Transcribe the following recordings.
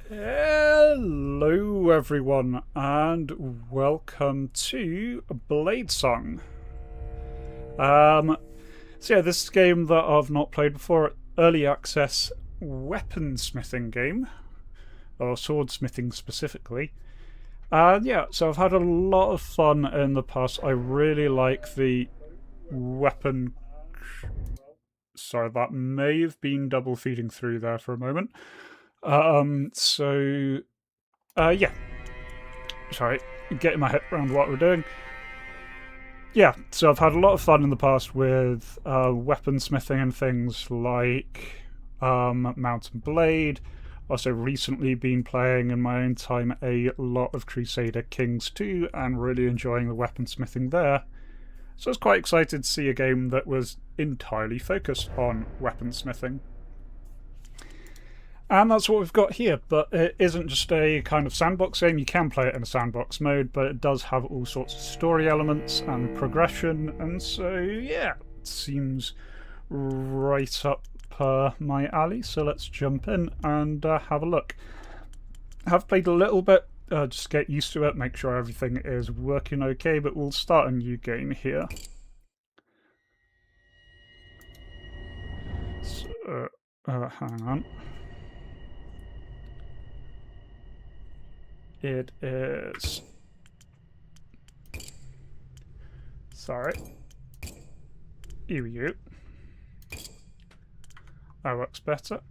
Hello everyone and welcome to BLADESONG. So yeah, this is a game that I've not played before. Early access weaponsmithing game, or swordsmithing specifically. Yeah, so I've had a lot of fun in the past. I really like the weapon. Sorry, that may have been double feeding through there for a moment. Yeah. Sorry, getting my head around what we're doing. Yeah, so I've had a lot of fun in the past with weaponsmithing and things like Mount and Blade. Also recently been playing in my own time a lot of Crusader Kings 2 and really enjoying the weaponsmithing there. So I was quite excited to see a game that was entirely focused on weaponsmithing. And that's what we've got here, but it isn't just a kind of sandbox game. You can play it in a sandbox mode, but it does have all sorts of story elements and progression, and so yeah, it seems right up my alley, so let's jump in and have a look. I've played a little bit, just get used to it, make sure everything is working okay, but we'll start a new game here. So, hang on. It is... Sorry. Here we go. That works better.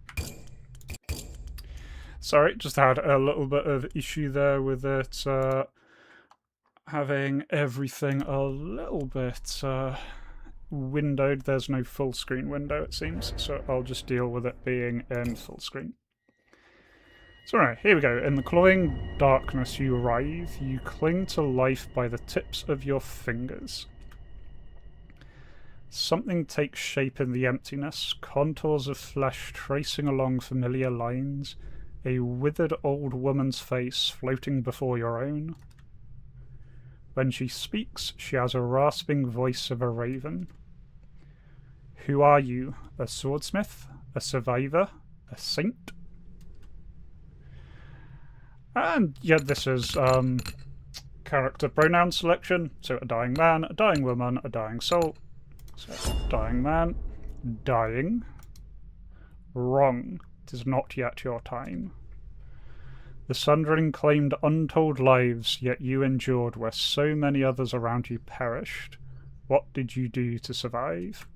Sorry, just had a little bit of issue there with it having everything a little bit windowed. There's no full screen window, it seems, so I'll just deal with it being in full screen. So right, here we go. In the cloying darkness you writhe, you cling to life by the tips of your fingers. Something takes shape in the emptiness, contours of flesh tracing along familiar lines, a withered old woman's face floating before your own. When she speaks, she has a rasping voice of a raven. Who are you? A swordsmith? A survivor? A saint? And yeah, this is character pronoun selection. So a dying man, a dying woman, a dying soul. So dying man, dying. Wrong. It is not yet your time. The Sundering claimed untold lives, yet you endured where so many others around you perished. What did you do to survive?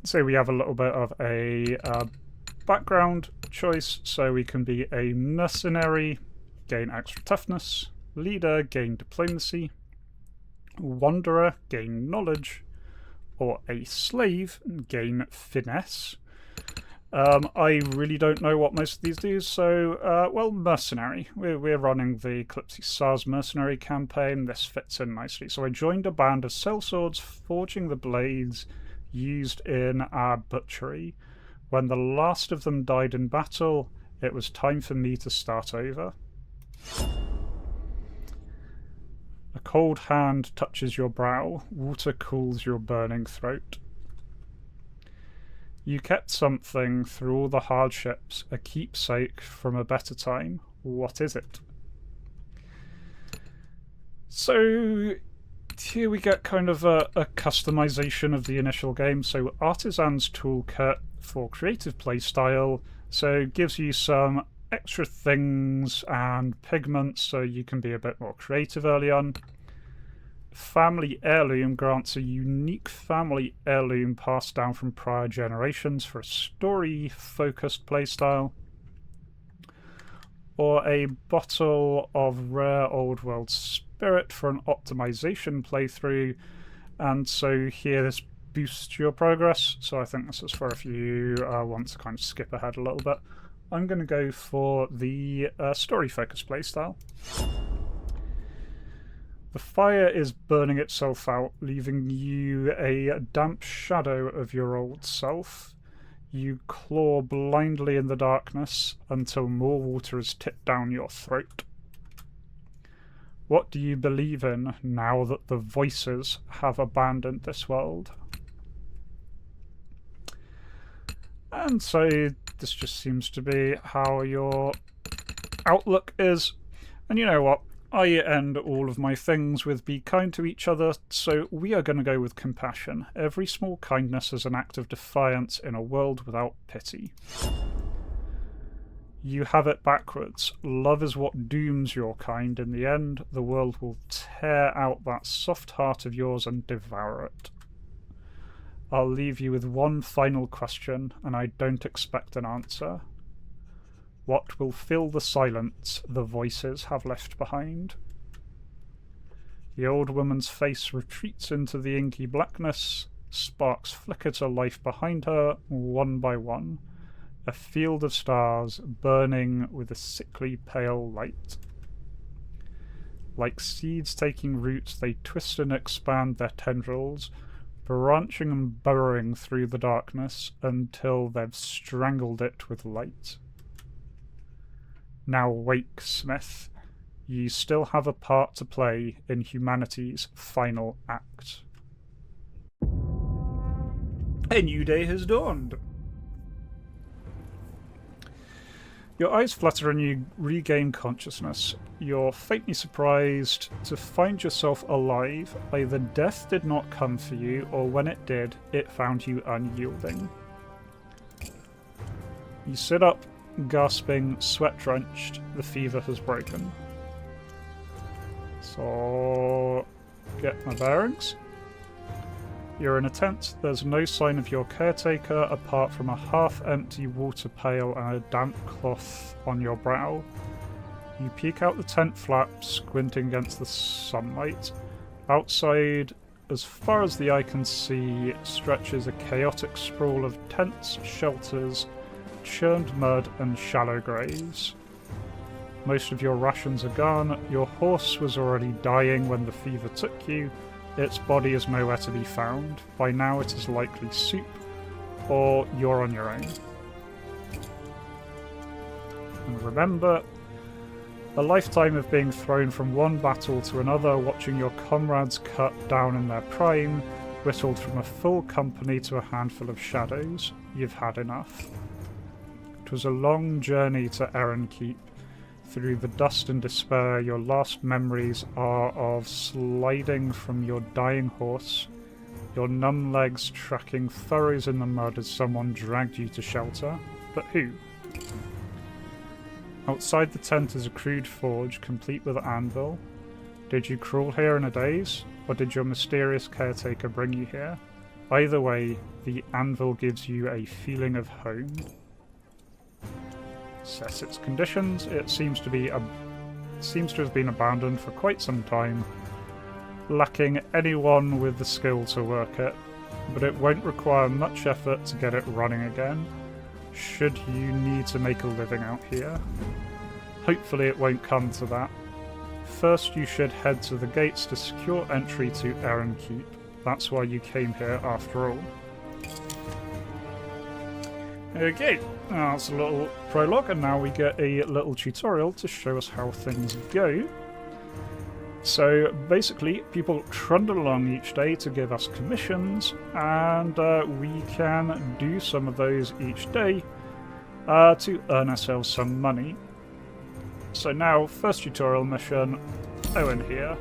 So we have a little bit of a background choice, so we can be a mercenary, gain extra toughness, leader, gain diplomacy, wanderer, gain knowledge, or a slave, gain finesse. I really don't know what most of these do, so, well, mercenary. We're running the Eclipse SARS mercenary campaign. This fits in nicely. So I joined a band of sellswords, forging the blades used in our butchery. When the last of them died in battle, it was time for me to start over. A cold hand touches your brow, water cools your burning throat. You kept something through all the hardships, a keepsake from a better time. What is it? So here we get kind of a customization of the initial game. So Artisan's Toolkit for creative playstyle, so it gives you some extra things and pigments so you can be a bit more creative early on. Family Heirloom grants a unique family heirloom passed down from prior generations for a story-focused playstyle. Or a bottle of rare old world spirit for an optimization playthrough, and so here this boosts your progress, so I think this is for if you want to kind of skip ahead a little bit. I'm going to go for the story-focused playstyle. The fire is burning itself out, leaving you a damp shadow of your old self. You claw blindly in the darkness until more water is tipped down your throat. What do you believe in now that the voices have abandoned this world? And so This just seems to be how your outlook is. And you know what? I end all of my things with be kind to each other, so we are going to go with compassion. Every small kindness is an act of defiance in a world without pity. You have it backwards. Love is what dooms your kind in the end. The world will tear out that soft heart of yours and devour it. I'll leave you with one final question, and I don't expect an answer. What will fill the silence the voices have left behind? The old woman's face retreats into the inky blackness. Sparks flicker to life behind her, one by one. A field of stars burning with a sickly pale light. Like seeds taking root, they twist and expand their tendrils, branching and burrowing through the darkness until they've strangled it with light. Now wake, Smith. Ye still have a part to play in humanity's final act. A new day has dawned. Your eyes flutter and you regain consciousness. You're faintly surprised to find yourself alive. Either death did not come for you, or when it did, it found you unyielding. You sit up, gasping, sweat-drenched. The fever has broken. So, get my bearings. You're in a tent. There's no sign of your caretaker apart from a half-empty water pail and a damp cloth on your brow. You peek out the tent flaps, squinting against the sunlight. Outside, as far as the eye can see, stretches a chaotic sprawl of tents, shelters, churned mud and shallow graves. Most of your rations are gone. Your horse was already dying when the fever took you. Its body is nowhere to be found. By now it is likely soup, or you're on your own. And remember, a lifetime of being thrown from one battle to another, watching your comrades cut down in their prime, whittled from a full company to a handful of shadows. You've had enough. It was a long journey to Erin Keep. Through the dust and despair, your last memories are of sliding from your dying horse, your numb legs tracking furrows in the mud as someone dragged you to shelter. But who? Outside the tent is a crude forge, complete with anvil. Did you crawl here in a daze, or did your mysterious caretaker bring you here? Either way, the anvil gives you a feeling of home. Sets its conditions. It seems to have been abandoned for quite some time, lacking anyone with the skill to work it, but it won't require much effort to get it running again, should you need to make a living out here. Hopefully it won't come to that. First you should head to the gates to secure entry to Erin Keep. That's why you came here after all. Okay, that's a little prologue, and now we get a little tutorial to show us how things go. So basically, people trundle along each day to give us commissions, and we can do some of those each day to earn ourselves some money. So now, first tutorial mission, Owen here.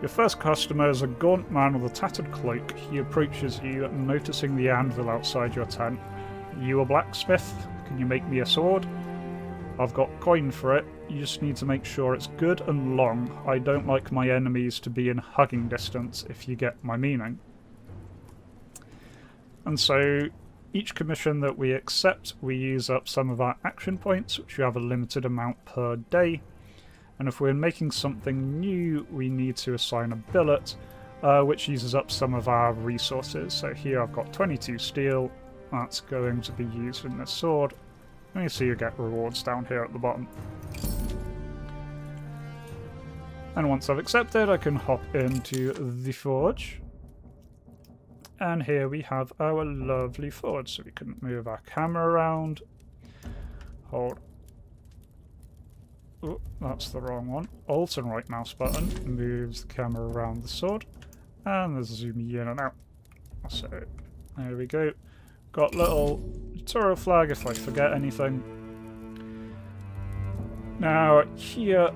Your first customer is a gaunt man with a tattered cloak. He approaches you, noticing the anvil outside your tent. You a blacksmith? Can you make me a sword? I've got coin for it. You just need to make sure it's good and long. I don't like my enemies to be in hugging distance, if you get my meaning. And so, each commission that we accept, we use up some of our action points, which we have a limited amount per day. And if we're making something new, we need to assign a billet, which uses up some of our resources. So here I've got 22 steel. That's going to be used in this sword. And you see you get rewards down here at the bottom. And once I've accepted, I can hop into the forge. And here we have our lovely forge. So we can move our camera around. Hold. Oh, that's the wrong one. Alt and right mouse button moves the camera around the sword. And there's zooming in and out. So there we go. Got little tutorial flag if I forget anything. Now here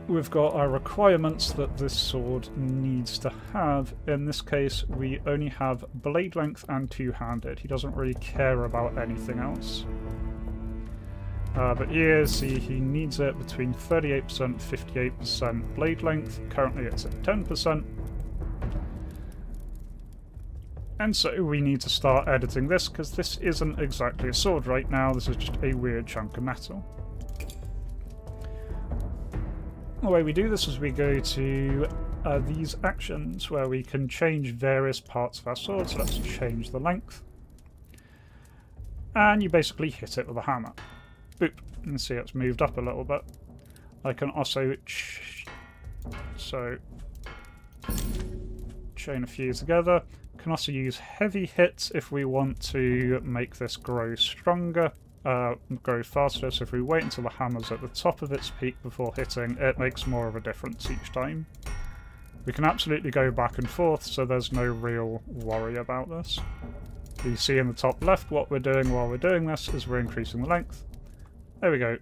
we've got our requirements that this sword needs to have. In this case we only have blade length and two-handed. He doesn't really care about anything else. But here, see, he needs it between 38% and 58% blade length. Currently it's at 10%. And so we need to start editing this, because this isn't exactly a sword right now, this is just a weird chunk of metal. The way we do this is we go to these actions where we can change various parts of our sword. So let's change the length. And you basically hit it with a hammer. Boop. You can see it's moved up a little bit. I can also chain a few together. Can also use heavy hits if we want to make this grow stronger, grow faster. So if we wait until the hammer's at the top of its peak before hitting, it makes more of a difference each time. We can absolutely go back and forth, so there's no real worry about this. You see in the top left what we're doing while we're doing this is we're increasing the length. There we go.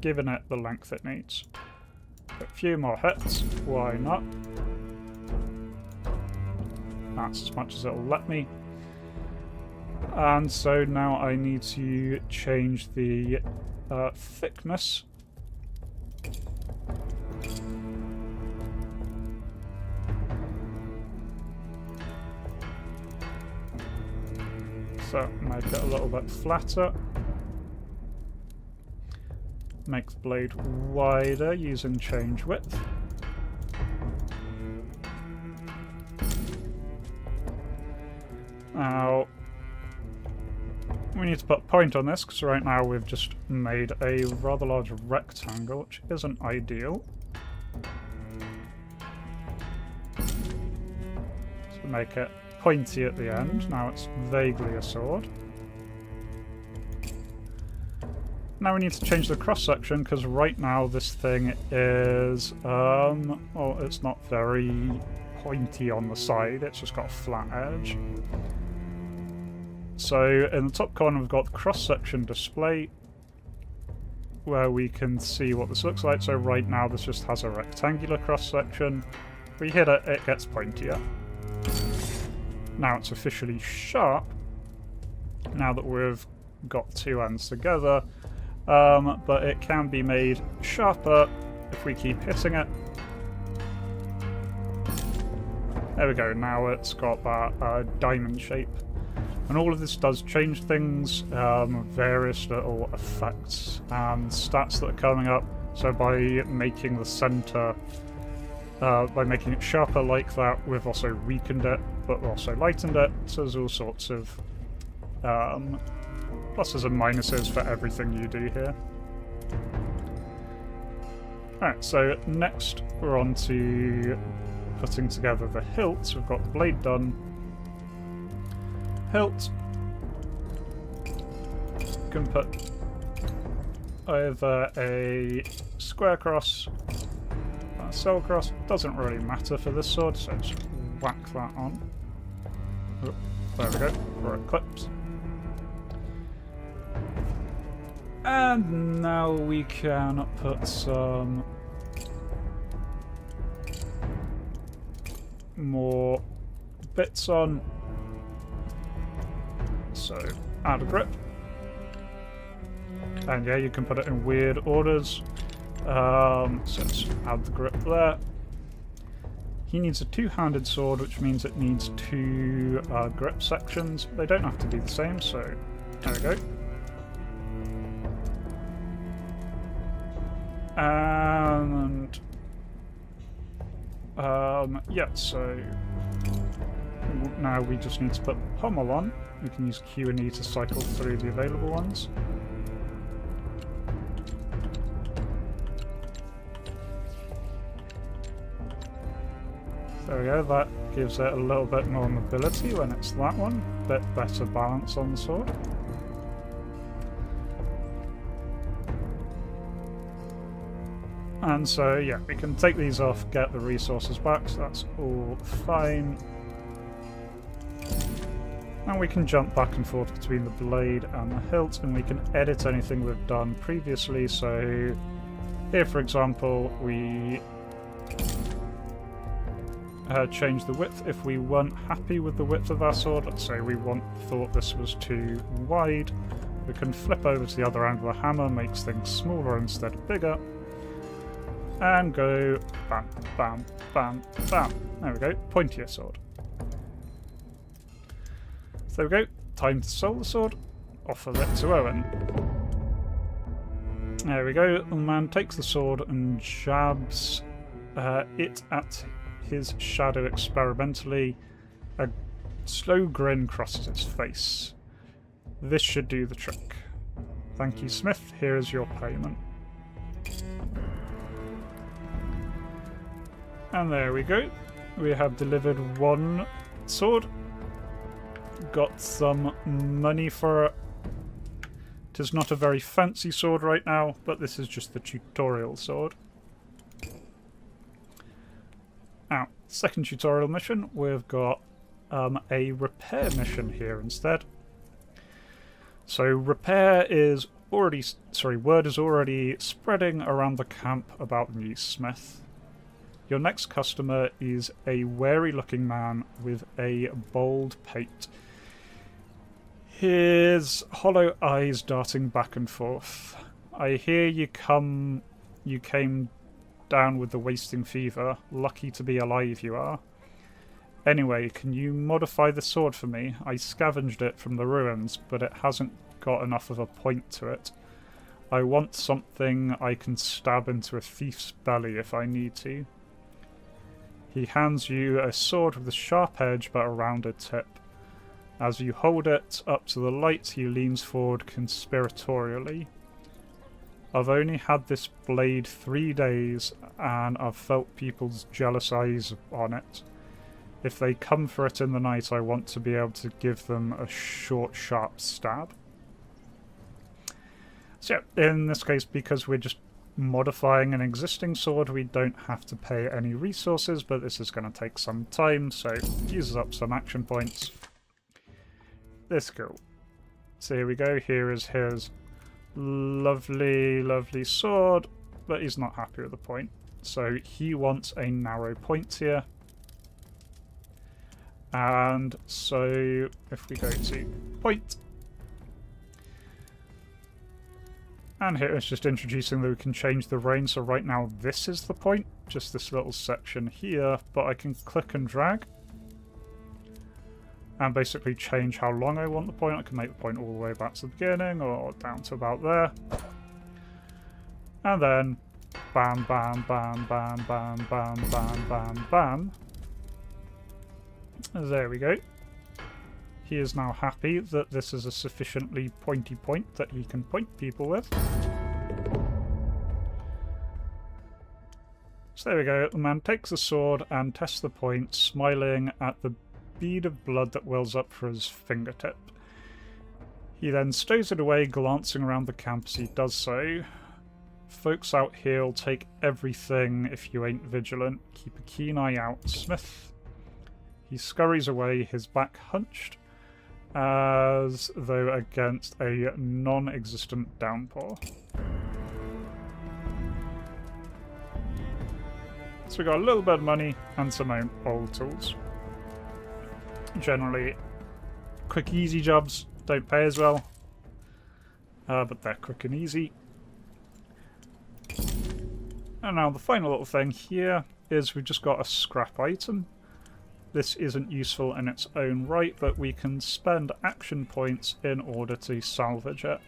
Giving it the length it needs. A few more hits, why not? That's as much as it'll let me. And so now I need to change the thickness. So make it a little bit flatter. Make the blade wider using change width. Now, we need to put a point on this, because right now we've just made a rather large rectangle, which isn't ideal. So make it pointy at the end. Now it's vaguely a sword. Now we need to change the cross-section, because right now this thing is, well, it's not very pointy on the side, it's just got a flat edge. So in the top corner we've got the cross-section display, where we can see what this looks like. So right now this just has a rectangular cross-section. If we hit it, it gets pointier. Now it's officially sharp, now that we've got two ends together, but it can be made sharper if we keep hitting it. There we go, now it's got that diamond shape. And all of this does change things, various little effects and stats that are coming up. So by making the center, by making it sharper like that, we've also weakened it, but also lightened it. So there's all sorts of pluses and minuses for everything you do here. Alright, so next we're on to putting together the hilt. We've got the blade done. Hilt. Can put either a square cross, a cell cross, doesn't really matter for this sword, so just whack that on. Oh, there we go, for a clips. And now we can put some more bits on. So add a grip. And yeah, you can put it in weird orders. So let's add the grip there. He needs a two-handed sword, which means it needs two grip sections. They don't have to be the same, so there we go. And yeah, so now we just need to put the pommel on. We can use Q and E to cycle through the available ones. There we go, that gives it a little bit more mobility when it's that one. Bit better balance on the sword. And so yeah, we can take these off, get the resources back, so that's all fine. And we can jump back and forth between the blade and the hilt, and we can edit anything we've done previously. So here, for example, we change the width if we weren't happy with the width of our sword. Let's say we thought this was too wide. We can flip over to the other end of the hammer, makes things smaller instead of bigger, and go bam, bam, bam, bam. There we go, pointier sword. So there we go, time to sell the sword, offer it to Owen. There we go, the man takes the sword and jabs it at his shadow experimentally. A slow grin crosses his face. This should do the trick. Thank you, Smith. Here is your payment. And there we go. We have delivered one sword. Got some money for it. It is not a very fancy sword right now, but this is just the tutorial sword. Now, second tutorial mission, we've got a repair mission here instead. So repair is already, word is already spreading around the camp about the new smith. Your next customer is a wary looking man with a bold pate. His hollow eyes darting back and forth. I hear you came down with the wasting fever. Lucky to be alive you are. Anyway, can you modify the sword for me? I scavenged it from the ruins, but it hasn't got enough of a point to it. I want something I can stab into a thief's belly if I need to. He hands you a sword with a sharp edge but a rounded tip. As you hold it up to the light, he leans forward conspiratorially. I've only had this blade 3 days, and I've felt people's jealous eyes on it. If they come for it in the night, I want to be able to give them a short, sharp stab. So yeah, in this case, because we're just modifying an existing sword, we don't have to pay any resources, but this is going to take some time, so it uses up some action points. Let's go. So here we go, here is his lovely, lovely sword, but he's not happy with the point. So he wants a narrow point here. And so if we go to point, and here it's just introducing that we can change the range. So right now this is the point, just this little section here, but I can click and drag and basically change how long I want the point. I can make the point all the way back to the beginning or down to about there. And then bam, bam, bam, bam, bam, bam, bam, bam, bam. There we go. He is now happy that this is a sufficiently pointy point that he can point people with. So there we go. The man takes the sword and tests the point, smiling at the bead of blood that wells up for his fingertip. He then stows it away, glancing around the camp as he does so. Folks out here'll take everything if you ain't vigilant. Keep a keen eye out, Smith. He scurries away, his back hunched, as though against a non-existent downpour. So we got a little bit of money and some old tools. Generally, quick easy jobs don't pay as well, but they're quick and easy. And now the final little thing here is we've just got a scrap item. This isn't useful in its own right, but we can spend action points in order to salvage it.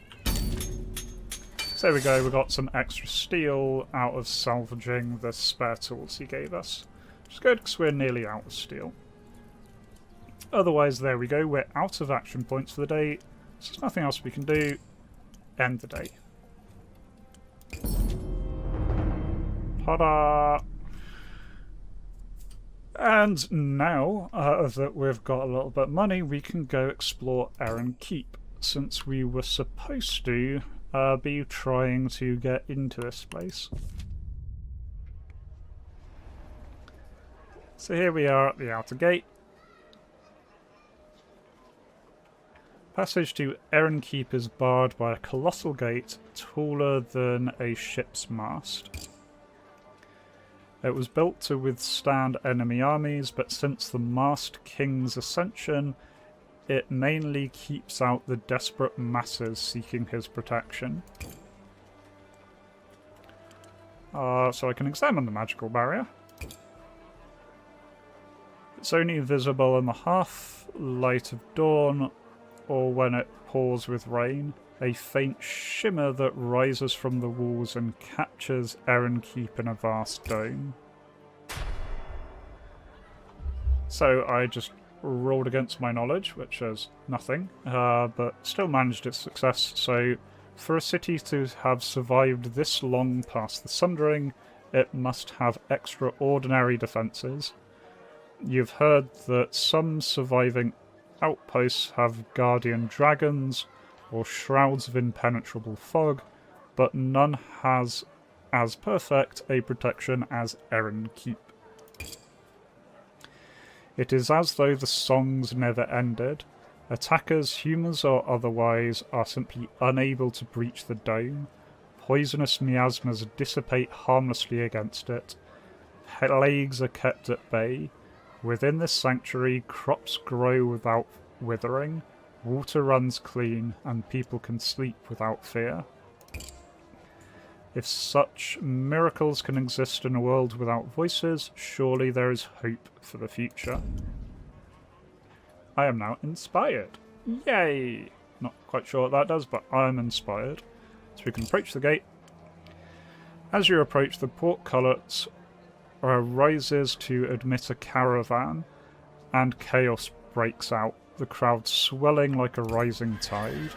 So there we go, we got some extra steel out of salvaging the spare tools he gave us. Which is good because we're nearly out of steel. Otherwise, there we go, we're out of action points for the day, so there's nothing else we can do. End the day. Ta-da! And now that we've got a little bit of money, we can go explore Erin Keep, since we were supposed to be trying to get into this place. So here we are at the outer gate. Passage to Erin Keep is barred by a colossal gate taller than a ship's mast. It was built to withstand enemy armies, but since the Masked King's ascension, it mainly keeps out the desperate masses seeking his protection. So I can examine the magical barrier. It's only visible in the half light of dawn or when it pours with rain, a faint shimmer that rises from the walls and captures Erin Keep in a vast dome. So I just rolled against my knowledge, which is nothing, but still managed its success. So for a city to have survived this long past the Sundering, it must have extraordinary defences. You've heard that some surviving outposts have guardian dragons or shrouds of impenetrable fog, but none has as perfect a protection as Erin Keep. It is as though the songs never ended. Attackers, humans or otherwise, are simply unable to breach the dome. Poisonous miasmas dissipate harmlessly against it. Plagues are kept at bay. Within this sanctuary, crops grow without withering, water runs clean, and people can sleep without fear. If such miracles can exist in a world without voices, surely there is hope for the future. I am now inspired. Yay! Not quite sure what that does, but I'm inspired. So we can approach the gate. As you approach, the portcullis rises to admit a caravan, and chaos breaks out, the crowd swelling like a rising tide.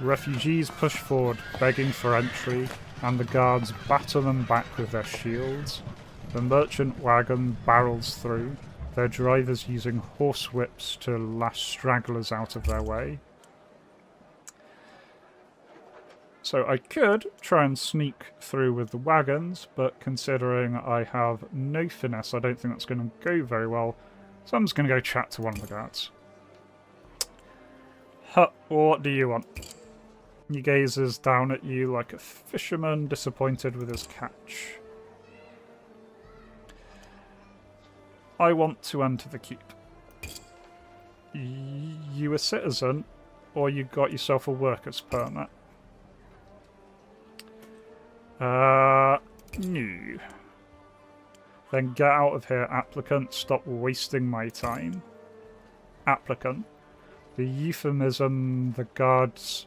Refugees push forward, begging for entry, and the guards batter them back with their shields. The merchant wagon barrels through, their drivers using horsewhips to lash stragglers out of their way. So I could try and sneak through with the wagons, but considering I have no finesse, I don't think that's going to go very well. So I'm just going to go chat to one of the guards. Huh, what do you want? He gazes down at you like a fisherman disappointed with his catch. I want to enter the keep. You a citizen, or you got yourself a worker's permit? No. Then get out of here, applicant. Stop wasting my time. Applicant. The euphemism the guards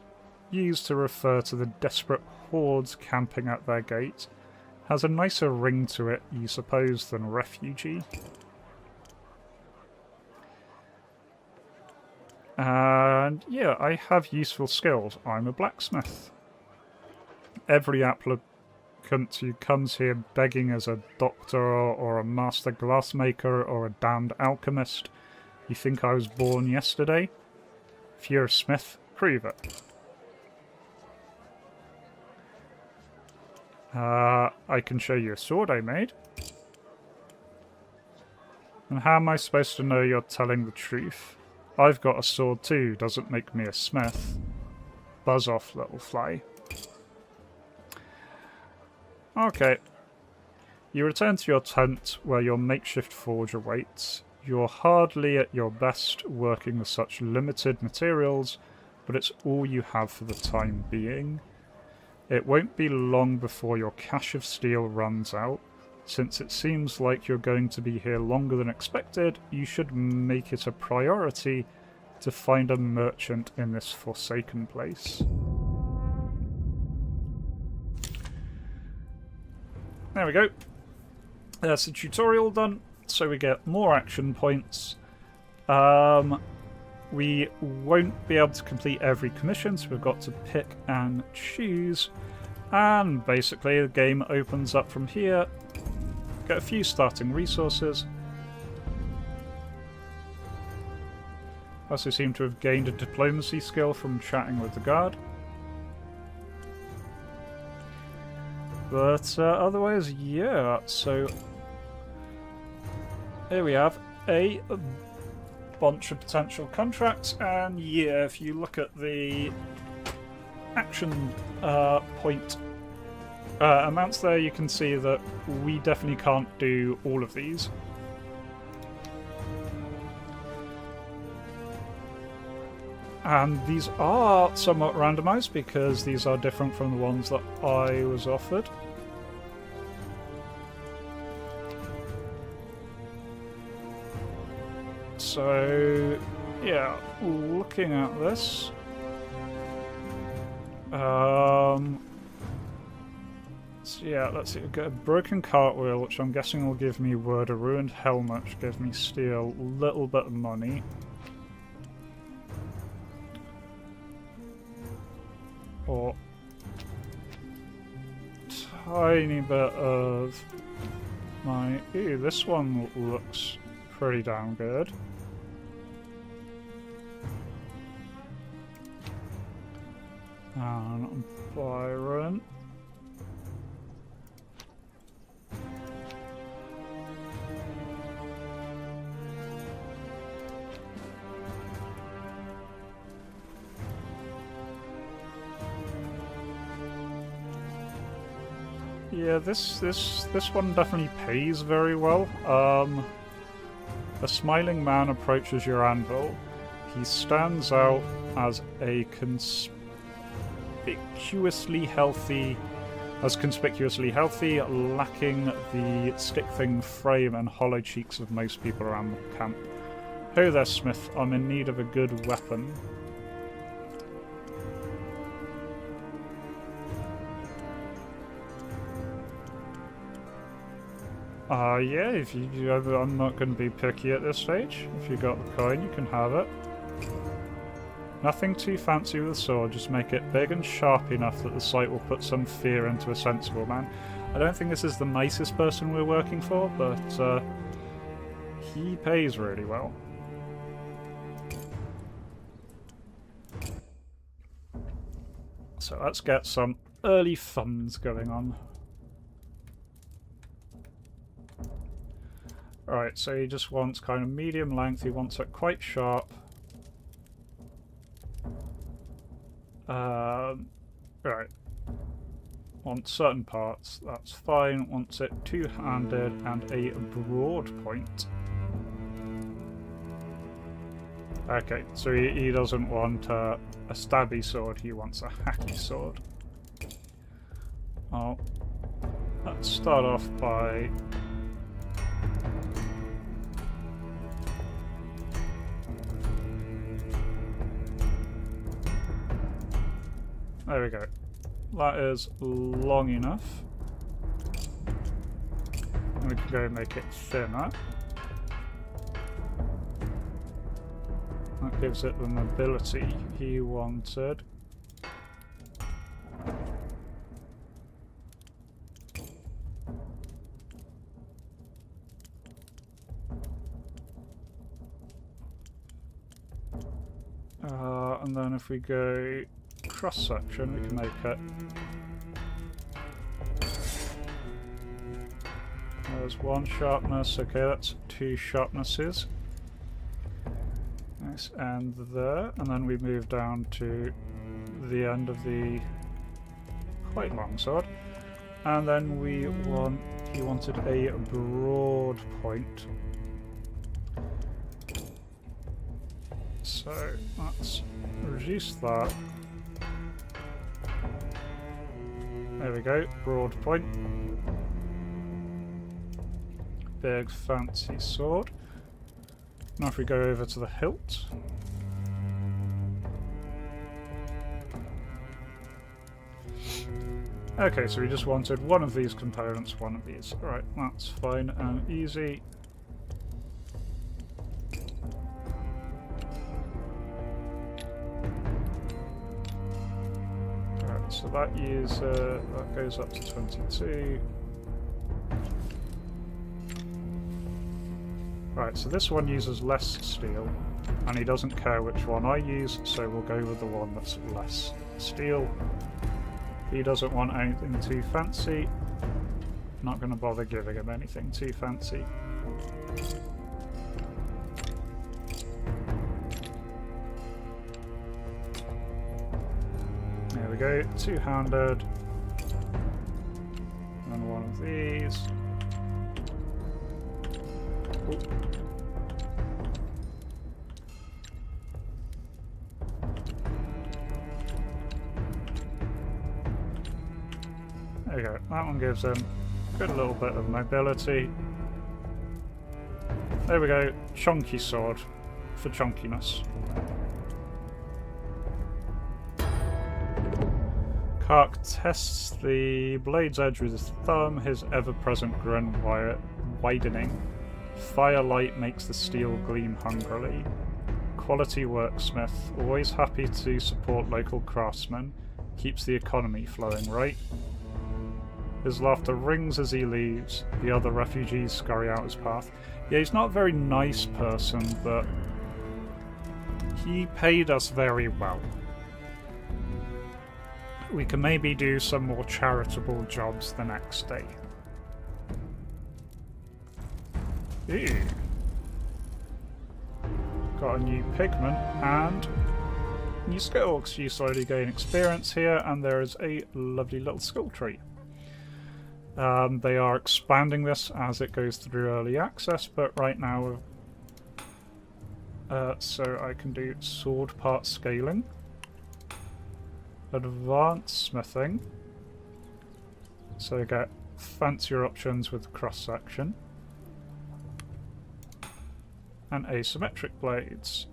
use to refer to the desperate hordes camping at their gate has a nicer ring to it, you suppose, than refugee. And yeah, I have useful skills. I'm a blacksmith. Every applicant who comes here begging as a doctor or a master glassmaker or a damned alchemist, you think I was born yesterday? If you're a smith, prove it. I can show you a sword I made. And how am I supposed to know you're telling the truth? I've got a sword too, doesn't make me a smith. Buzz off, little fly. Okay. You return to your tent where your makeshift forge awaits. You're hardly at your best working with such limited materials, but it's all you have for the time being. It won't be long before your cache of steel runs out. Since it seems like you're going to be here longer than expected, you should make it a priority to find a merchant in this forsaken place. There we go. That's the tutorial done, so we get more action points. We won't be able to complete every commission, so we've got to pick and choose. And basically the game opens up from here. Get a few starting resources. I also seem to have gained a diplomacy skill from chatting with the guard. But otherwise, yeah, so here we have a bunch of potential contracts, and yeah, if you look at the action point amounts there, you can see that we definitely can't do all of these. And these are somewhat randomized because these are different from the ones that I was offered. So, yeah, looking at this, so yeah, let's see, get a broken cartwheel, which I'm guessing will give me wood, a ruined helmet, which gives me steel, a little bit of money. Or tiny bit of my... Ooh, this one looks pretty damn good. And Byron. Yeah, this one definitely pays very well. A smiling man approaches your anvil. He stands out as a conspicuously healthy, lacking the stick-thing frame and hollow cheeks of most people around the camp. Ho there, Smith. I'm in need of a good weapon. Yeah, if you ever, I'm not going to be picky at this stage. If you got the coin, you can have it. Nothing too fancy with the sword, just make it big and sharp enough that the sight will put some fear into a sensible man. I don't think this is the nicest person we're working for, but he pays really well. So let's get some early funds going on. Right, so he just wants kind of medium length, he wants it quite sharp. Right. Wants certain parts, that's fine. Wants it two-handed and a broad point. Okay, so he doesn't want a stabby sword, he wants a hacky sword. Well, let's start off by... There we go. That is long enough. And we can go and make it thinner. That gives it the mobility he wanted. And then if we go cross-section, we can make it. There's one sharpness, okay, that's two sharpnesses. Nice, and there, and then we move down to the end of the quite long sword. And then he wanted a broad point. So let's reduce that. There we go, broad point. Big fancy sword. Now if we go over to the hilt. Okay, so we just wanted one of these components, one of these. Alright, that's fine and easy. So that that goes up to 22. Right, so this one uses less steel, and he doesn't care which one I use, so we'll go with the one that's less steel. He doesn't want anything too fancy. Not going to bother giving him anything too fancy. go, two-handed. And one of these. Ooh. There we go, that one gives him a good little bit of mobility. There we go, chunky sword for chunkiness. Kark tests the blade's edge with his thumb, his ever-present grin widening. Firelight makes the steel gleam hungrily. Quality worksmith, always happy to support local craftsmen. Keeps the economy flowing, right? His laughter rings as he leaves. The other refugees scurry out his path. Yeah, he's not a very nice person, but he paid us very well. We can maybe do some more charitable jobs the next day. Ew. Got a new pigment and new skills. You slowly gain experience here, and there is a lovely little skill tree. They are expanding this as it goes through early access, but right now so I can do sword part scaling, advanced smithing, so I get fancier options with cross section, and asymmetric blades.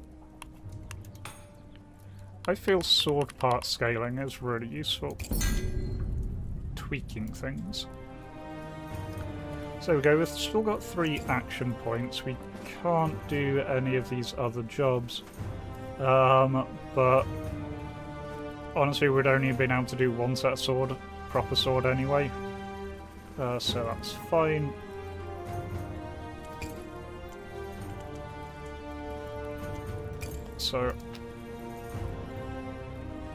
I feel sword part scaling is really useful. Tweaking things. So we go, we've still got 3 action points. We can't do any of these other jobs. But honestly, we'd only been able to do 1 set of sword, proper sword anyway. So that's fine. So,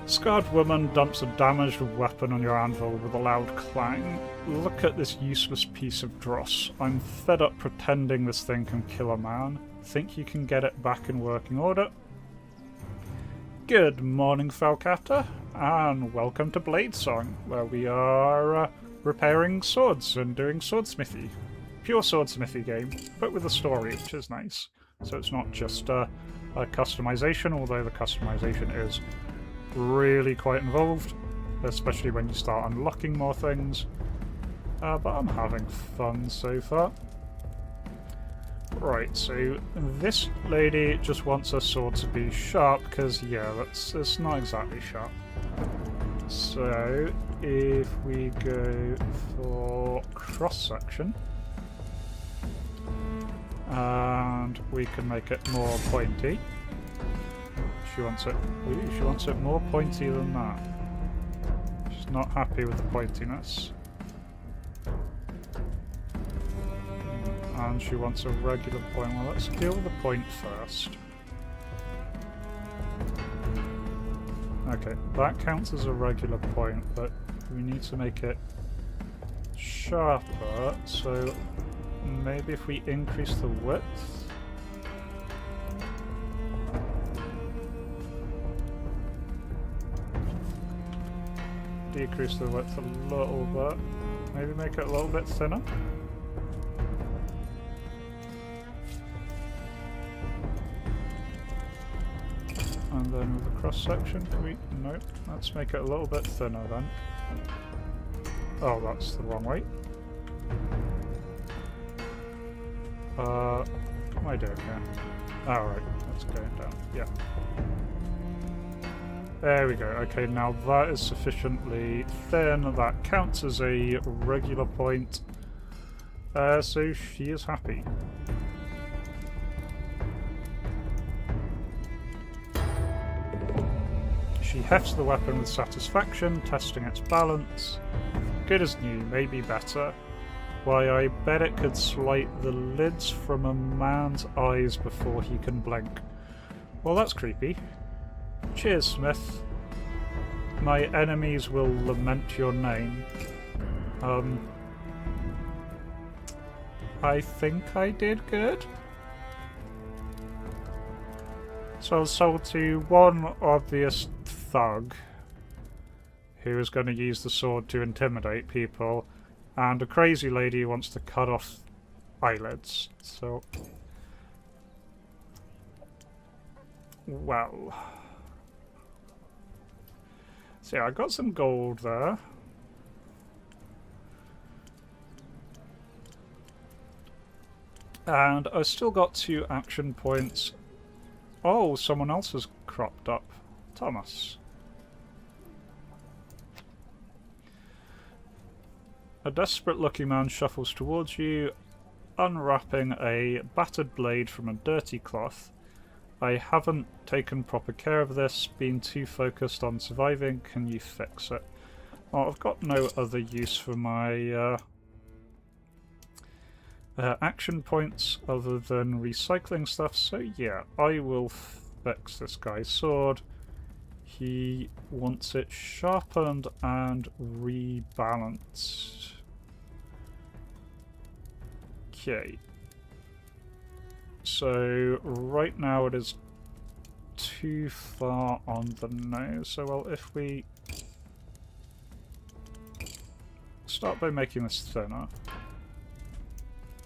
scarred woman dumps a damaged weapon on your anvil with a loud clang. Look at this useless piece of dross. I'm fed up pretending this thing can kill a man. Think you can get it back in working order? Good morning, Falcata, and welcome to Bladesong, where we are repairing swords and doing swordsmithy. Pure swordsmithy game, but with a story, which is nice. So it's not just a customization, although the customization is really quite involved, especially when you start unlocking more things. But I'm having fun so far. Right, so this lady just wants her sword to be sharp, because yeah, it's not exactly sharp. So if we go for cross-section, and we can make it more pointy. She wants it more pointy than that. She's not happy with the pointiness. And she wants a regular point. Well, let's deal with the point first. Okay, that counts as a regular point, but we need to make it sharper, so maybe if we increase the width. Decrease the width a little bit. Maybe make it a little bit thinner. And then with the cross section, nope, let's make it a little bit thinner then. Oh, that's the wrong way. What am I doing here? Oh, right, that's going down, yeah. There we go, okay, now that is sufficiently thin, that counts as a regular point. So she is happy. She hefts the weapon with satisfaction, testing its balance. Good as new, maybe better. Why, I bet it could slite the lids from a man's eyes before he can blink. Well, that's creepy. Cheers, Smith. My enemies will lament your name. I think I did good. So I was sold to one obvious thug who is going to use the sword to intimidate people, and a crazy lady who wants to cut off eyelids. So, well, so yeah, I got some gold there. And I've still got 2 action points. Oh, someone else has cropped up. Thomas. A desperate-looking man shuffles towards you, unwrapping a battered blade from a dirty cloth. I haven't taken proper care of this, been too focused on surviving. Can you fix it? Well, I've got no other use for my action points other than recycling stuff, so yeah, I will fix this guy's sword. He wants it sharpened and rebalanced. Okay. So right now it is too far on the nose, so well, if we start by making this thinner.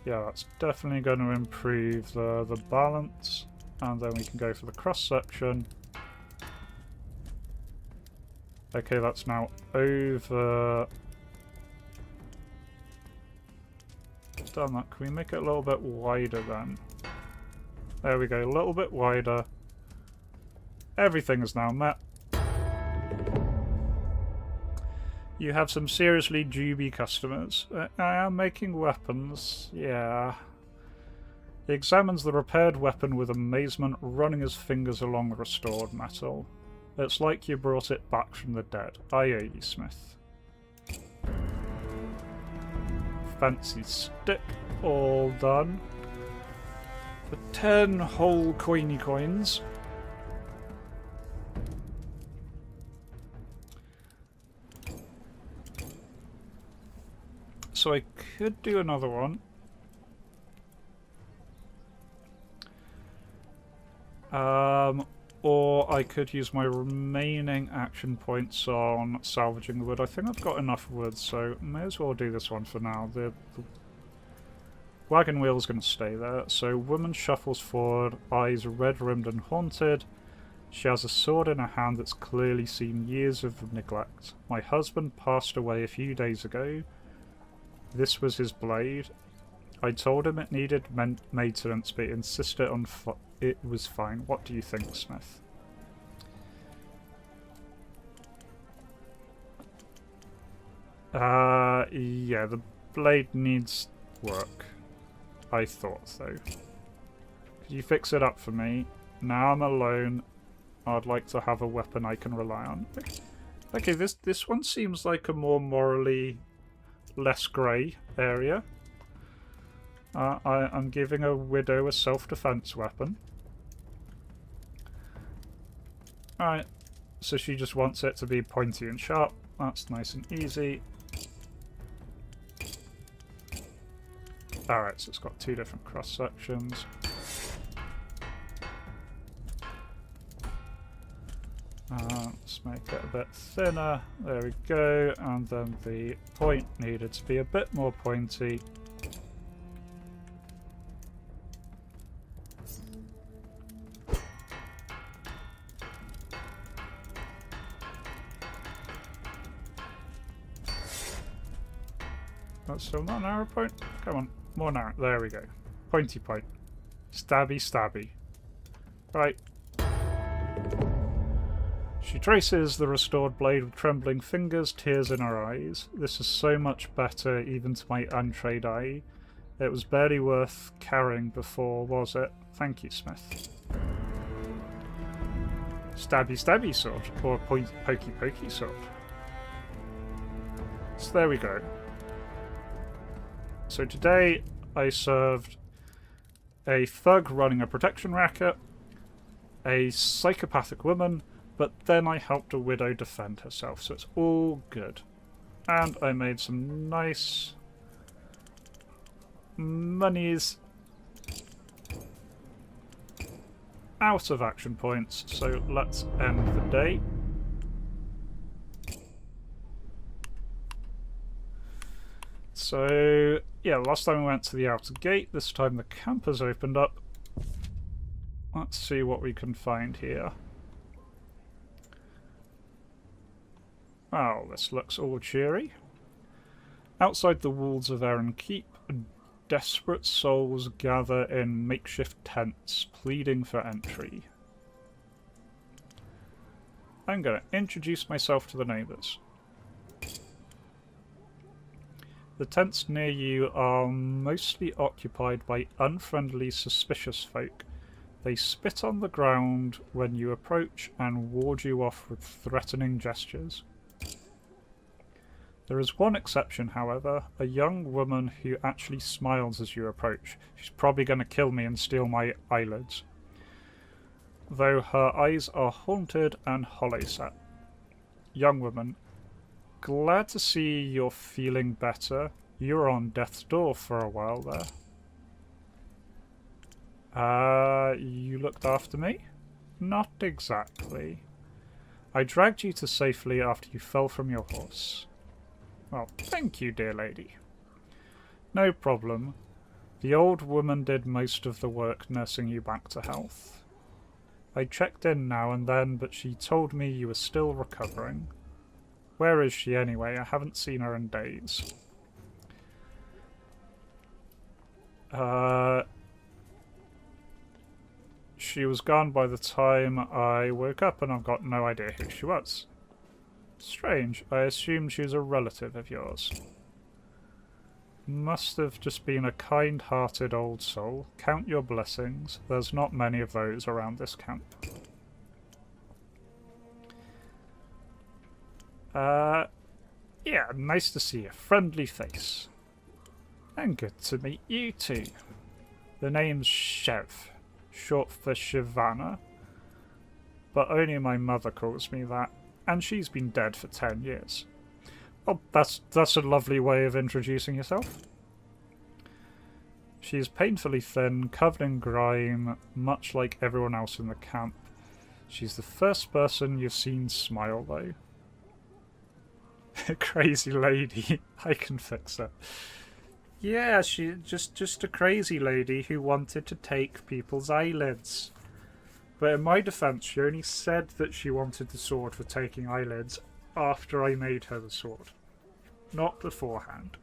Yeah, that's definitely going to improve the balance, and then we can go for the cross section. Okay, that's now over. Done that. Can we make it a little bit wider then? There we go, a little bit wider. Everything is now met. You have some seriously dubious customers. I am making weapons, yeah. He examines the repaired weapon with amazement, running his fingers along the restored metal. It's like you brought it back from the dead. I owe you, Smith. Fancy stick, all done. For 10 whole coiny coins. So I could do another one. Or I could use my remaining action points on salvaging the wood. I think I've got enough wood, so may as well do this one for now. The wagon wheel is going to stay there. So woman shuffles forward, eyes red-rimmed and haunted. She has a sword in her hand that's clearly seen years of neglect. My husband passed away a few days ago. This was his blade. I told him it needed maintenance, but he insisted on it was fine. What do you think, Smith? Yeah, the blade needs work. I thought so. Could you fix it up for me? Now I'm alone. I'd like to have a weapon I can rely on. Okay, this one seems like a more morally less grey area. I'm giving a widow a self-defense weapon. Alright, so she just wants it to be pointy and sharp. That's nice and easy. Alright, so it's got 2 different cross sections. Let's make it a bit thinner. There we go. And then the point needed to be a bit more pointy. That's still not an arrow point? Come on, more narrow. There we go. Pointy point. Stabby stabby. Right. She traces the restored blade with trembling fingers, tears in her eyes. This is so much better, even to my untrained eye. It was barely worth carrying before, was it? Thank you, Smith. Stabby stabby sword, or pokey pokey sword. So there we go. So today I served a thug running a protection racket, a psychopathic woman, but then I helped a widow defend herself, so it's all good. And I made some nice monies out of action points, so let's end the day. So, yeah, last time we went to the outer gate, this time the camp has opened up. Let's see what we can find here. Oh, this looks all cheery. Outside the walls of Erin Keep, desperate souls gather in makeshift tents, pleading for entry. I'm going to introduce myself to the neighbours. The tents near you are mostly occupied by unfriendly, suspicious folk. They spit on the ground when you approach and ward you off with threatening gestures. There is one exception, however, a young woman who actually smiles as you approach. She's probably going to kill me and steal my eyelids. Though her eyes are haunted and hollow-set. Young woman, glad to see you're feeling better. You were on death's door for a while there. You looked after me? Not exactly. I dragged you to safely after you fell from your horse. Well, thank you, dear lady. No problem. The old woman did most of the work nursing you back to health. I checked in now and then, but she told me you were still recovering. Where is she anyway? I haven't seen her in days. She was gone by the time I woke up and I've got no idea who she was. Strange. I assumed she was a relative of yours. Must have just been a kind-hearted old soul. Count your blessings. There's not many of those around this camp. Yeah, nice to see a friendly face. And good to meet you too. The name's Chev, short for Shivana. But only my mother calls me that, and she's been dead for 10 years. Well, that's a lovely way of introducing yourself. She's painfully thin, covered in grime, much like everyone else in the camp. She's the first person you've seen smile, though. Crazy lady. I can fix her. Yeah, she just a crazy lady who wanted to take people's eyelids. But in my defense, she only said that she wanted the sword for taking eyelids after I made her the sword. Not beforehand.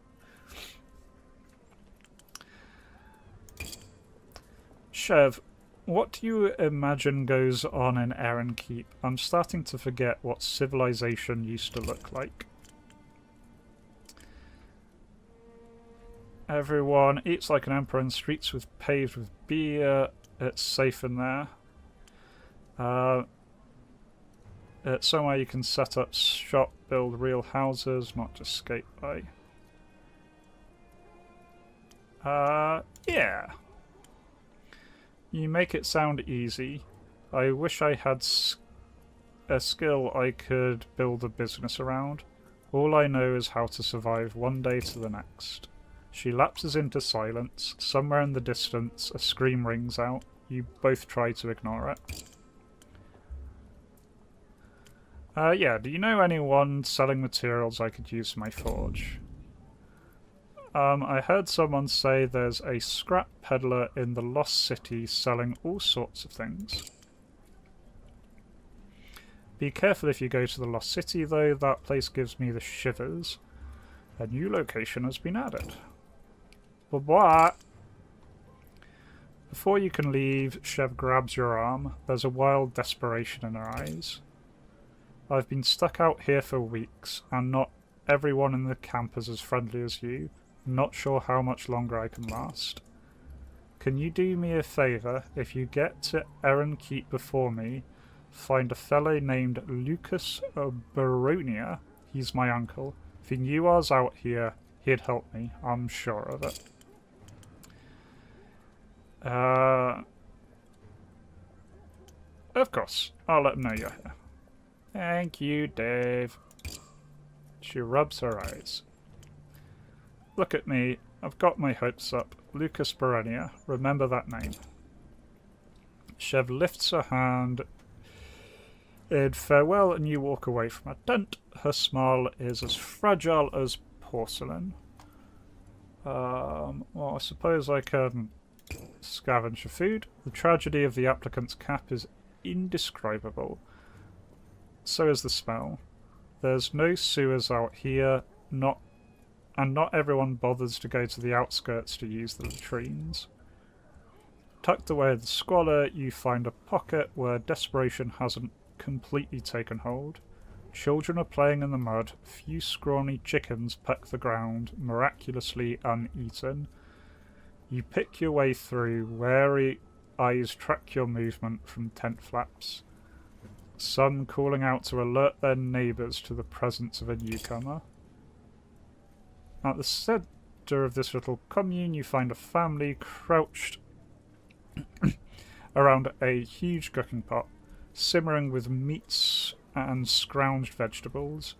Chev, what do you imagine goes on in Erin Keep? I'm starting to forget what civilization used to look like. Everyone eats like an emperor in streets paved with beer. It's safe in there. It's somewhere you can set up shop, build real houses, not just skate by. Yeah. You make it sound easy. I wish I had a skill I could build a business around. All I know is how to survive one day to the next. She lapses into silence. Somewhere in the distance, a scream rings out. You both try to ignore it. Yeah, do you know anyone selling materials I could use for my forge? I heard someone say there's a scrap peddler in the Lost City selling all sorts of things. Be careful if you go to the Lost City, though. That place gives me the shivers. A new location has been added. Blah-blah. Before you can leave, Chev grabs your arm. There's a wild desperation in her eyes. I've been stuck out here for weeks, and not everyone in the camp is as friendly as you. Not sure how much longer I can last. Can you do me a favour? If you get to Erin Keep before me, find a fellow named Lucas Baronia. He's my uncle. If he knew I was out here, he'd help me. I'm sure of it. Of course. I'll let him know you're here. Thank you, Dave. She rubs her eyes. Look at me. I've got my hopes up. Lucas Barenia. Remember that name. Chev lifts her hand in farewell and you walk away from her tent. Her smile is as fragile as porcelain. Well, I suppose I can scavenge for food. The tragedy of the applicant's cap is indescribable. So is the smell. There's no sewers out here, not everyone bothers to go to the outskirts to use the latrines. Tucked away in the squalor, you find a pocket where desperation hasn't completely taken hold. Children are playing in the mud, few scrawny chickens peck the ground, miraculously uneaten. You pick your way through, wary eyes track your movement from tent flaps. Some calling out to alert their neighbours to the presence of a newcomer. At the centre of this little commune, you find a family crouched around a huge cooking pot, simmering with meats and scrounged vegetables.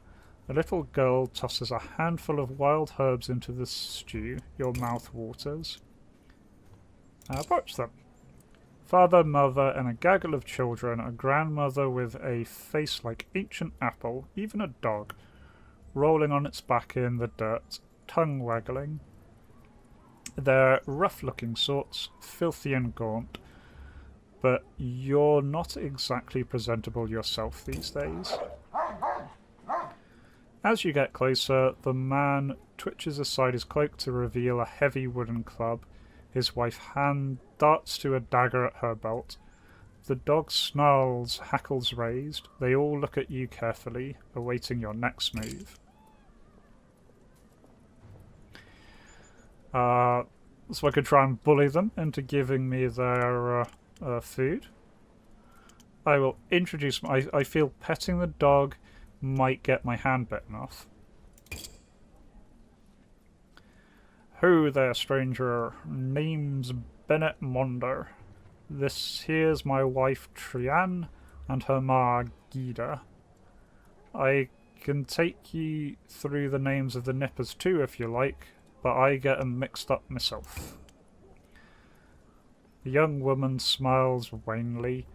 A little girl tosses a handful of wild herbs into the stew. Your mouth waters. Watch them. Father, mother, and a gaggle of children, a grandmother with a face like ancient apple, even a dog, rolling on its back in the dirt, tongue waggling. They're rough-looking sorts, filthy and gaunt, but you're not exactly presentable yourself these days. As you get closer, the man twitches aside his cloak to reveal a heavy wooden club. His wife hand darts to a dagger at her belt. The dog snarls, hackles raised. They all look at you carefully, awaiting your next move. So I could try and bully them into giving me their food. I will introduce... I feel petting the dog might get my hand bitten off. Ho there, stranger. Name's Bennett Monder. This here's my wife Trian and her ma Gida. I can take you through the names of the nippers too if you like, but I get 'em mixed up myself. The young woman smiles wanly,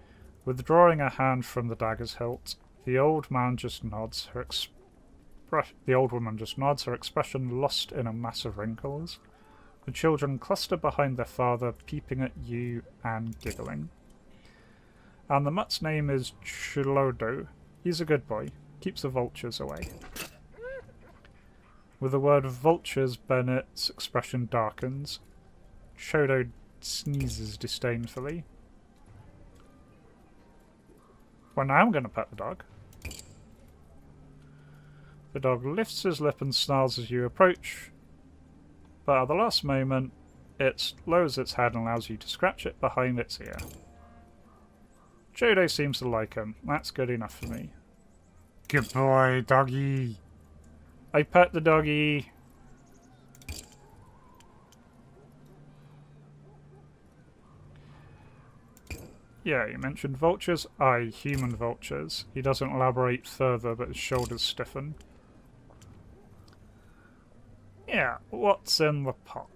withdrawing a hand from the dagger's hilt. The old man just nods. The old woman just nods, her expression lost in a mass of wrinkles. The children cluster behind their father, peeping at you and giggling. And the mutt's name is Chilodo. He's a good boy. Keeps the vultures away. With the word vultures, Bennett's expression darkens. Chodo sneezes disdainfully. Well, now I'm going to pet the dog. The dog lifts his lip and snarls as you approach, but at the last moment, it lowers its head and allows you to scratch it behind its ear. Jodo seems to like him. That's good enough for me. Good boy, doggy. I pet the doggy. Yeah, you mentioned vultures. Aye, human vultures. He doesn't elaborate further, but his shoulders stiffen. Yeah, what's in the pot?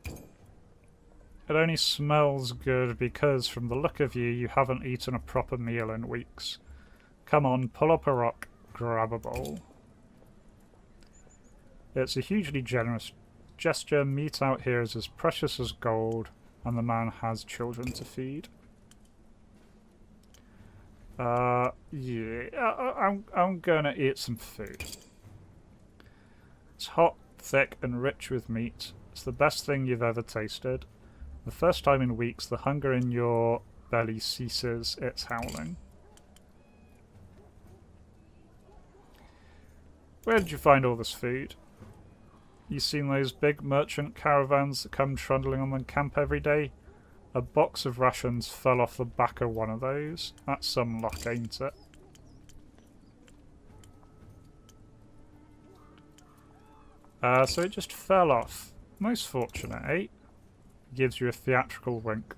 It only smells good because, from the look of you, you haven't eaten a proper meal in weeks. Come on, pull up a rock, grab a bowl. It's a hugely generous gesture. Meat out here is as precious as gold, and the man has children to feed. Yeah, I'm gonna eat some food. It's hot, thick, and rich with meat. It's the best thing you've ever tasted. The first time in weeks, the hunger in your belly ceases its howling. Where did you find all this food? You seen those big merchant caravans that come trundling on the camp every day? A box of rations fell off the back of one of those. That's some luck, ain't it? So it just fell off. Most fortunate, eh? Gives you a theatrical wink.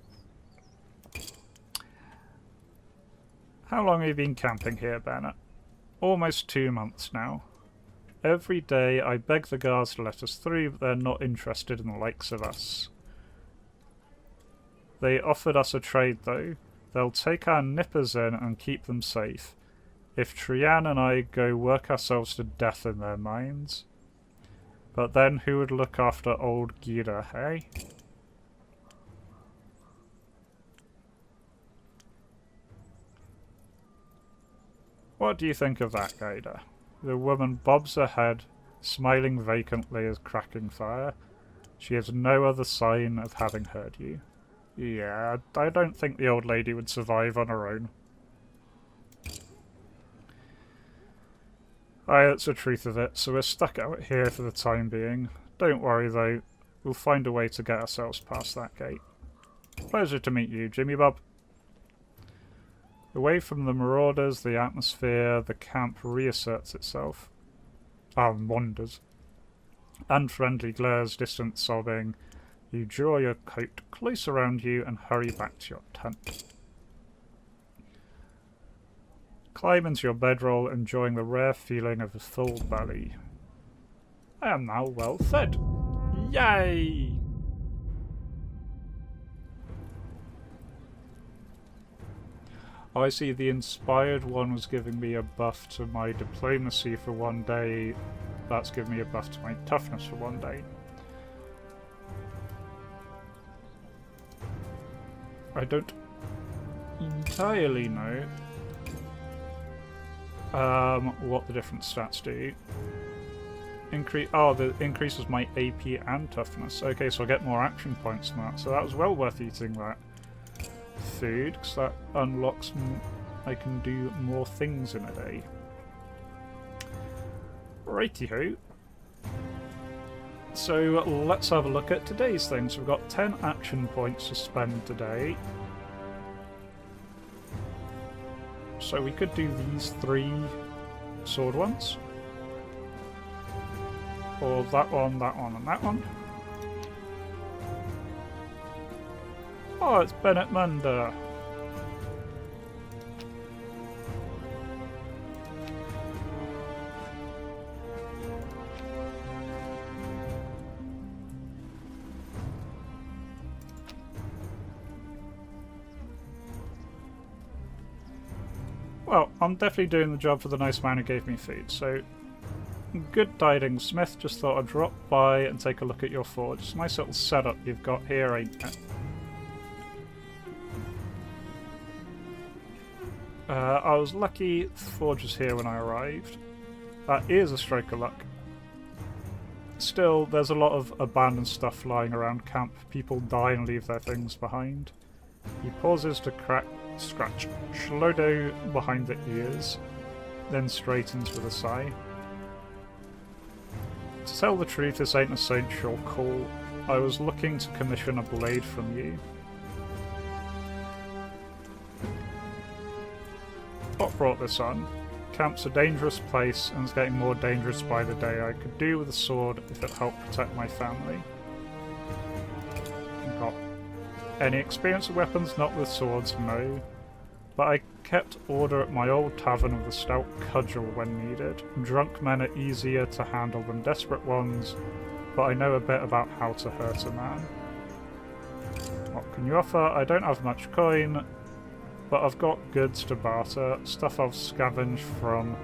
How long have you been camping here, Bennett? Almost 2 months now. Every day I beg the guards to let us through, but they're not interested in the likes of us. They offered us a trade, though. They'll take our nippers in and keep them safe, if Trian and I go work ourselves to death in their mines. But then who would look after old Gira, hey? What do you think of that, Gaida? The woman bobs her head, smiling vacantly as cracking fire. She has no other sign of having heard you. Yeah, I don't think the old lady would survive on her own. Aye, that's the truth of it, so we're stuck out here for the time being. Don't worry though, we'll find a way to get ourselves past that gate. Pleasure to meet you, Jimmy Bob. Away from the marauders, the atmosphere, the camp reasserts itself. Wanders. Unfriendly glares, distant sobbing. You draw your coat close around you and hurry back to your tent. Climb into your bedroll, enjoying the rare feeling of a full belly. I am now well fed. Yay! Oh, I see, the inspired one was giving me a buff to my diplomacy for 1 day. That's giving me a buff to my toughness for 1 day. I don't entirely know what the different stats do. The increases my AP and toughness. Okay, so I get more action points from that. So that was well worth eating that food, because that unlocks I can do more things in a day. Righty-ho. So let's have a look at today's things. We've got 10 action points to spend today. So we could do these 3 sword ones. Or that one, and that one. Oh, it's Bennett Munda. Well, I'm definitely doing the job for the nice man who gave me food, so good tidings, Smith. Just thought I'd drop by and take a look at your forge. It's a nice little setup you've got here, ain't it? I was lucky the forge was here when I arrived. That is a stroke of luck. Still, there's a lot of abandoned stuff lying around camp. People die and leave their things behind. He pauses to scratch Shlodo behind the ears, then straightens with a sigh. To tell the truth, this ain't a social call. I was looking to commission a blade from you. What brought this on? Camp's a dangerous place, and it's getting more dangerous by the day. I could do with a sword if it helped protect my family. Got any experience with weapons? Not with swords, no. But I kept order at my old tavern with a stout cudgel when needed. Drunk men are easier to handle than desperate ones, but I know a bit about how to hurt a man. What can you offer? I don't have much coin, but I've got goods to barter, stuff I've scavenged from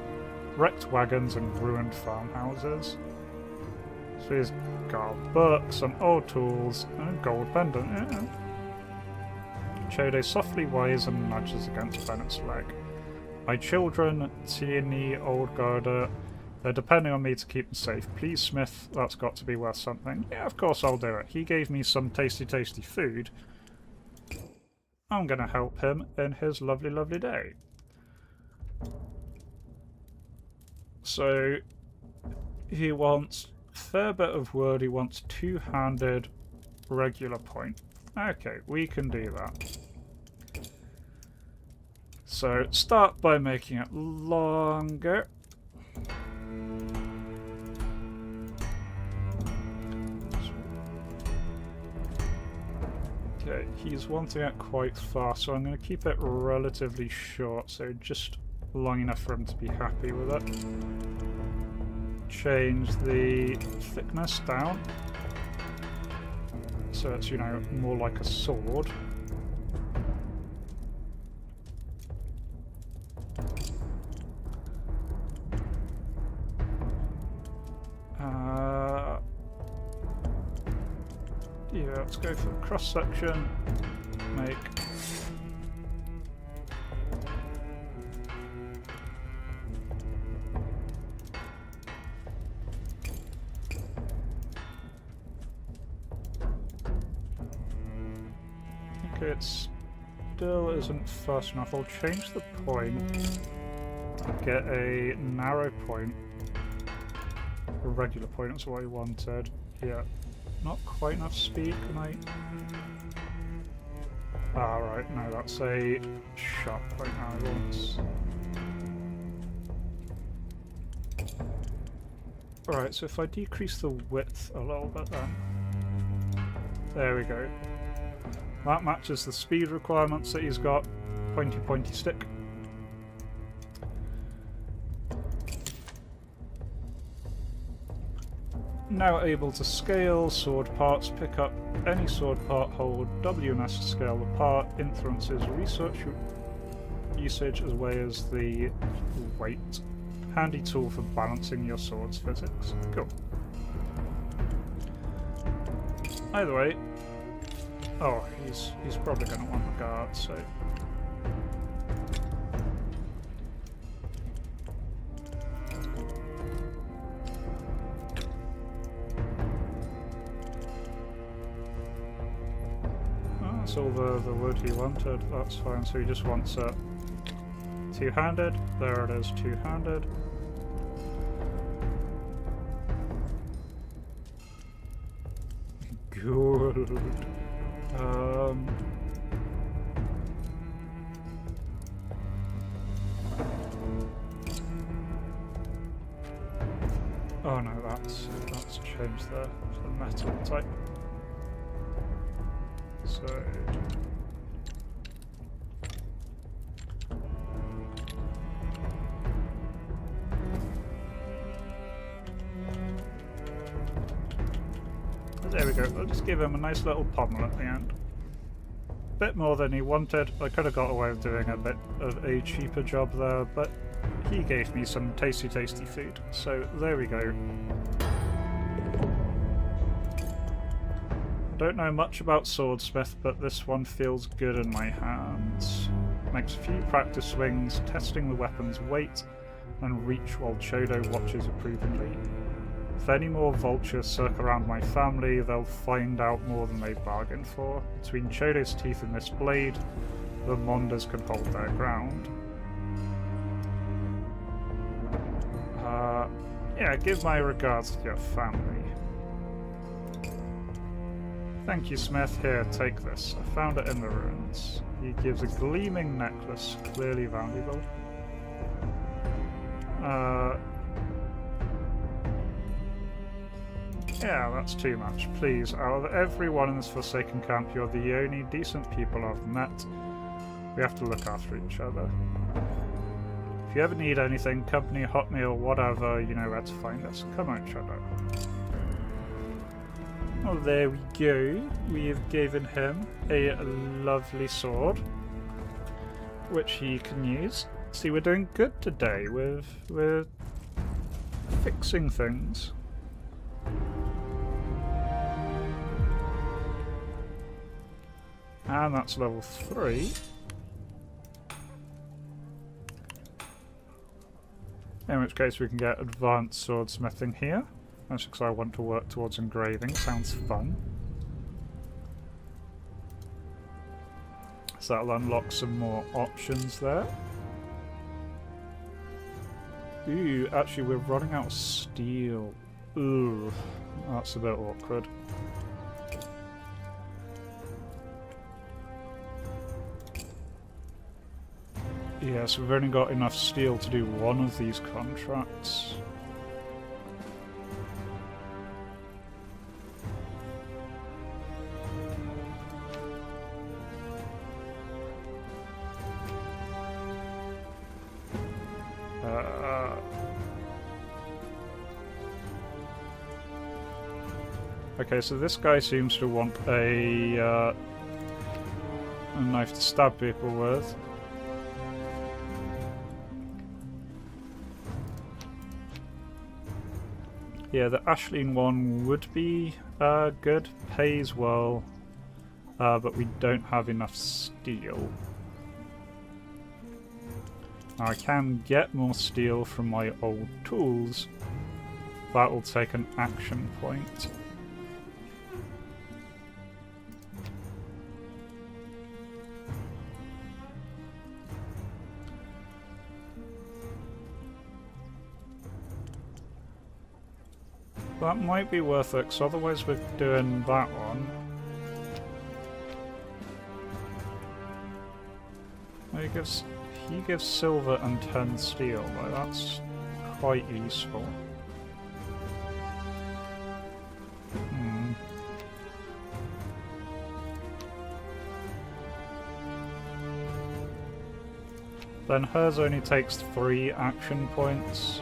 wrecked wagons and ruined farmhouses. So he's got a book, some old tools, and a gold pendant, yeah. Chode softly weighs and nudges against Bennett's leg. My children, Tierney, Old Garda, they're depending on me to keep them safe. Please, Smith, that's got to be worth something. Yeah, of course I'll do it. He gave me some tasty, tasty food. I'm going to help him in his lovely, lovely day. So, he wants a fair bit of wood. He wants two-handed regular point. Okay, we can do that. So, start by making it longer. Okay, he's wanting it quite fast, so I'm going to keep it relatively short, so just long enough for him to be happy with it. Change the thickness down, so it's, you know, more like a sword. Yeah, let's go for the cross section. Make. Okay, it still isn't fast enough. I'll change the point. Get a narrow point. A regular point is what I wanted. Yeah. Not quite enough speed, can I? Ah, right, no, that's a sharp point now I want. Alright, so if I decrease the width a little bit then. There we go. That matches the speed requirements that he's got. Pointy pointy stick. Now able to scale sword parts, pick up any sword part, hold WMS to scale the part, influences research usage as well as the weight. Handy tool for balancing your sword's physics. Cool. Either way, oh, he's probably going to want the guard, so. That's all the wood he wanted, that's fine, so he just wants it two-handed. There it is, two-handed. Good. Oh no, that's changed the metal type. So there we go. I'll just give him a nice little pommel at the end. Bit more than he wanted. I could have got away with doing a bit of a cheaper job there, but he gave me some tasty food. So there we go. I don't know much about swordsmith, but this one feels good in my hands. Makes a few practice swings, testing the weapon's weight and reach while Chodo watches approvingly. If any more vultures circle around my family, they'll find out more than they bargained for. Between Chodo's teeth and this blade, the Mondas can hold their ground. Yeah, give my regards to your family. Thank you, Smith. Here, take this. I found it in the ruins. He gives a gleaming necklace, clearly valuable. Yeah, that's too much. Please, out of everyone in this Forsaken camp, you're the only decent people I've met. We have to look after each other. If you ever need anything, company, hot meal, whatever, you know where to find us. Come on, Chodo. Well, there we go. We have given him a lovely sword, which he can use. See, we're doing good today. We're fixing things. And that's level 3. In which case we can get advanced swordsmithing here. That's because I want to work towards engraving. Sounds fun. So that'll unlock some more options there. Ooh, actually we're running out of steel. Ooh, that's a bit awkward. Yeah, so we've only got enough steel to do one of these contracts. Okay, so this guy seems to want a knife to stab people with. Yeah, the Ashleen one would be good, pays well, but we don't have enough steel. Now I can get more steel from my old tools. That will take an action point. That might be worth it, because otherwise we're doing that one. He gives silver and 10 steel, like that's quite useful. Then hers only takes 3 action points.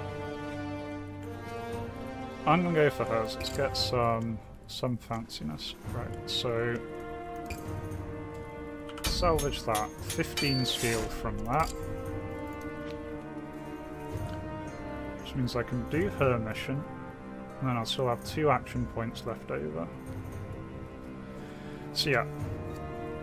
I'm gonna go for hers. Let's get some fanciness. Right, so salvage that. 15 steel from that. Which means I can do her mission. And then I'll still have 2 action points left over. So yeah.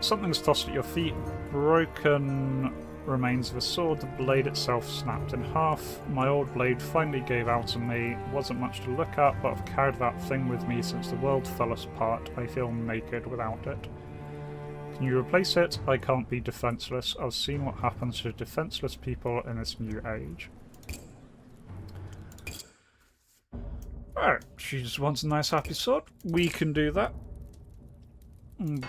Something's tossed at your feet. Broken remains of a sword. The blade itself snapped in half. My old blade finally gave out on me. Wasn't much to look at, but I've carried that thing with me since the world fell us apart. I feel naked without it. Can you replace it? I can't be defenseless. I've seen what happens to defenseless people in this new age. Alright, she just wants a nice happy sword. We can do that.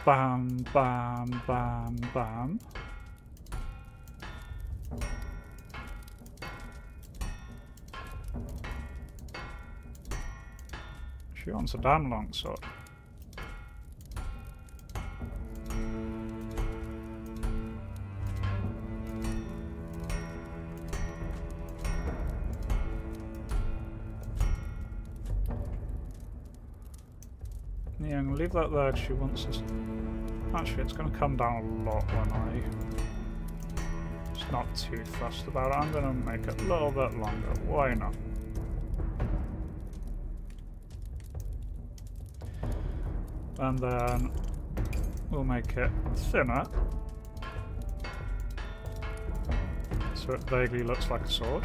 Bam, bam, bam, bam. She wants a damn long sword. Yeah, I'm going to leave that there. She wants this. Actually, it's going to come down a lot when I... Just not too fussed about it. I'm going to make it a little bit longer. Why not? And then we'll make it thinner, so it vaguely looks like a sword.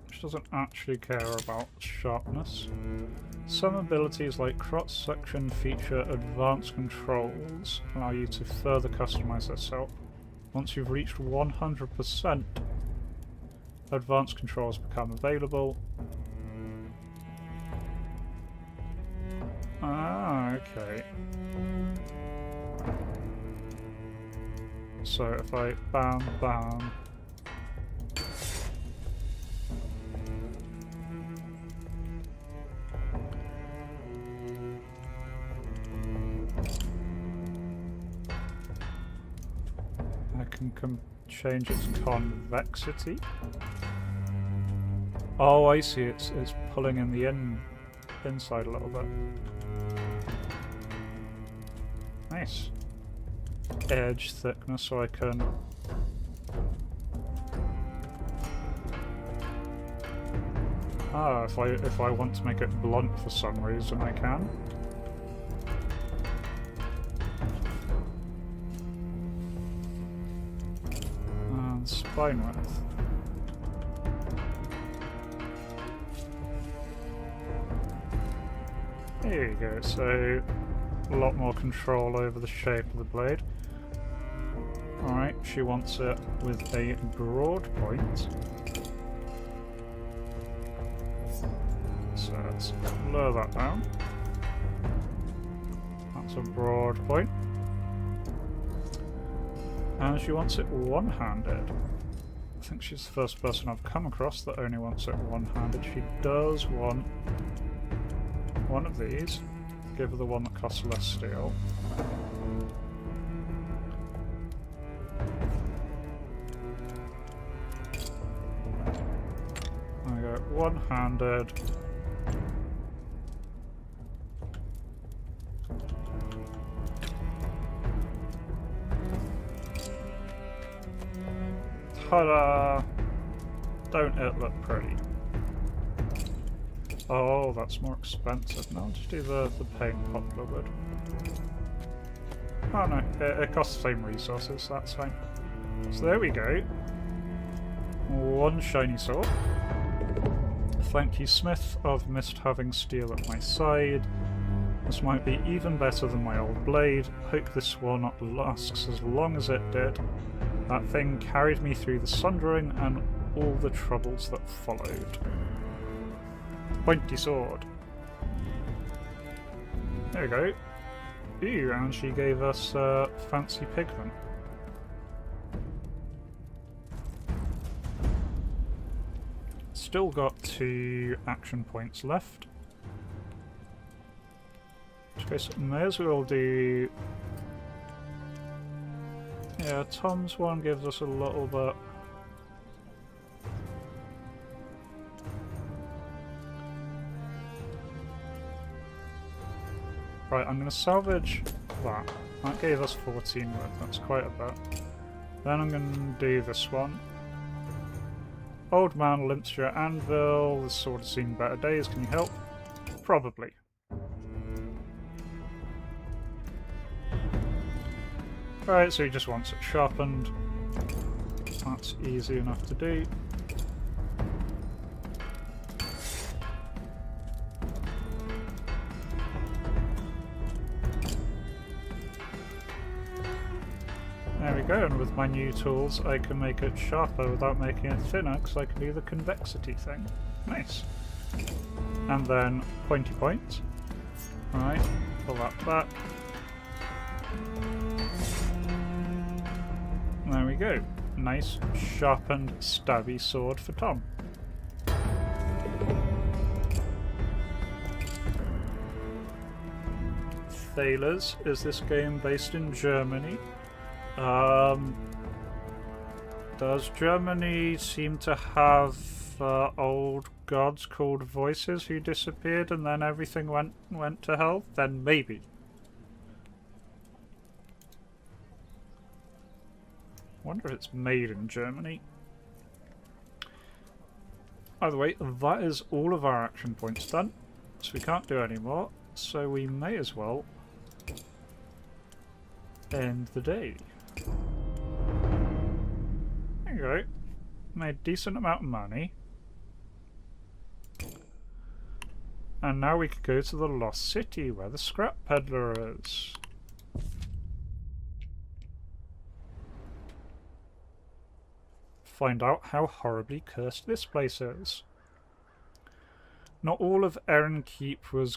Which doesn't actually care about sharpness. Some abilities like cross-section feature advanced controls, allow you to further customize yourself. Once you've reached 100%, advanced controls become available. Ah, okay. So if I bam, bam. I can change its convexity. Oh, I see. It's pulling in the inside a little bit. Nice. Edge thickness, so I can. Ah, if I want to make it blunt for some reason, I can. And spine width. There you go, so a lot more control over the shape of the blade. Alright, she wants it with a broad point. So let's lower that down. That's a broad point. And she wants it one-handed. I think she's the first person I've come across that only wants it one-handed. She does want one of these. Give her the one that costs less steel. I go one-handed. Ta-da! Don't it look pretty? Oh, that's more expensive. No, I'll just do the plain poplar wood. Oh no, it costs the same resources, so that's fine. So there we go. One shiny sword. Thank you, Smith. I've missed having steel at my side. This might be even better than my old blade. Hope this one lasts as long as it did. That thing carried me through the sundering and all the troubles that followed. Pointy sword. There we go. Ooh, and she gave us fancy pigment. Still got 2 action points left. Okay, so may as well do... Yeah, Tom's one gives us a little bit. Right, I'm going to salvage that. That gave us 14 worth, that's quite a bit. Then I'm going to do this one. Old man limps your anvil, this sword has seen better days, can you help? Probably. Alright, so he just wants it sharpened. That's easy enough to do. There we go, and with my new tools I can make it sharper without making it thinner because I can do the convexity thing. Nice. And then pointy point. Alright, pull that back. There we go. Nice, sharpened, stabby sword for Tom. Thalers, is this game based in Germany? Does Germany seem to have old gods called voices who disappeared and then everything went to hell? Then maybe. Wonder if it's made in Germany. By the way, that is all of our action points done, so we can't do any more, so we may as well end the day. There you go. Made a decent amount of money. And now we could go to the Lost City where the scrap peddler is. Find out how horribly cursed this place is. Not all of Erin Keep was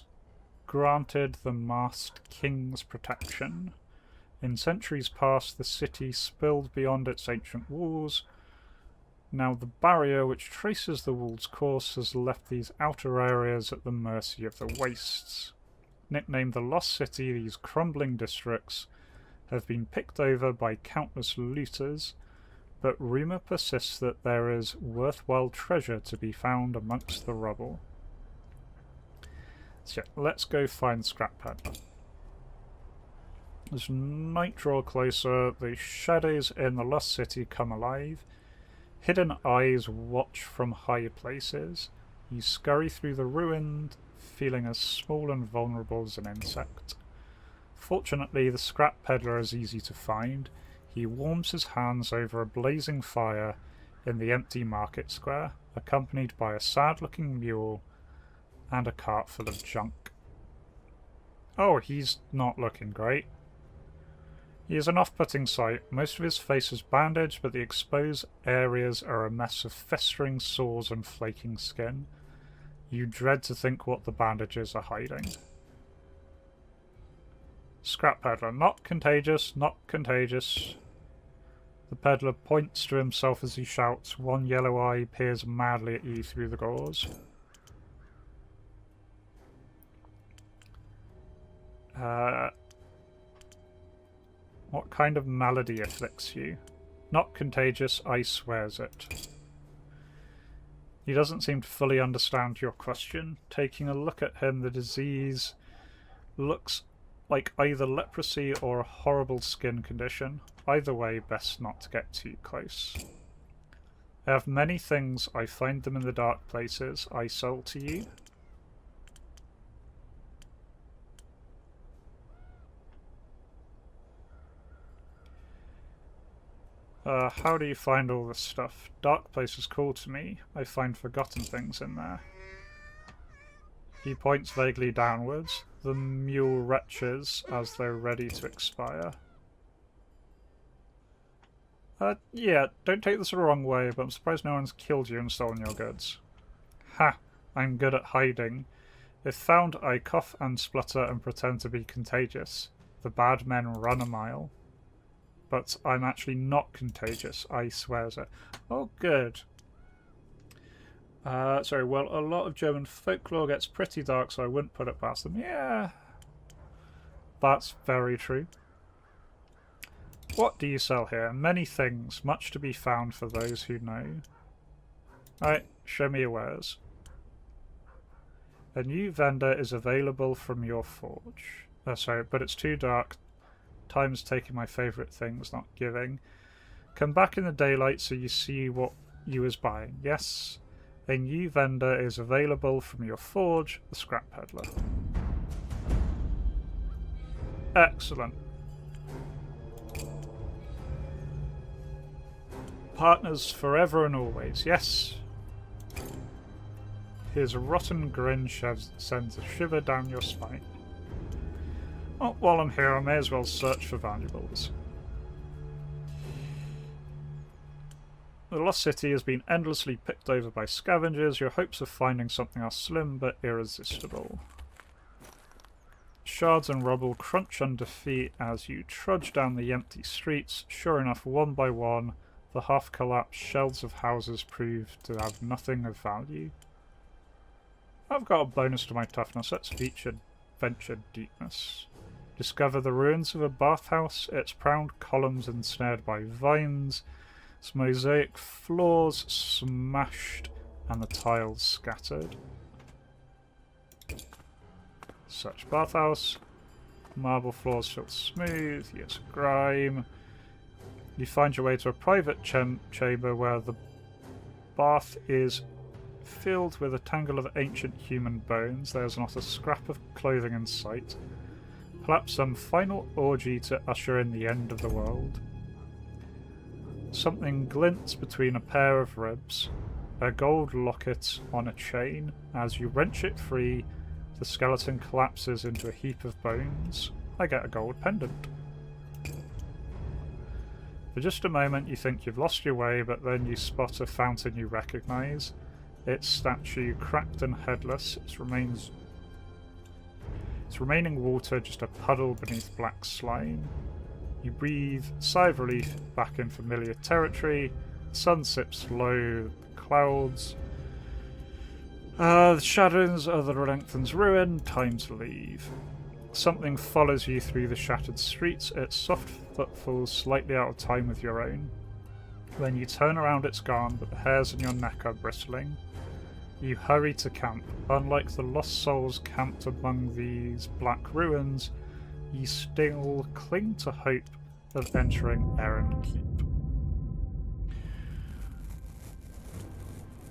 granted the Masked King's protection. In centuries past, the city spilled beyond its ancient walls. Now the barrier which traces the wall's course has left these outer areas at the mercy of the wastes. Nicknamed the Lost City, these crumbling districts have been picked over by countless looters, but rumour persists that there is worthwhile treasure to be found amongst the rubble. So yeah, let's go find Scrap Peddler. As night draw closer, the shadows in the Lost City come alive. Hidden eyes watch from high places. You scurry through the ruins, feeling as small and vulnerable as an insect. Fortunately, the Scrap Peddler is easy to find. He warms his hands over a blazing fire in the empty market square, accompanied by a sad-looking mule and a cart full of junk. Oh, he's not looking great. He is an off-putting sight. Most of his face is bandaged, but the exposed areas are a mess of festering sores and flaking skin. You dread to think what the bandages are hiding. Scrap Peddler. Not contagious, not contagious. The peddler points to himself as he shouts. One yellow eye peers madly at you through the gauze. What kind of malady afflicts you? Not contagious, I swears it. He doesn't seem to fully understand your question. Taking a look at him, the disease looks like either leprosy or a horrible skin condition. Either way, best not to get too close. I have many things, I find them in the dark places, I sell to you. How do you find all this stuff? Dark places call to me. I find forgotten things in there. He points vaguely downwards. The mule retches as though ready to expire. Yeah, don't take this the wrong way, but I'm surprised no one's killed you and stolen your goods. Ha! I'm good at hiding. If found, I cough and splutter and pretend to be contagious. The bad men run a mile. But I'm actually not contagious, I swears it. Oh, good. Sorry, well, a lot of German folklore gets pretty dark, so I wouldn't put it past them. Yeah, that's very true. What do you sell here? Many things, much to be found for those who know. Alright, show me your wares. A new vendor is available from your forge. Sorry, but it's too dark. Time's taking my favourite things, not giving. Come back in the daylight so you see what you was buying. Yes, a new vendor is available from your forge, the scrap peddler. Excellent. Partners forever and always, yes. His rotten grin sends a shiver down your spine. Oh, while I'm here, I may as well search for valuables. The lost city has been endlessly picked over by scavengers. Your hopes of finding something are slim but irresistible. Shards and rubble crunch under feet as you trudge down the empty streets. Sure enough, one by one, the half-collapsed shells of houses prove to have nothing of value. I've got a bonus to my toughness. Let's feature venture deepness. Discover the ruins of a bathhouse, its proud columns ensnared by vines, its mosaic floors smashed and the tiles scattered. Search bathhouse. Marble floors feel smooth, yes, grime. You find your way to a private chamber where the bath is filled with a tangle of ancient human bones. There's not a scrap of clothing in sight. Perhaps some final orgy to usher in the end of the world. Something glints between a pair of ribs, a gold locket on a chain. As you wrench it free, the skeleton collapses into a heap of bones. I get a gold pendant. For just a moment you think you've lost your way, but then you spot a fountain you recognise. Its statue cracked and headless, its remaining water just a puddle beneath black slime. You breathe, sigh of relief, back in familiar territory. The sun sips low, clouds. The shadows of the lengthens ruin, time to leave. Something follows you through the shattered streets, its soft footfalls slightly out of time with your own. When you turn around, it's gone, but the hairs on your neck are bristling. You hurry to camp. Unlike the lost souls camped among these black ruins, you still cling to hope of entering Errand Keep.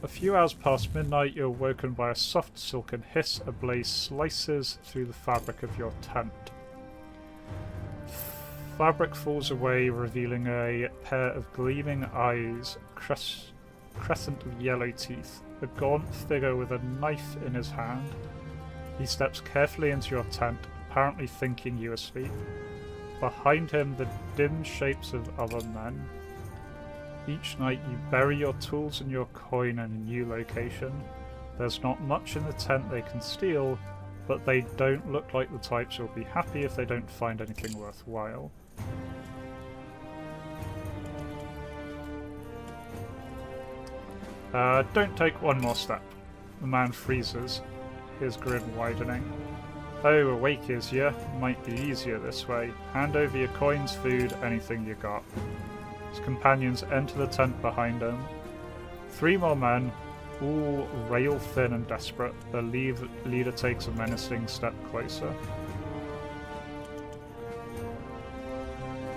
A few hours past midnight, you're woken by a soft silken hiss. A blaze slices through the fabric of your tent. Fabric falls away, revealing a pair of gleaming eyes, crescent of yellow teeth. A gaunt figure with a knife in his hand. He steps carefully into your tent, apparently thinking you asleep. Behind him, the dim shapes of other men. Each night you bury your tools and your coin in a new location. There's not much in the tent they can steal, but they don't look like the types who'll be happy if they don't find anything worthwhile. Don't take one more step. The man freezes, his grin widening. Oh, awake is ya? Might be easier this way. Hand over your coins, food, anything you got. His companions enter the tent behind him. 3 more men, all rail thin and desperate. The leader takes a menacing step closer.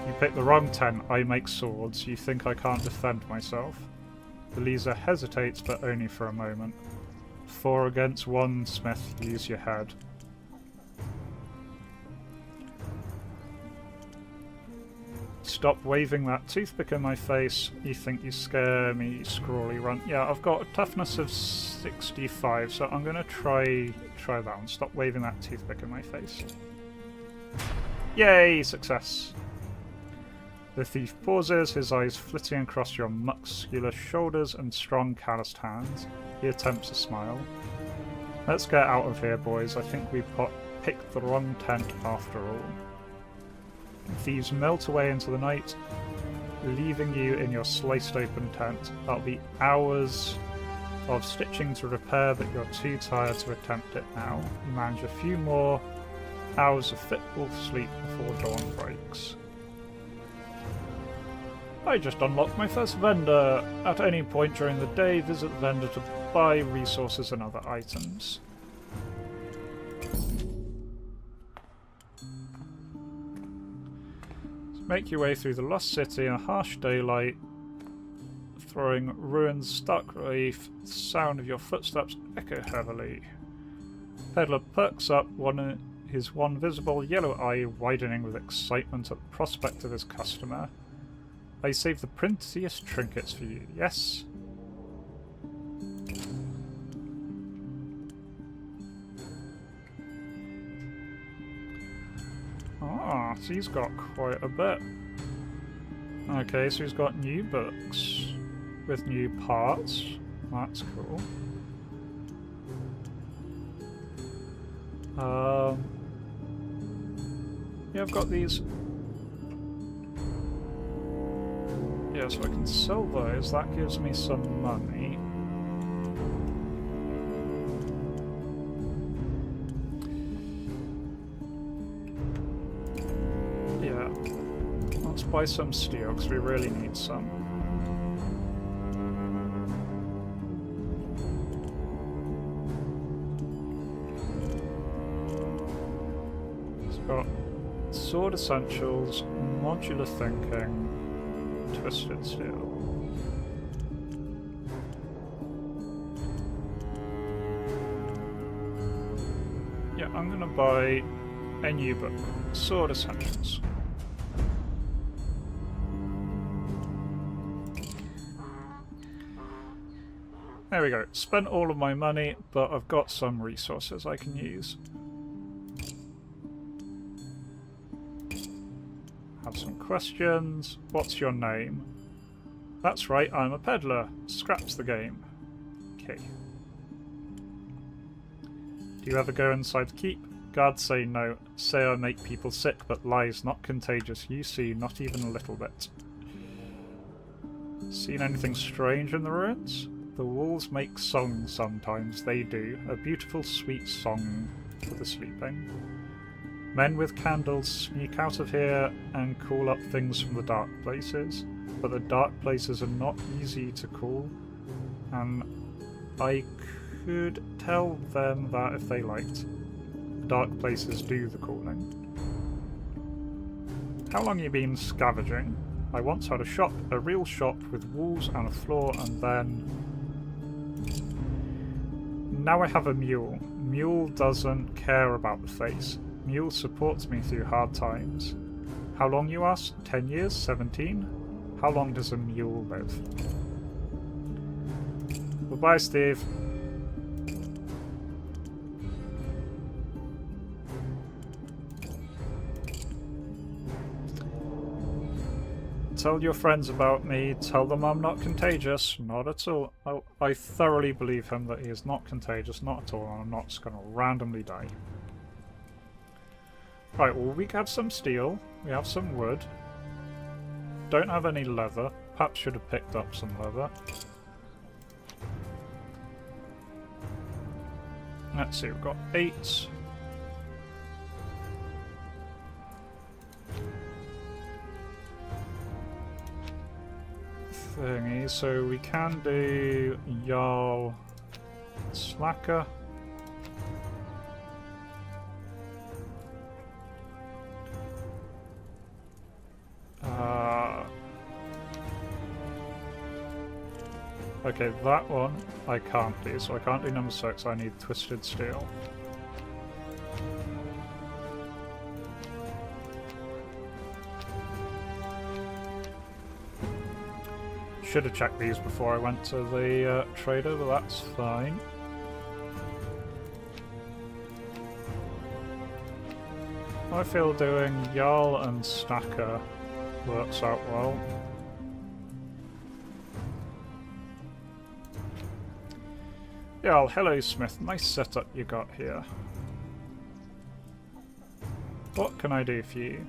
You pick the wrong tent. I make swords. You think I can't defend myself? The Lisa hesitates, but only for a moment. 4 against 1, Smith. Use your head. Stop waving that toothpick in my face. You think you scare me, scrawly runt. Yeah, I've got a toughness of 65, so I'm gonna try that one. Stop waving that toothpick in my face. Yay! Success! The thief pauses, his eyes flitting across your muscular shoulders and strong calloused hands. He attempts a smile. Let's get out of here, boys. I think we picked the wrong tent after all. Thieves melt away into the night, leaving you in your sliced open tent. That'll be hours of stitching to repair, but you're too tired to attempt it now. You manage a few more hours of fitful sleep before dawn breaks. I just unlocked my first vendor. At any point during the day, visit the vendor to buy resources and other items. Make your way through the lost city in a harsh daylight, throwing ruins, stark relief, the sound of your footsteps echo heavily. Peddler perks up, his one visible yellow eye widening with excitement at the prospect of his customer. I saved the prettiest trinkets for you, yes? Ah, so he's got quite a bit. Okay, so he's got new books with new parts. That's cool. Yeah, I've got these. Yeah, so I can sell those. That gives me some money. Let's buy some steel, because we really need some. It's got sword essentials, modular thinking, twisted steel. Yeah, I'm gonna buy a new book, sword essentials. There we go. Spent all of my money, but I've got some resources I can use. Have some questions. What's your name? That's right, I'm a peddler. Scraps the game. Okay. Do you ever go inside the keep? Guards say no. Say I make people sick, but lies not contagious. You see, not even a little bit. Seen anything strange in the ruins? The wolves make songs sometimes, they do. A beautiful, sweet song for the sleeping. Men with candles sneak out of here and call up things from the dark places. But the dark places are not easy to call, and I could tell them that if they liked. The dark places do the calling. How long you been scavenging? I once had a shop, a real shop with walls and a floor, and then... Now I have a mule. Mule doesn't care about the face. Mule supports me through hard times. How long, you ask? 10 years? 17? How long does a mule live? Goodbye, Steve. Tell your friends about me. Tell them I'm not contagious. Not at all. I thoroughly believe him that he is not contagious. Not at all. And I'm not just going to randomly die. Right, well, we have some steel. We have some wood. Don't have any leather. Perhaps should have picked up some leather. Let's see, we've got 8. Thingy, so we can do Jarl Slacker. Okay, that one I can't do, so I can't do number 6, I need twisted steel. Should have checked these before I went to the trader, but that's fine. I feel doing Jarl and Stacker works out well. Jarl, hello Smith, nice setup you got here. What can I do for you?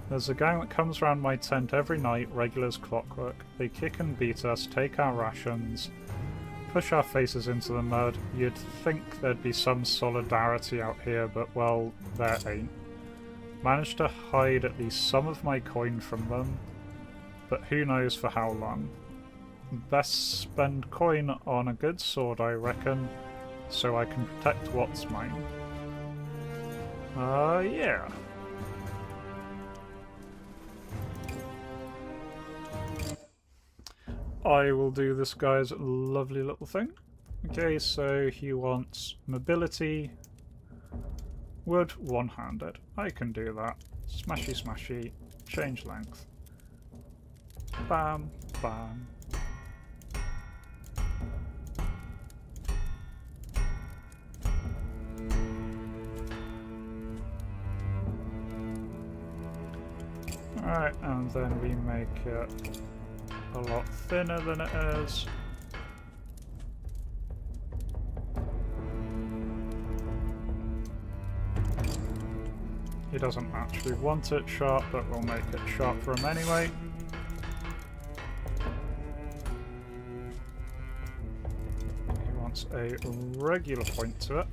There's a gang that comes round my tent every night, regular as clockwork. They kick and beat us, take our rations, push our faces into the mud. You'd think there'd be some solidarity out here, but well, there ain't. Managed to hide at least some of my coin from them, but who knows for how long. Best spend coin on a good sword, I reckon, so I can protect what's mine. Yeah. I will do this guy's lovely little thing. Okay, so he wants mobility, wood, one-handed. I can do that. Smashy smashy, change length. Bam, bam. Alright, and then we make it a lot thinner than it is. He doesn't actually want it sharp, but we'll make it sharp for him anyway. He wants a regular point to it.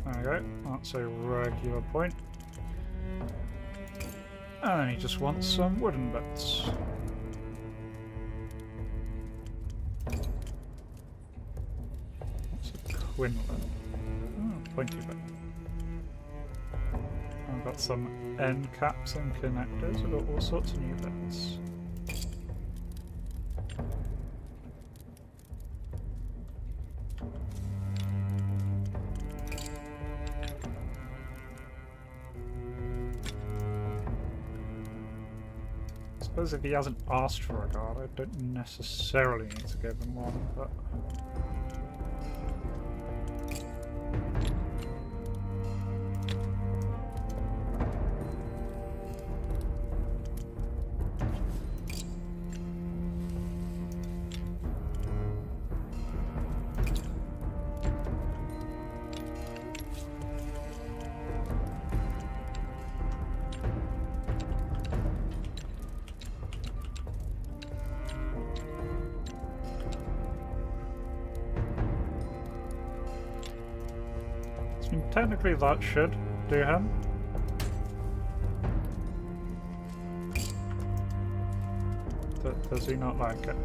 There we go, that's a regular point. And then he just wants some wooden bits. What's a quinlan? Oh, pointy bit. I've got some end caps and connectors, I've got all sorts of new bits. I suppose if he hasn't asked for a guard, I don't necessarily need to give him one, but... technically that should do him. Does he not like it?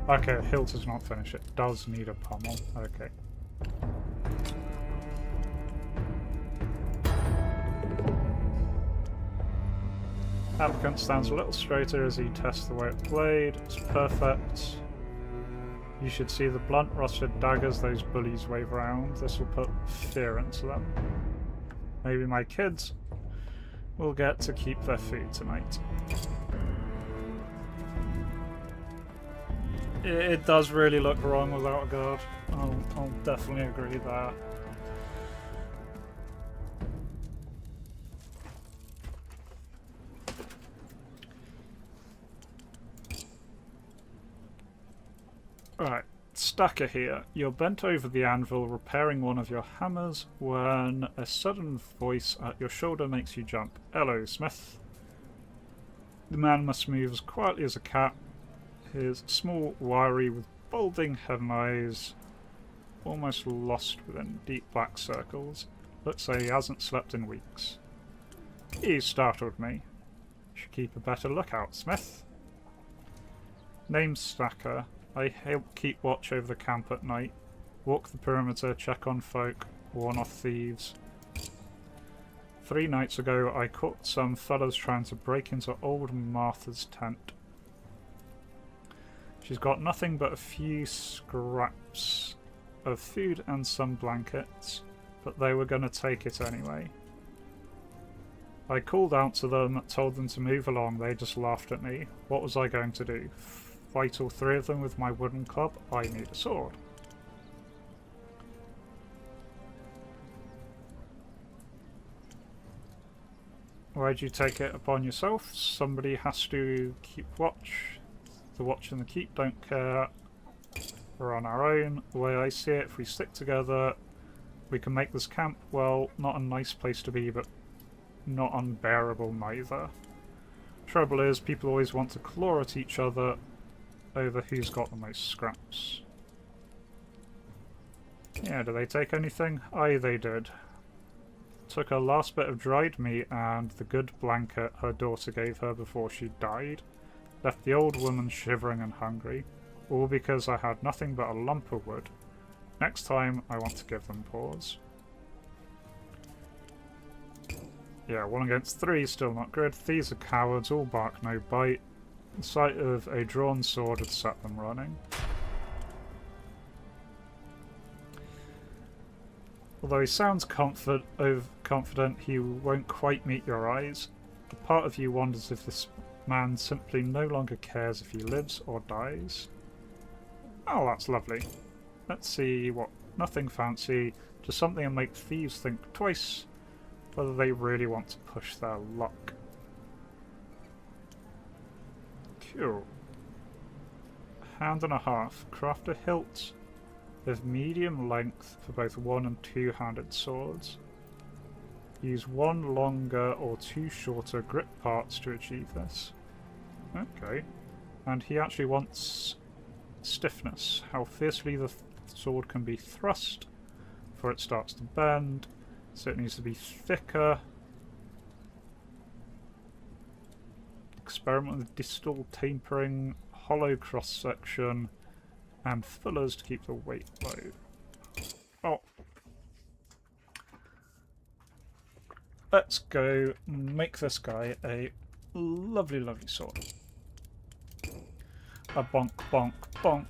Okay, hilt does not finish it. Does need a pommel. Okay. Applicant stands a little straighter as he tests the weight blade. It's perfect. You should see the blunt rusted daggers those bullies wave around. This will put fear into them. Maybe my kids will get to keep their food tonight. It does really look wrong without a guard. I'll definitely agree there. Right, Stacker here. You're bent over the anvil repairing one of your hammers when a sudden voice at your shoulder makes you jump. Hello, Smith. The man must move as quietly as a cat. He is small, wiry, with bulging head and eyes, almost lost within deep black circles. Looks like he hasn't slept in weeks. He startled me. Should keep a better lookout, Smith. Name's Stacker. I help keep watch over the camp at night, walk the perimeter, check on folk, warn off thieves. 3 nights ago, I caught some fellas trying to break into old Martha's tent. She's got nothing but a few scraps of food and some blankets, but they were going to take it anyway. I called out to them, told them to move along, they just laughed at me. What was I going to do? Fight all 3 of them with my wooden club? I need a sword. Why'd you take it upon yourself? Somebody has to keep watch. The watch and the keep don't care. We're on our own. The way I see it, if we stick together, we can make this camp, well, not a nice place to be, but not unbearable neither. Trouble is, people always want to claw at each other over who's got the most scraps. Yeah, do they take anything? Aye, they did. Took her last bit of dried meat and the good blanket her daughter gave her before she died. Left the old woman shivering and hungry, all because I had nothing but a lump of wood. Next time, I want to give them pause. Yeah, 1 against 3, still not good. These are cowards, all bark no bite. The sight of a drawn sword had set them running. Although he sounds confident, he won't quite meet your eyes. A part of you wonders if this man simply no longer cares if he lives or dies. Oh, that's lovely. Let's see what. Nothing fancy, just something to make thieves think twice whether they really want to push their luck. Cool. 1.5 hand. Craft a hilt of medium length for both 1- and 2-handed swords. Use 1 longer or 2 shorter grip parts to achieve this. Okay. And he actually wants stiffness. How fiercely the sword can be thrust before it starts to bend. So it needs to be thicker. Experiment with distal tapering, hollow cross section, and fillers to keep the weight low. Oh. Let's go make this guy a lovely, lovely sword. A bonk, bonk, bonk.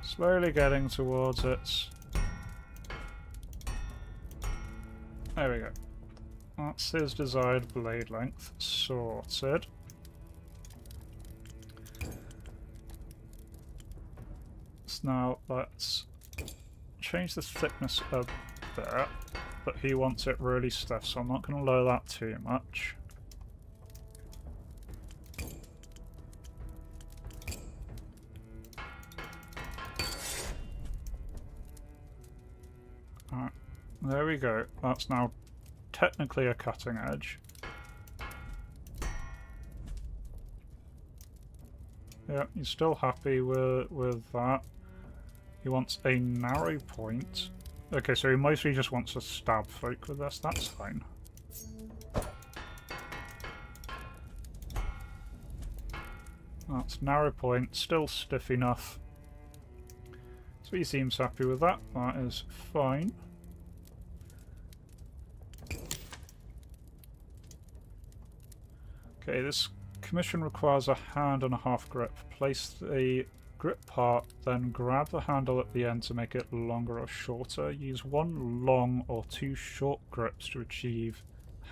Slowly getting towards it. There we go. That's his desired blade length. Sorted. So now let's change the thickness a bit, but he wants it really stiff, so I'm not going to lower that too much. Alright, there we go. That's now technically a cutting edge. Yeah, he's still happy with that. He wants a narrow point. Okay, so he mostly just wants to stab folk with this. That's fine. That's narrow point, still stiff enough. So he seems happy with that. That is fine. Okay, this commission requires a 1.5 grip. Place the grip part, then grab the handle at the end to make it longer or shorter. Use 1 long or 2 short grips to achieve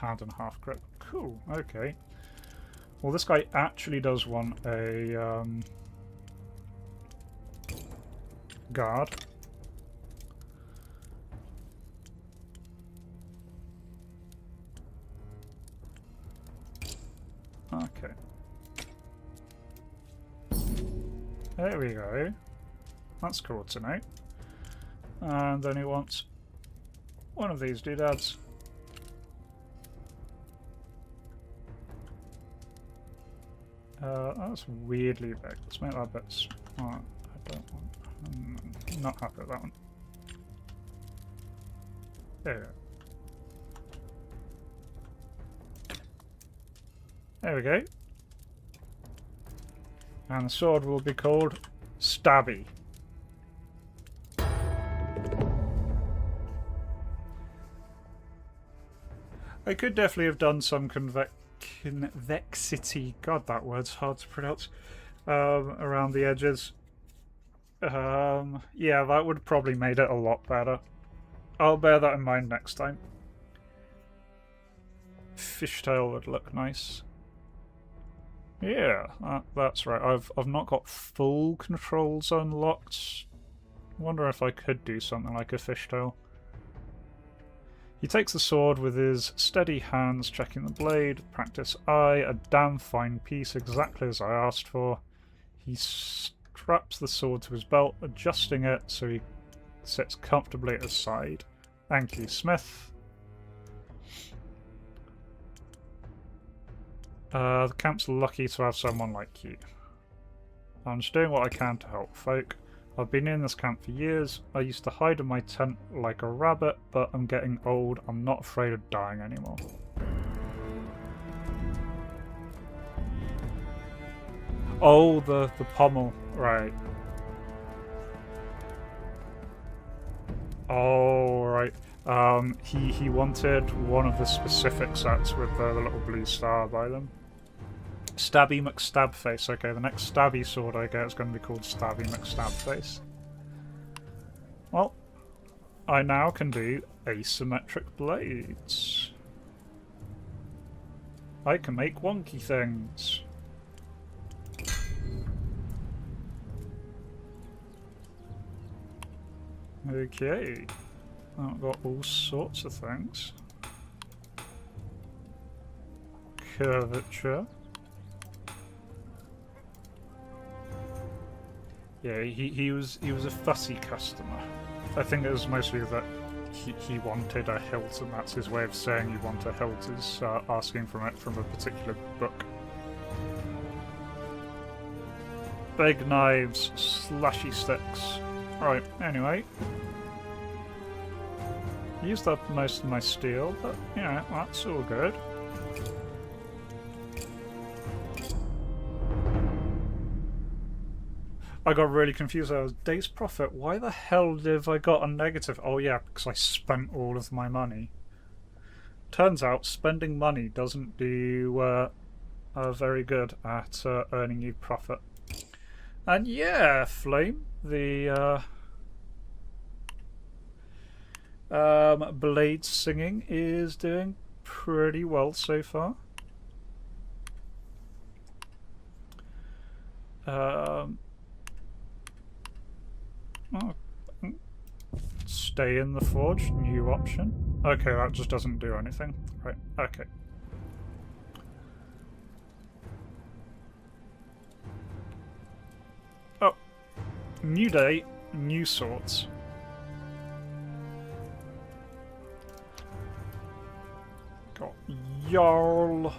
1.5 grip. Cool, okay. Well, this guy actually does want a guard. Okay. There we go. That's cool to know. And then he wants one of these doodads. That's weirdly big. Let's make that a bit smart. I don't want... I'm not happy with that one. There. There we go. And the sword will be called Stabby. I could definitely have done some convexity, god that word's hard to pronounce, around the edges. Yeah, that would have probably made it a lot better. I'll bear that in mind next time. Fishtail would look nice. Yeah, that's right. I've not got full controls unlocked. Wonder if I could do something like a fishtail. He takes the sword with his steady hands, checking the blade. Practice eye, a damn fine piece, exactly as I asked for. He straps the sword to his belt, adjusting it so he sits comfortably at his side. Thank you, Smith. The camp's lucky to have someone like you. I'm just doing what I can to help folk. I've been in this camp for years. I used to hide in my tent like a rabbit, but I'm getting old. I'm not afraid of dying anymore. Oh, the pommel. Right. Oh, right. He wanted one of the specific sets with the little blue star by them. Stabby McStabface. Okay, the next stabby sword I get is going to be called Stabby McStabface. Well, I now can do asymmetric blades. I can make wonky things. Okay. I've got all sorts of things. Curvature. Yeah, he was a fussy customer. I think it was mostly that he wanted a hilt, and that's his way of saying you want a hilt, is asking from it from a particular book. Big knives, slashy sticks. Right, anyway. Used up most of my steel, but yeah, that's all good. I got really confused. I was day's profit. Why the hell have I got a negative? Oh yeah, because I spent all of my money. Turns out spending money doesn't do very good at earning you profit. And yeah, Flame, the blade singing is doing pretty well so far. Stay in the forge, new option. Okay, that just doesn't do anything. Right, okay. Oh, new day, new sorts. Got Jarl.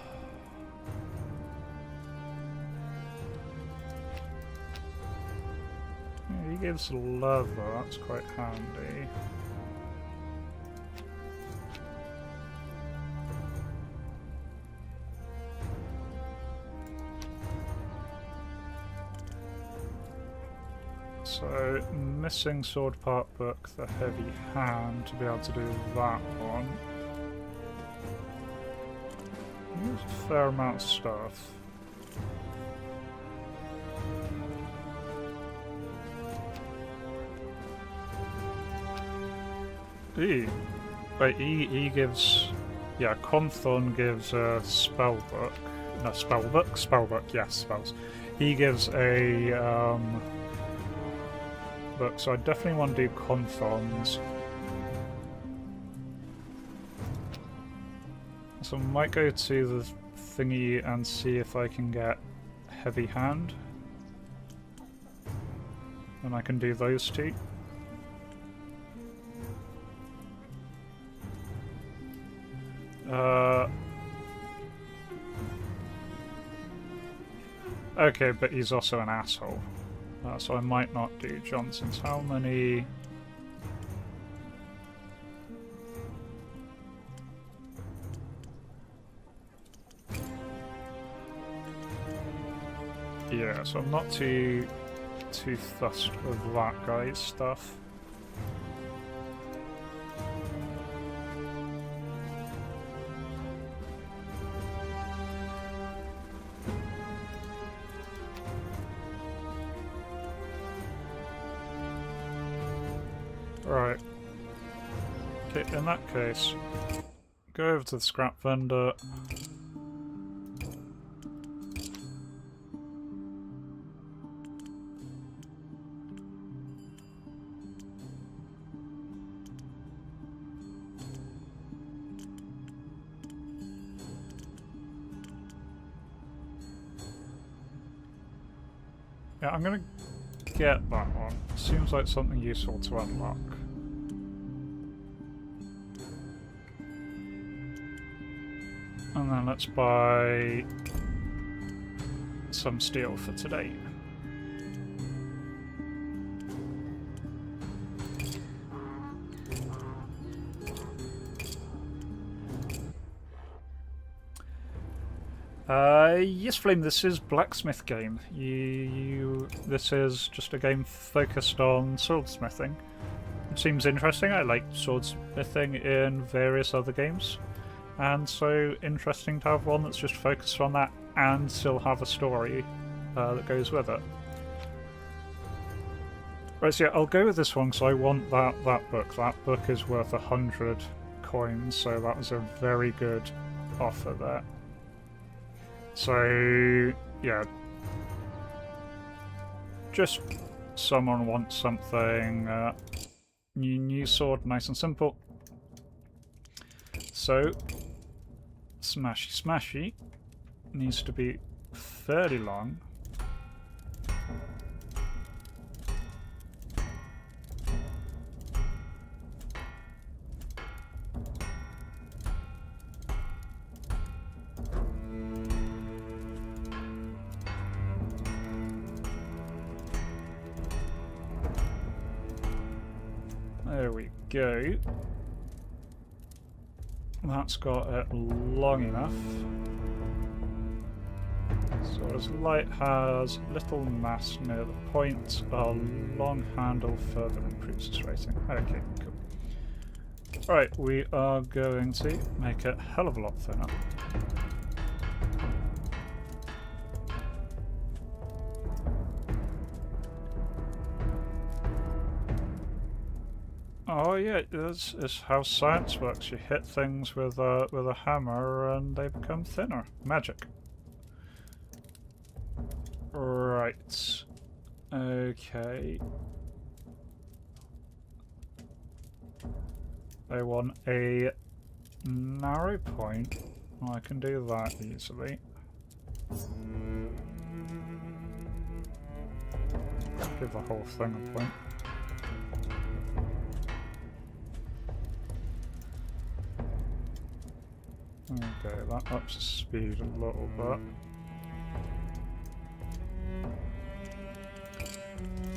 He gives leather, that's quite handy. So, missing sword part book, the heavy hand to be able to do that one. There's a fair amount of stuff. Ooh. Wait, he gives... Yeah, Conthorn gives a spell book. No, spell book? Spell book, yes, spells. He gives a book, so I definitely want to do Conthorn's. So I might go to the thingy and see if I can get Heavy Hand. And I can do those two. Okay, but he's also an asshole. So I might not do Johnson's. How many... Yeah, so I'm not too fussed with that guy's stuff. Right. Okay, in that case, go over to the scrap vendor. Yeah, I'm gonna get that one. Seems like something useful to unlock. And then let's buy some steel for today. Yes, Flame, this is Blacksmith game. This is just a game focused on swordsmithing. It seems interesting. I like swordsmithing in various other games. And so interesting to have one that's just focused on that and still have a story that goes with it. Right, so yeah, I'll go with this one because I want that book. That book is worth 100 coins, so that was a very good offer there. So, yeah. Just someone wants something. New sword, nice and simple. So, smashy smashy needs to be fairly long. There we go. That's got it long enough. So as light has little mass near the point, a long handle further improves its rating. Okay, cool. Right, we are going to make it a hell of a lot thinner. Oh yeah, this is how science works. You hit things with a hammer and they become thinner. Magic. Right. Okay. I want a narrow point. Well, I can do that easily. Give the whole thing a point. Okay, that ups the speed a little bit.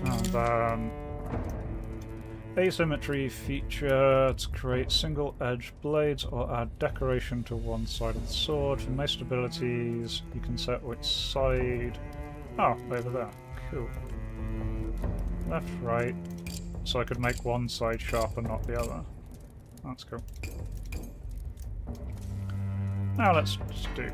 And then asymmetry feature to create single edge blades or add decoration to one side of the sword. For most abilities, you can set which side. Oh, over there. Cool. Left, right. So I could make one side sharp and not the other. That's cool. Now let's just do.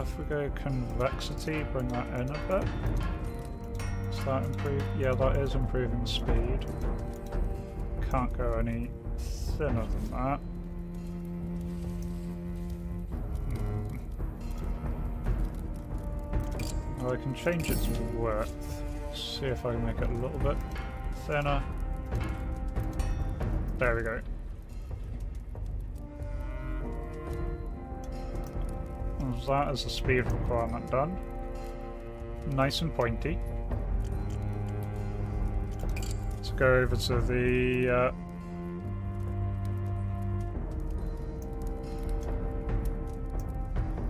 If we go convexity, bring that in a bit. Does that improve? Yeah, that is improving speed. Can't go any thinner than that. Well, I can change its width. See if I can make it a little bit thinner. There we go. That is the speed requirement done. Nice and pointy. Let's go over to the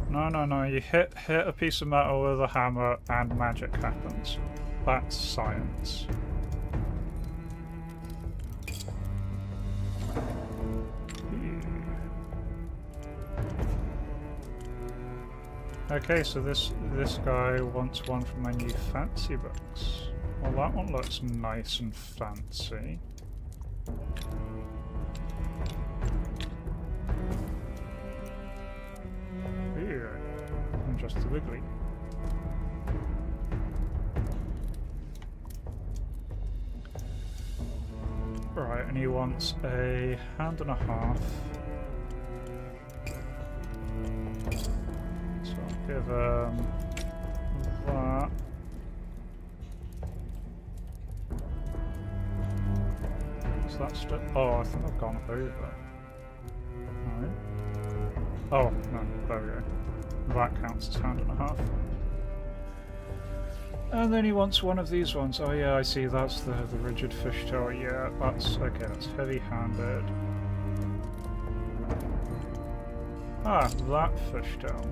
No, you hit a piece of metal with a hammer and magic happens. That's science. Okay, so this guy wants one from my new fancy books. Well, that one looks nice and fancy. Ew, I'm just a wiggly. Right, and he wants a hand and a half. So I'll give him that. So that's just, oh, I think I've gone over. No. Oh, no, there we go. That counts as hand and a half. And then he wants one of these ones. Oh yeah, I see, that's the rigid fishtail. Yeah, that's okay, that's heavy-handed. Ah, that fishtail.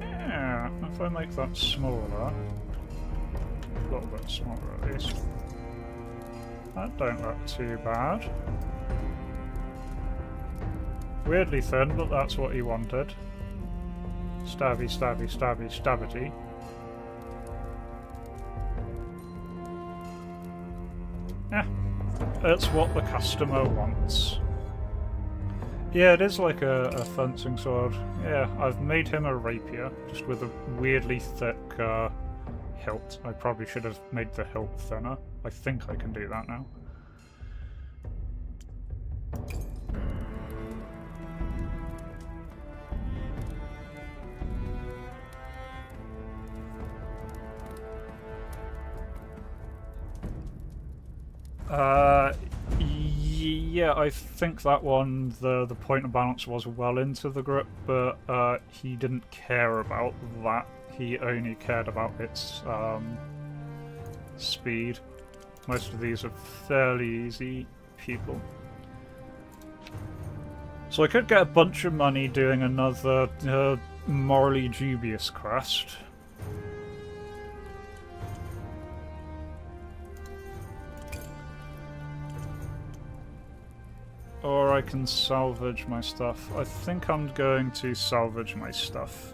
Yeah, if I make that smaller, a little bit smaller at least, that don't look too bad. Weirdly thin, but that's what he wanted. Stabby, stabby, stabby, stabbity. Yeah, it's what the customer wants. Yeah, it is like a fencing sword. Yeah, I've made him a rapier, just with a weirdly thick hilt. I probably should have made the hilt thinner. I think I can do that now. Yeah, I think that one, the point of balance was well into the grip, but he didn't care about that. He only cared about its speed. Most of these are fairly easy people. So I could get a bunch of money doing another morally dubious quest. Or I can salvage my stuff. I think I'm going to salvage my stuff.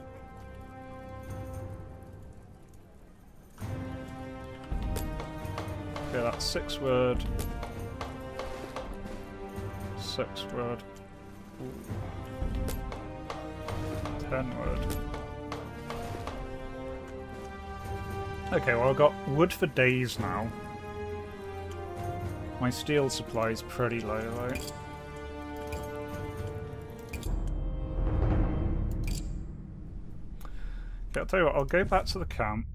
Okay, that's 6 wood. 6 wood. Ooh. 10 wood. Okay, well I've got wood for days now. My steel supply is pretty low though. Okay, I'll tell you what, I'll go back to the camp.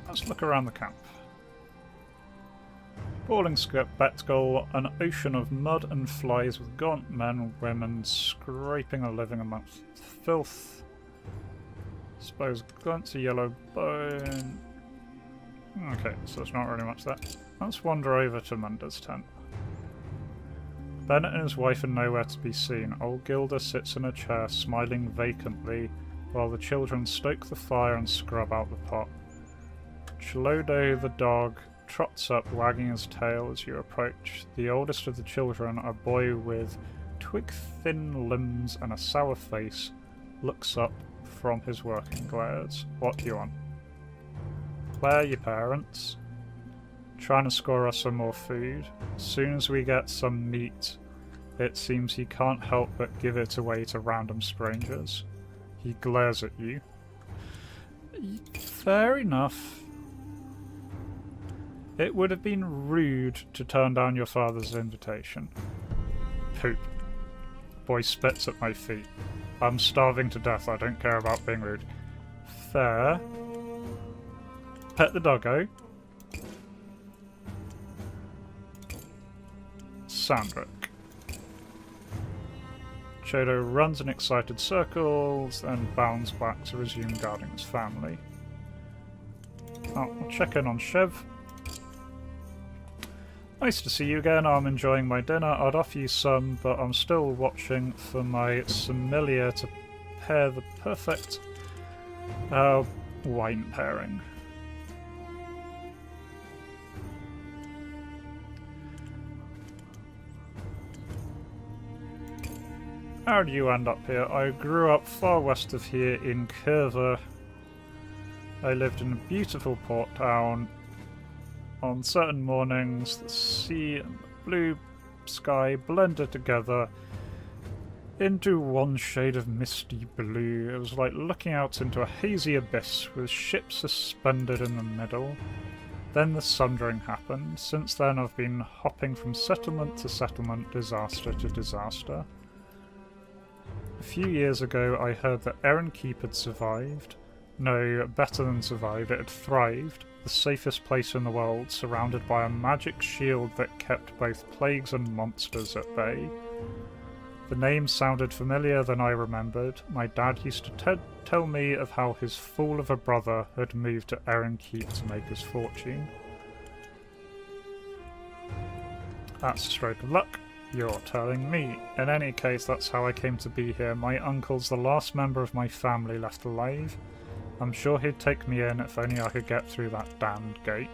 Let's look around the camp. Bawling spectacle, an ocean of mud and flies with gaunt men and women scraping a living amongst filth. Suppose glance a yellow bone. Okay, so there's not really much there. Let's wander over to Munda's tent. Bennett and his wife are nowhere to be seen. Old Gilda sits in a chair, smiling vacantly, while the children stoke the fire and scrub out the pot. Chlodo the dog trots up, wagging his tail as you approach. The oldest of the children, a boy with twig-thin limbs and a sour face, looks up from his working glares. What do you want? Where are your parents? Trying to score us some more food. As soon as we get some meat, it seems he can't help but give it away to random strangers. He glares at you. Fair enough. It would have been rude to turn down your father's invitation. Poop. Boy spits at my feet. I'm starving to death, I don't care about being rude. Fair. Pet the doggo. Sandrick. Chodo runs in excited circles, then bounds back to resume guarding his family. Oh, I'll check in on Chev. Nice to see you again. I'm enjoying my dinner. I'd offer you some, but I'm still watching for my sommelier to pair the perfect wine pairing. How do you end up here? I grew up far west of here in Curva. I lived in a beautiful port town. On certain mornings, the sea and the blue sky blended together into one shade of misty blue. It was like looking out into a hazy abyss with ships suspended in the middle. Then the sundering happened. Since then I've been hopping from settlement to settlement, disaster to disaster. A few years ago I heard that Erin Keep had survived. No, better than survived, it had thrived. The safest place in the world, surrounded by a magic shield that kept both plagues and monsters at bay. The name sounded familiar than I remembered. My dad used to tell me of how his fool of a brother had moved to Erin Keep to make his fortune. That's a stroke of luck. You're telling me. In any case, that's how I came to be here. My uncle's the last member of my family left alive. I'm sure he'd take me in if only I could get through that damned gate.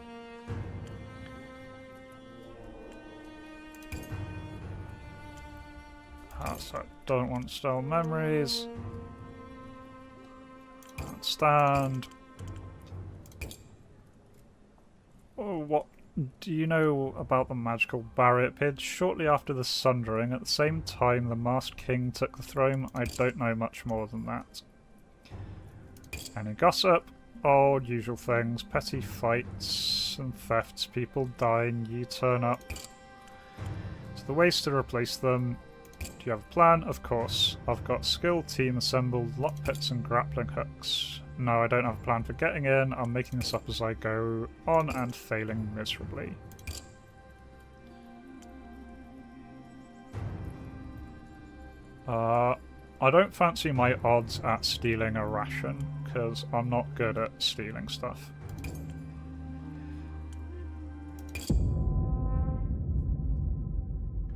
So I don't want stale memories. Stand. Oh, what do you know about the magical barrier? It appeared shortly after the Sundering. At the same time, the Masked King took the throne. I don't know much more than that. Any gossip? Old usual things. Petty fights and thefts. People die and you turn up. So the ways to replace them. Do you have a plan? Of course. I've got skilled team assembled, lockpicks and grappling hooks. No, I don't have a plan for getting in. I'm making this up as I go on and failing miserably. I don't fancy my odds at stealing a ration, because I'm not good at stealing stuff.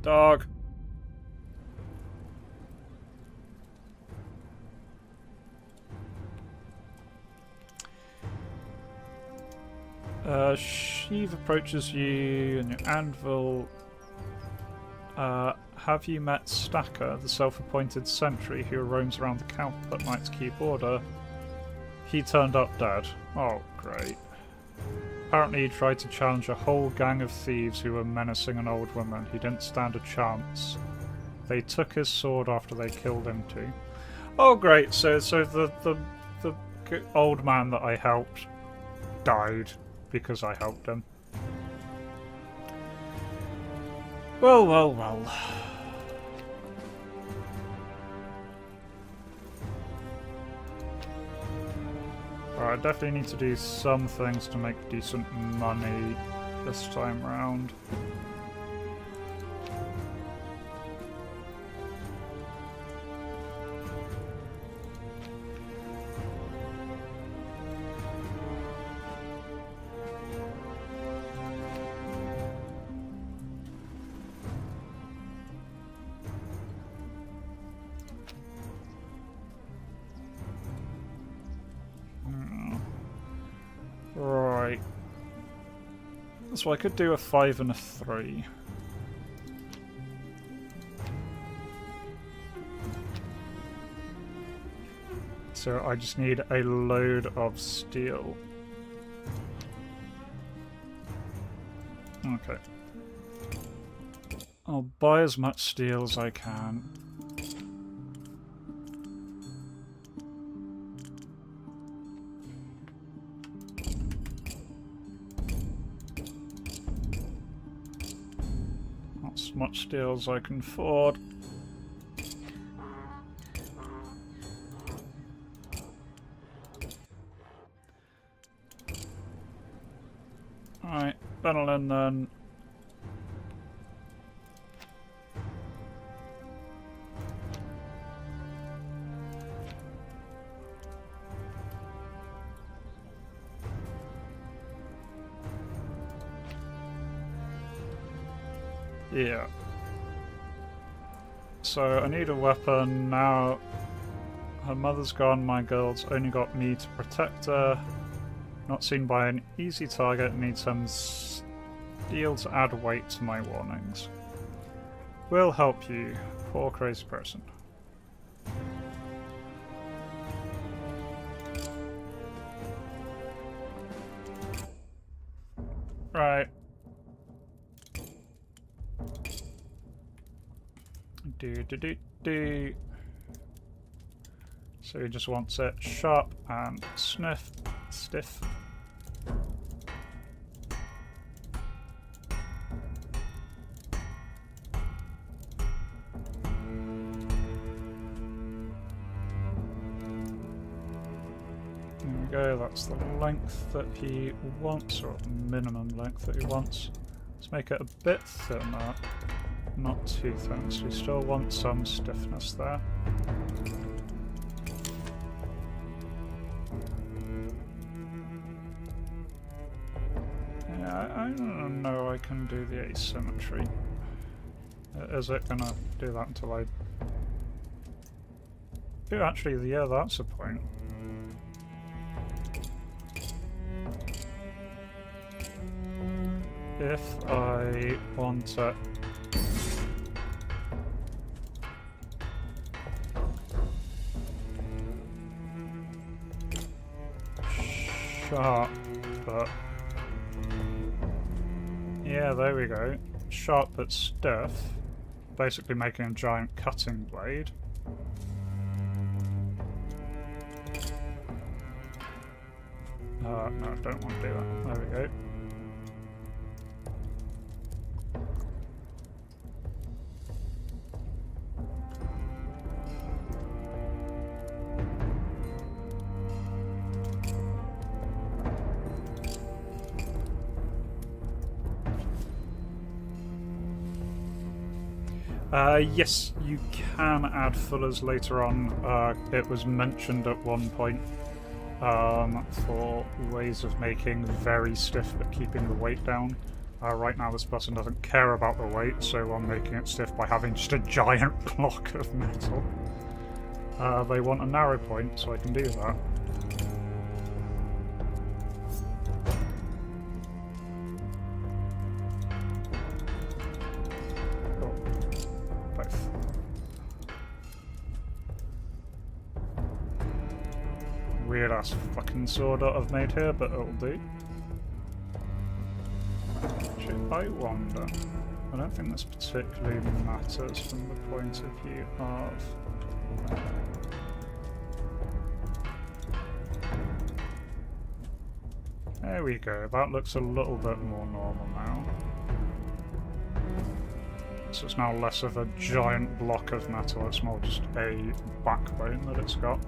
Dog! Sheev approaches you and your anvil. Have you met Stacker, the self-appointed sentry who roams around the camp at night to keep order? He turned up dead. Oh, great. Apparently he tried to challenge a whole gang of thieves who were menacing an old woman. He didn't stand a chance. They took his sword after they killed him too. Oh, great. So the old man that I helped died because I helped him. Well, well, well. Right, I definitely need to do some things to make decent money this time round. Right. So I could do a 5 and a 3. So I just need a load of steel. Okay. I'll buy as much steel as I can. As much steel as I can afford. Alright, Benelin then. Yeah. So I need a weapon now. Her mother's gone, my girl's only got me to protect her. Not seen by an easy target, need some steel to add weight to my warnings. Will help you, poor crazy person. Right. Do. So he just wants it sharp and stiff. There we go, that's the length that he wants, or minimum length that he wants. Let's make it a bit thinner, not too thin, so we still want some stiffness there. Yeah, I don't know I can do the asymmetry. Is it gonna do that until I... Oh, actually, yeah, that's a point. If I want it sharp, but yeah, there we go. Sharp but stiff, basically making a giant cutting blade. No, I don't want to do that. There we go. Yes, you can add fillers later on. It was mentioned at one point for ways of making very stiff but keeping the weight down. Right now this person doesn't care about the weight, so I'm making it stiff by having just a giant block of metal. They want a narrow point, so I can do that. Weird ass fucking sword that I've made here, but it'll do. Actually, I wonder. I don't think this particularly matters from the point of view of. There we go, that looks a little bit more normal now. So it's now less of a giant block of metal, it's more just a backbone that it's got.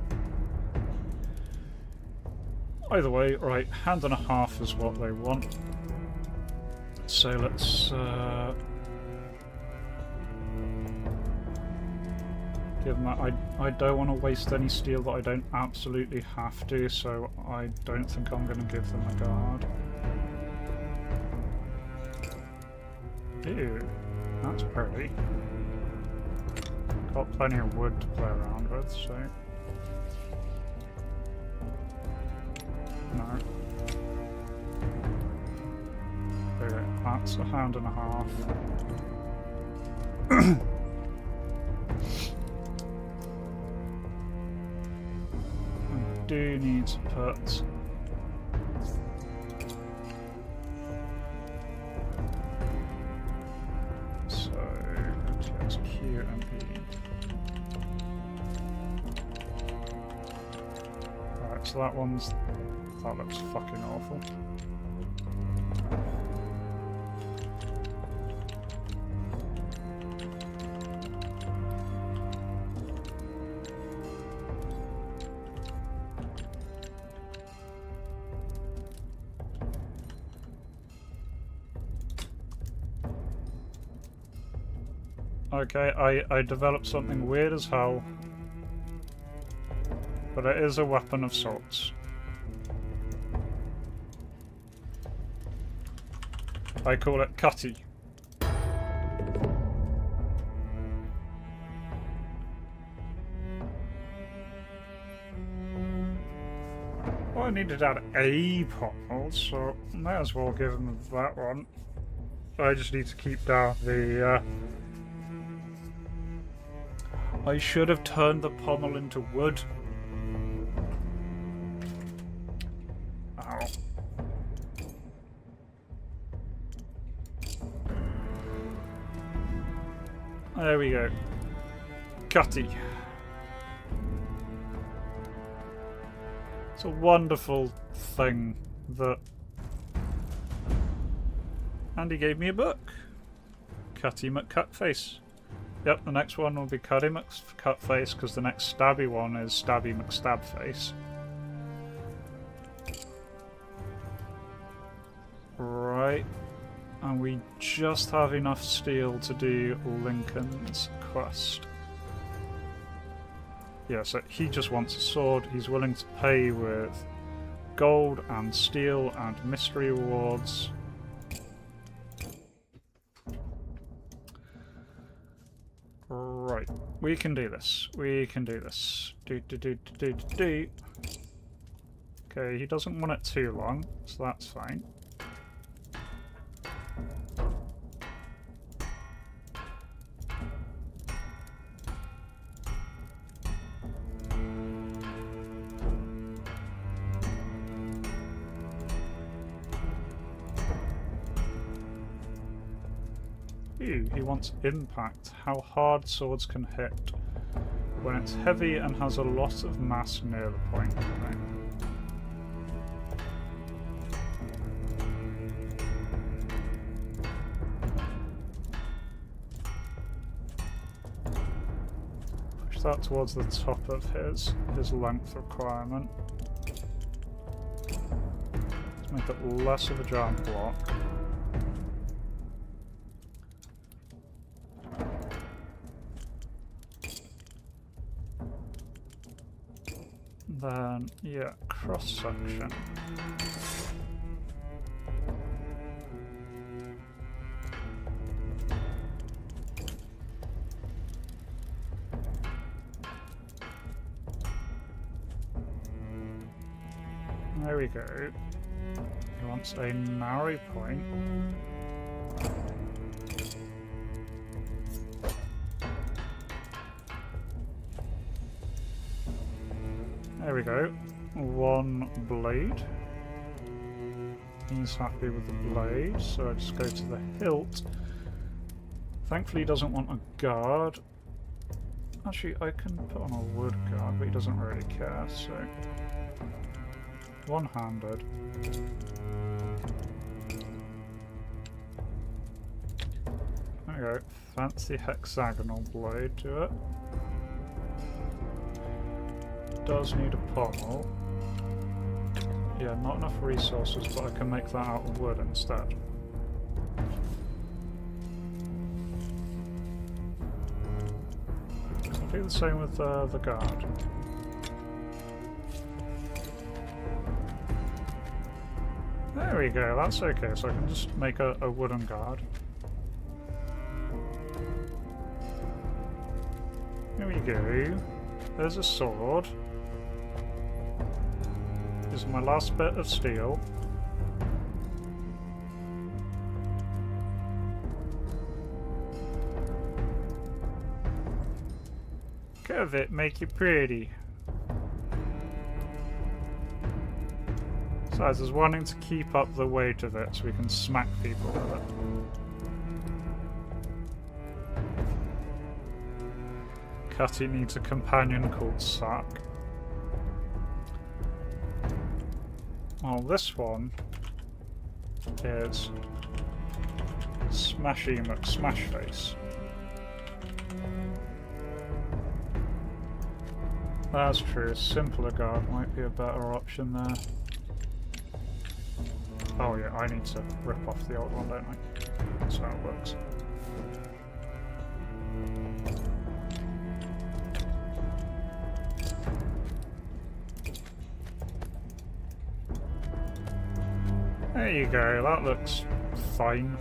Either way, right, 1.5 hand is what they want. So let's give them that. I don't want to waste any steel that I don't absolutely have to, so I don't think I'm going to give them a guard. Ew, that's pretty. Got plenty of wood to play around with, so... No. Okay, that's 1.5 hand. I do need to put... So, GTX Q and E. Alright, so that one's... That looks fucking awful. Okay, I developed something weird as hell, but it is a weapon of sorts. I call it Cutty. Well, I needed to add a pommel, so may as well give him that one. I just need to keep down the... I should have turned the pommel into wood. Ow. There we go. Cutty. It's a wonderful thing that... And he gave me a book. Cutty McCutface. Yep, the next one will be Cutty McCutface because the next stabby one is Stabby McStabface. Right. And we just have enough steel to do Lincoln's quest. Yeah, so he just wants a sword. He's willing to pay with gold and steel and mystery rewards. Right, we can do this. We can do this. Do. Okay, he doesn't want it too long, so that's fine. He wants impact, how hard swords can hit when it's heavy and has a lot of mass near the point. Right. Push that towards the top of his length requirement. Let's make it less of a giant block. Then, yeah, cross-section. There we go. He wants a narrow point. There we go. One blade. He's happy with the blade, so I just go to the hilt. Thankfully he doesn't want a guard. Actually, I can put on a wood guard, but he doesn't really care, so... One-handed. There we go. Fancy hexagonal blade to it. Does need a pommel. Yeah, not enough resources, but I can make that out of wood instead. I'll do the same with the guard. There we go, that's okay, so I can just make a wooden guard. Here we go. There's a sword. This is my last bit of steel. Curve it, make it pretty. So I was wanting to keep up the weight of it so we can smack people with it. Cutty needs a companion called Sack. Well, this one is Smashy McSmashface. That's true, a simpler guard might be a better option there. Oh yeah, I need to rip off the old one, don't I? That's how it works. There you go, that looks fine.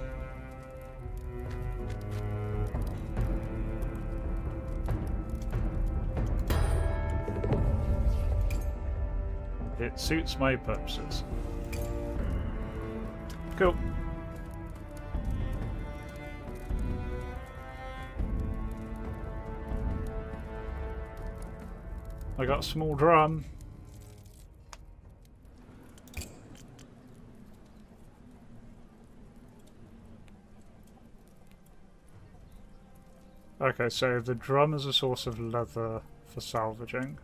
It suits my purposes. Cool. I got a small drum. Okay, so the drum is a source of leather for salvaging.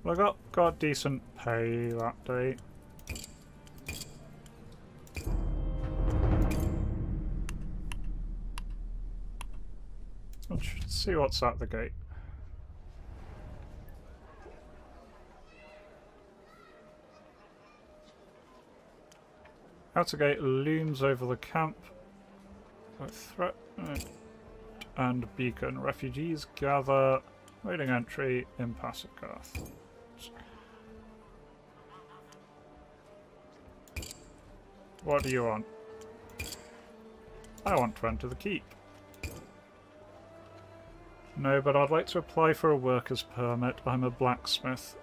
Well, I got decent pay that day. Let's see what's at the gate. Outer gate looms over the camp. A threat and beacon. Refugees gather. Waiting entry. Impassive Garth. What do you want? I want to enter the keep. No, but I'd like to apply for a worker's permit. I'm a blacksmith.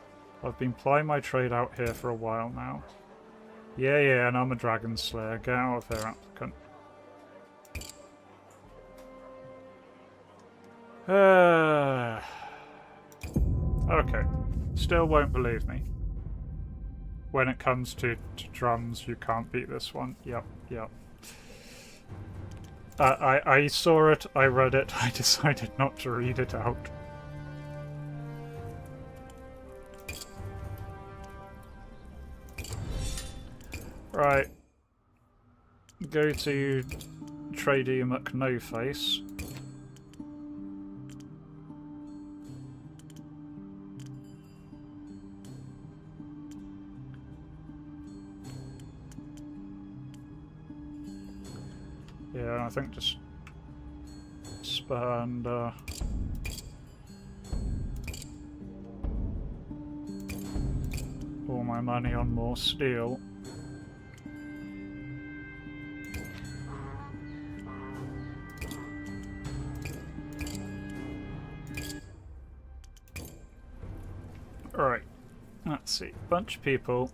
I've been plying my trade out here for a while now. Yeah, and I'm a dragon slayer. Get out of here, applicant. Okay. Still won't believe me. When it comes to drums, you can't beat this one. Yep. I saw it, I read it, I decided not to read it out. Right. Go to Tradey McNoface. Yeah, I think just spend all my money on more steel. Alright, let's see. Bunch of people.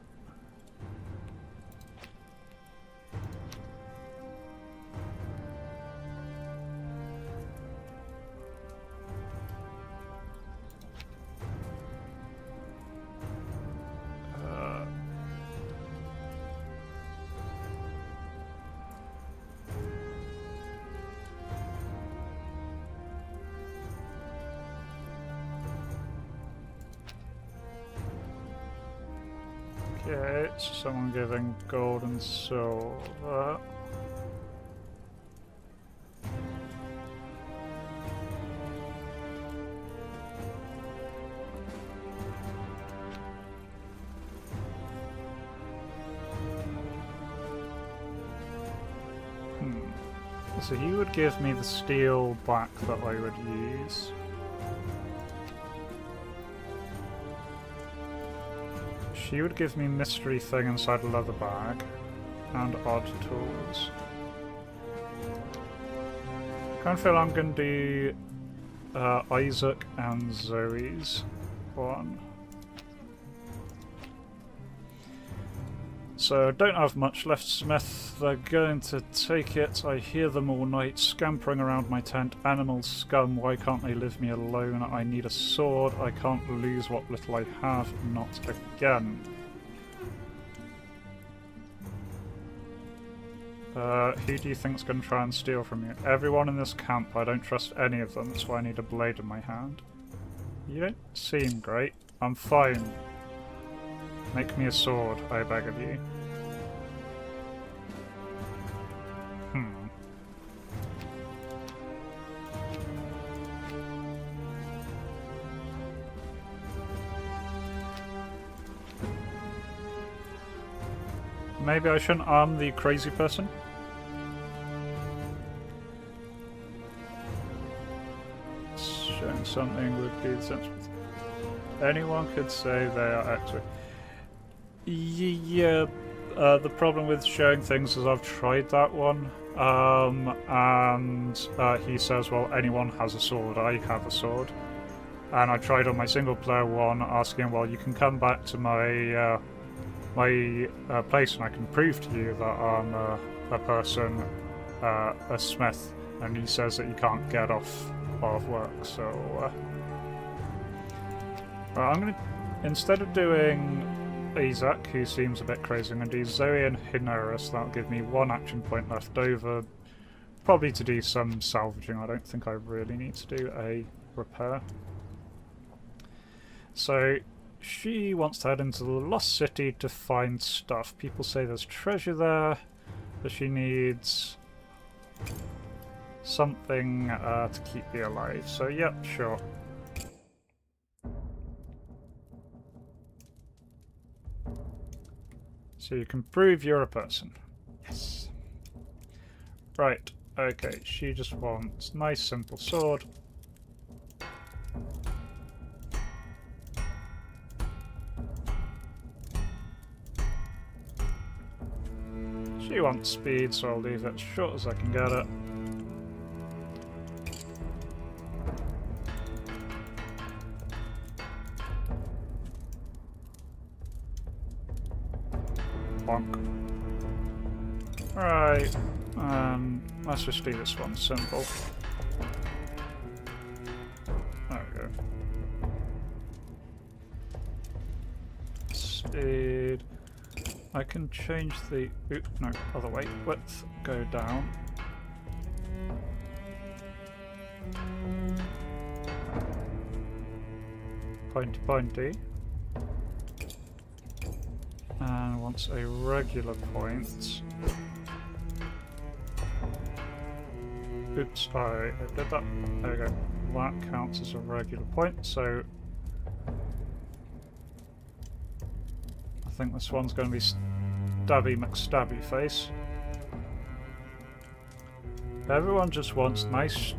Okay, so someone giving gold and silver. So he would give me the steel back that I would use. She would give me mystery thing inside a leather bag and odd tools. I kind of feel I'm going to do Isaac and Zoe's one. So I don't have much left, Smith. They're going to take it. I hear them all night scampering around my tent. Animal scum, why can't they leave me alone? I need a sword. I can't lose what little I have. Not again. Who do you think's going to try and steal from you? Everyone in this camp. I don't trust any of them. That's why I need a blade in my hand. You don't seem great. I'm fine. Make me a sword, I beg of you. Maybe I shouldn't arm the crazy person? Showing something would be the sense. Anyone could say they are actually... Yeah, the problem with showing things is I've tried that one, and he says, well, anyone has a sword, I have a sword. and I tried on my single player one, asking, well, you can come back to my place and I can prove to you that I'm a person, a smith, and he says that you can't get off of work. So right, I'm gonna, instead of doing Isaac, who seems a bit crazy, I'm gonna do Zoe and Hineris. That'll give me 1 action point left over, probably to do some salvaging. I don't think I really need to do a repair. So she wants to head into the Lost City to find stuff. People say there's treasure there, but she needs something to keep me alive. So yep, sure. So you can prove you're a person. Yes. Right, okay, she just wants nice simple sword. She wants speed, so I'll leave it as short as I can get it. Bonk. Right, let's just do this one simple. There we go. Speed. I can change the... Oop, no, other way. Width, go down. Pointy pointy. And wants a regular point. Oops, I did that. There we go. That counts as a regular point, so... I think this one's going to be Stabby McStabby face. Everyone just wants nice,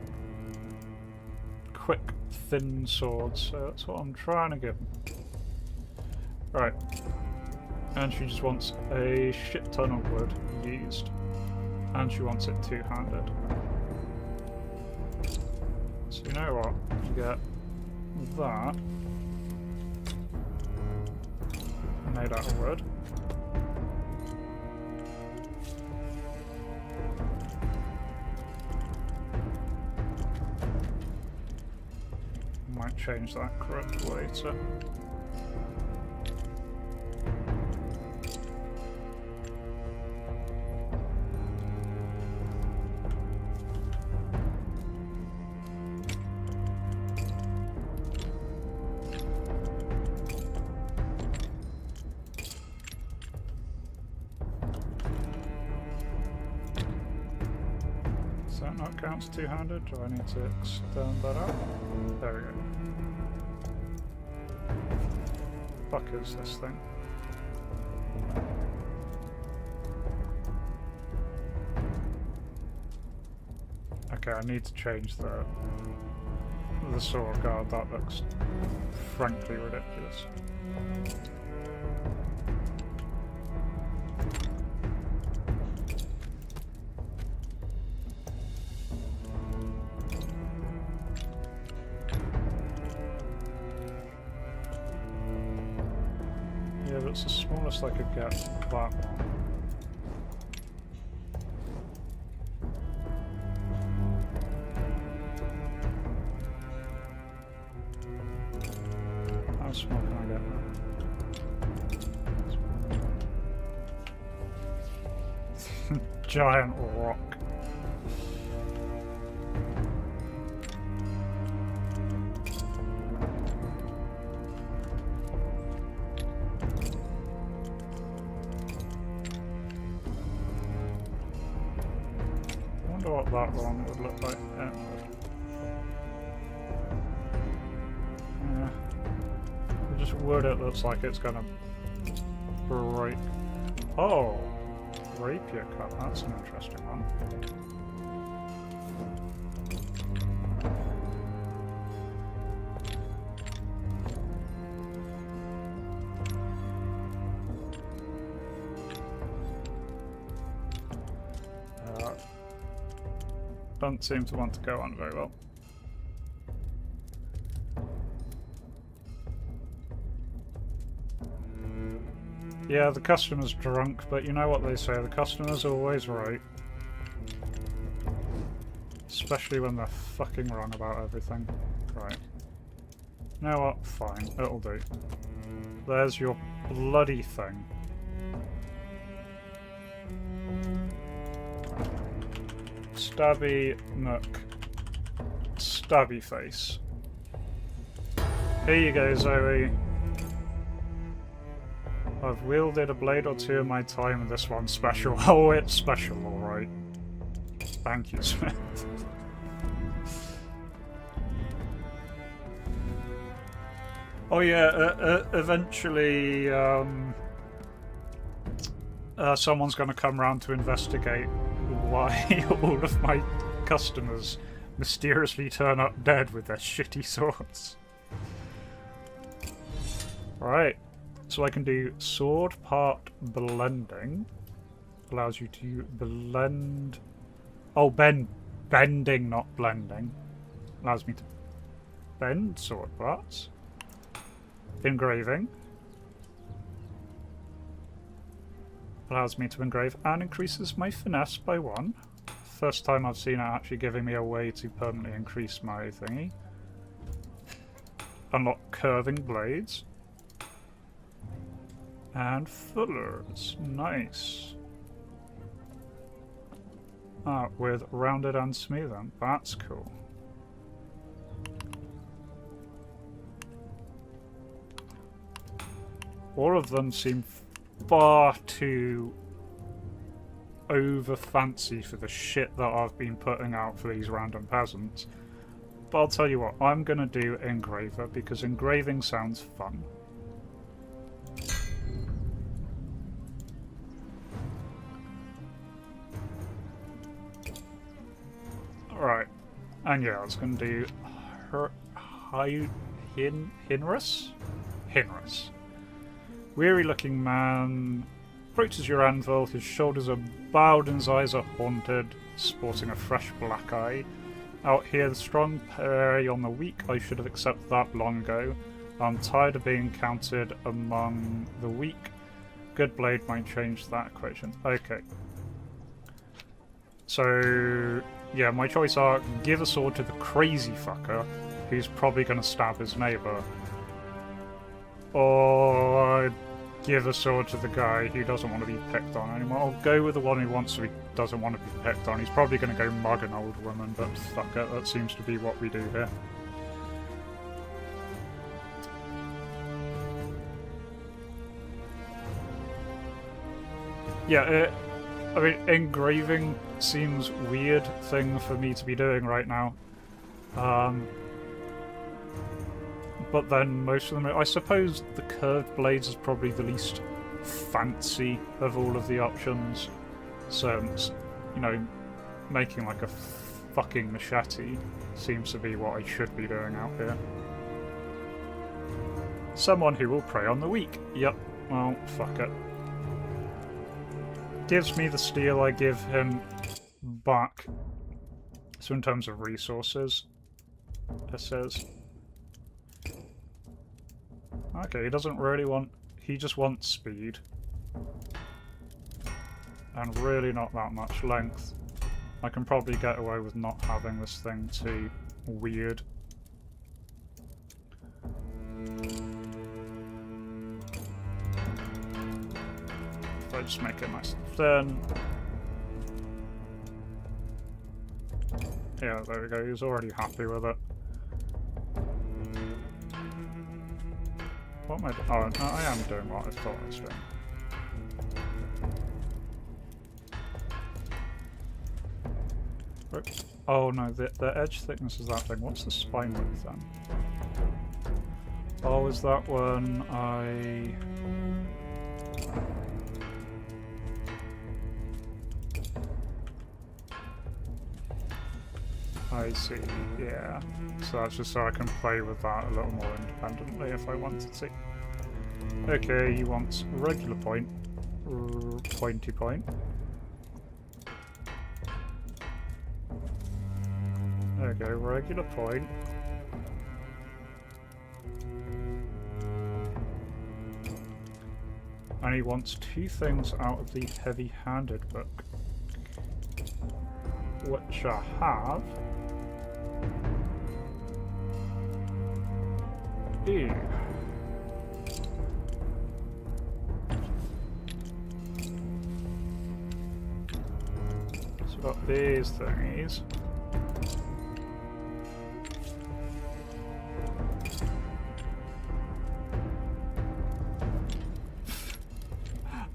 quick, thin swords, so that's what I'm trying to give them. Right. And she just wants a shit ton of wood used. And she wants it two-handed. So you know what? You get that. Made out of wood. Might change that correct later. Does that not count as two-handed? Do I need to extend that out? There we go. Fuck is this thing? Okay, I need to change the sword guard. That looks frankly ridiculous. Yeah, that's the smallest I could get. That one. How small can I get now? Giant rock. I wonder what that one would look like. Yeah. Just wood, it looks like it's gonna break. Oh! Rapier cut, that's an interesting one. Don't seem to want to go on very well. Yeah, the customer's drunk, but you know what they say, the customer's always right. Especially when they're fucking wrong about everything. Right. You know what? Fine. It'll do. There's your bloody thing. Stabby Nook. Stabby face. Here you go, Zoe. I've wielded a blade or two in my time, and this one's special. Oh, it's special, alright. Thank you, Smith. Oh yeah, eventually someone's going to come round to investigate why all of my customers mysteriously turn up dead with their shitty swords. Right, so I can do sword part blending. Allows you to blend... Oh, bending, not blending. Allows me to bend sword parts. Engraving. Allows me to engrave and increases my finesse by 1. First time I've seen it actually giving me a way to permanently increase my thingy. Unlock curving blades. And fullers. Nice. Ah, with rounded and smoothen. That's cool. All of them seem far too over fancy for the shit that I've been putting out for these random peasants. But I'll tell you what, I'm gonna do engraver because engraving sounds fun. Alright, and yeah, I was gonna do Hinrus? Hinrus. Weary-looking man approaches your anvil, his shoulders are bowed and his eyes are haunted, sporting a fresh black eye. Out here, the strong prey on the weak, I should have accepted that long ago. I'm tired of being counted among the weak. Good blade might change that equation. Okay. So, yeah, my choice are give a sword to the crazy fucker, who's probably going to stab his neighbour. Or give a sword to the guy who doesn't want to be picked on anymore. I'll go with the one who doesn't want to be picked on. He's probably going to go mug an old woman, but fuck it, that seems to be what we do here. Yeah, I mean, engraving seems weird thing for me to be doing right now. But then most of them, I suppose the curved blades is probably the least fancy of all of the options. So, you know, making like a fucking machete seems to be what I should be doing out here. Someone who will prey on the weak. Yep, well, fuck it. Gives me the steel, I give him back. So in terms of resources, it says... Okay, he doesn't really want... He just wants speed. And really not that much length. I can probably get away with not having this thing too weird. If I just make it nice and thin. Yeah, there we go, he's already happy with it. What am I doing? Oh, no, I am doing what I thought I was doing. Oops. Oh no, the edge thickness is that thing. What's the spine width then? Oh, is that when I see, yeah. So that's just so I can play with that a little more independently if I wanted to. Okay, you want regular point, pointy point. There we go, regular point. And he wants 2 things out of the heavy-handed book, which I have. Ew. So we've got these thingies.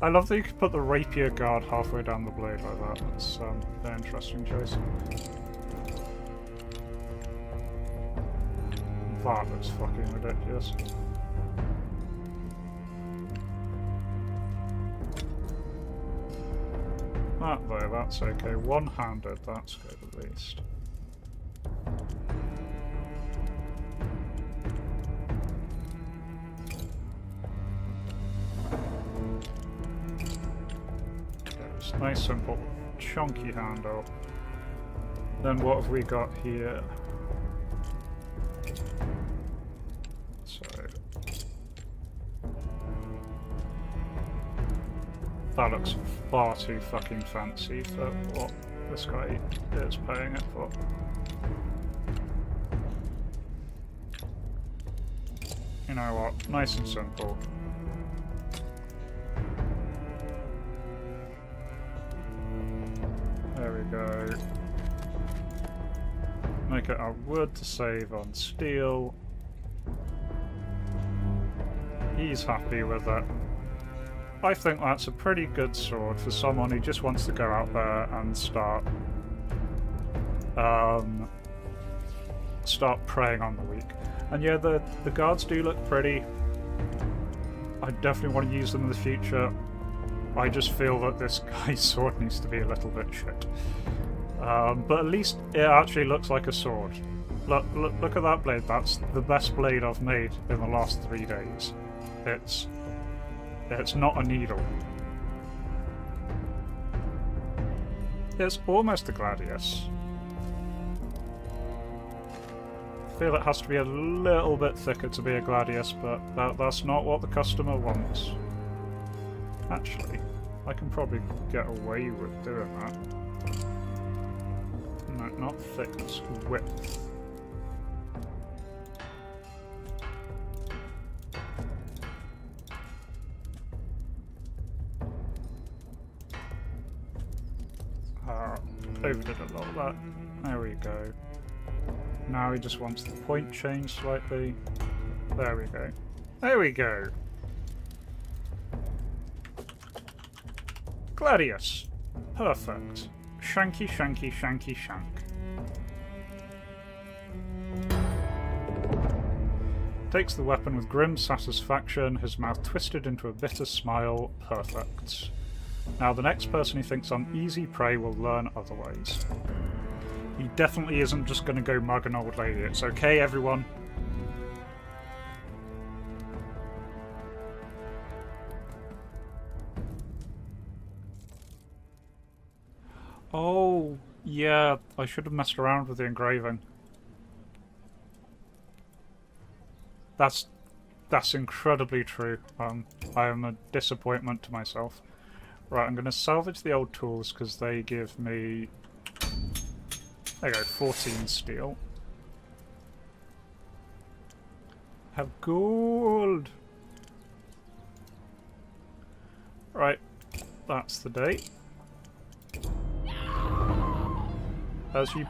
I love that you could put the rapier guard halfway down the blade like that. That's an interesting choice. That looks fucking ridiculous. That though, that's okay. One-handed, that's good at least. Nice, simple, chunky handle. Then what have we got here? So that looks far too fucking fancy for what this guy is paying it for. You know what? Nice and simple. There we go. Make it our wood to save on steel. He's happy with it. I think that's a pretty good sword for someone who just wants to go out there and start preying on the weak. And yeah, the guards do look pretty. I definitely want to use them in the future. I just feel that this guy's sword needs to be a little bit shit. But at least it actually looks like a sword. Look at that blade. That's the best blade I've made in the last 3 days. It's not a needle. It's almost a gladius. I feel it has to be a little bit thicker to be a gladius, but that's not what the customer wants. Actually, I can probably get away with doing that. No, not thickness, width. Overdid a lot of that. There we go. Now he just wants the point changed slightly. There we go. There we go! Gladius! Perfect. Shanky, shanky, shanky, shank. Takes the weapon with grim satisfaction, his mouth twisted into a bitter smile. Perfect. Now the next person who thinks I'm easy prey will learn otherwise. He definitely isn't just going to go mug an old lady. It's okay, everyone. Oh, yeah, I should have messed around with the engraving. That's incredibly true. I am a disappointment to myself. Right, I'm going to salvage the old tools because they give me... There you go, 14 steel. Have gold! Right, that's the date. As you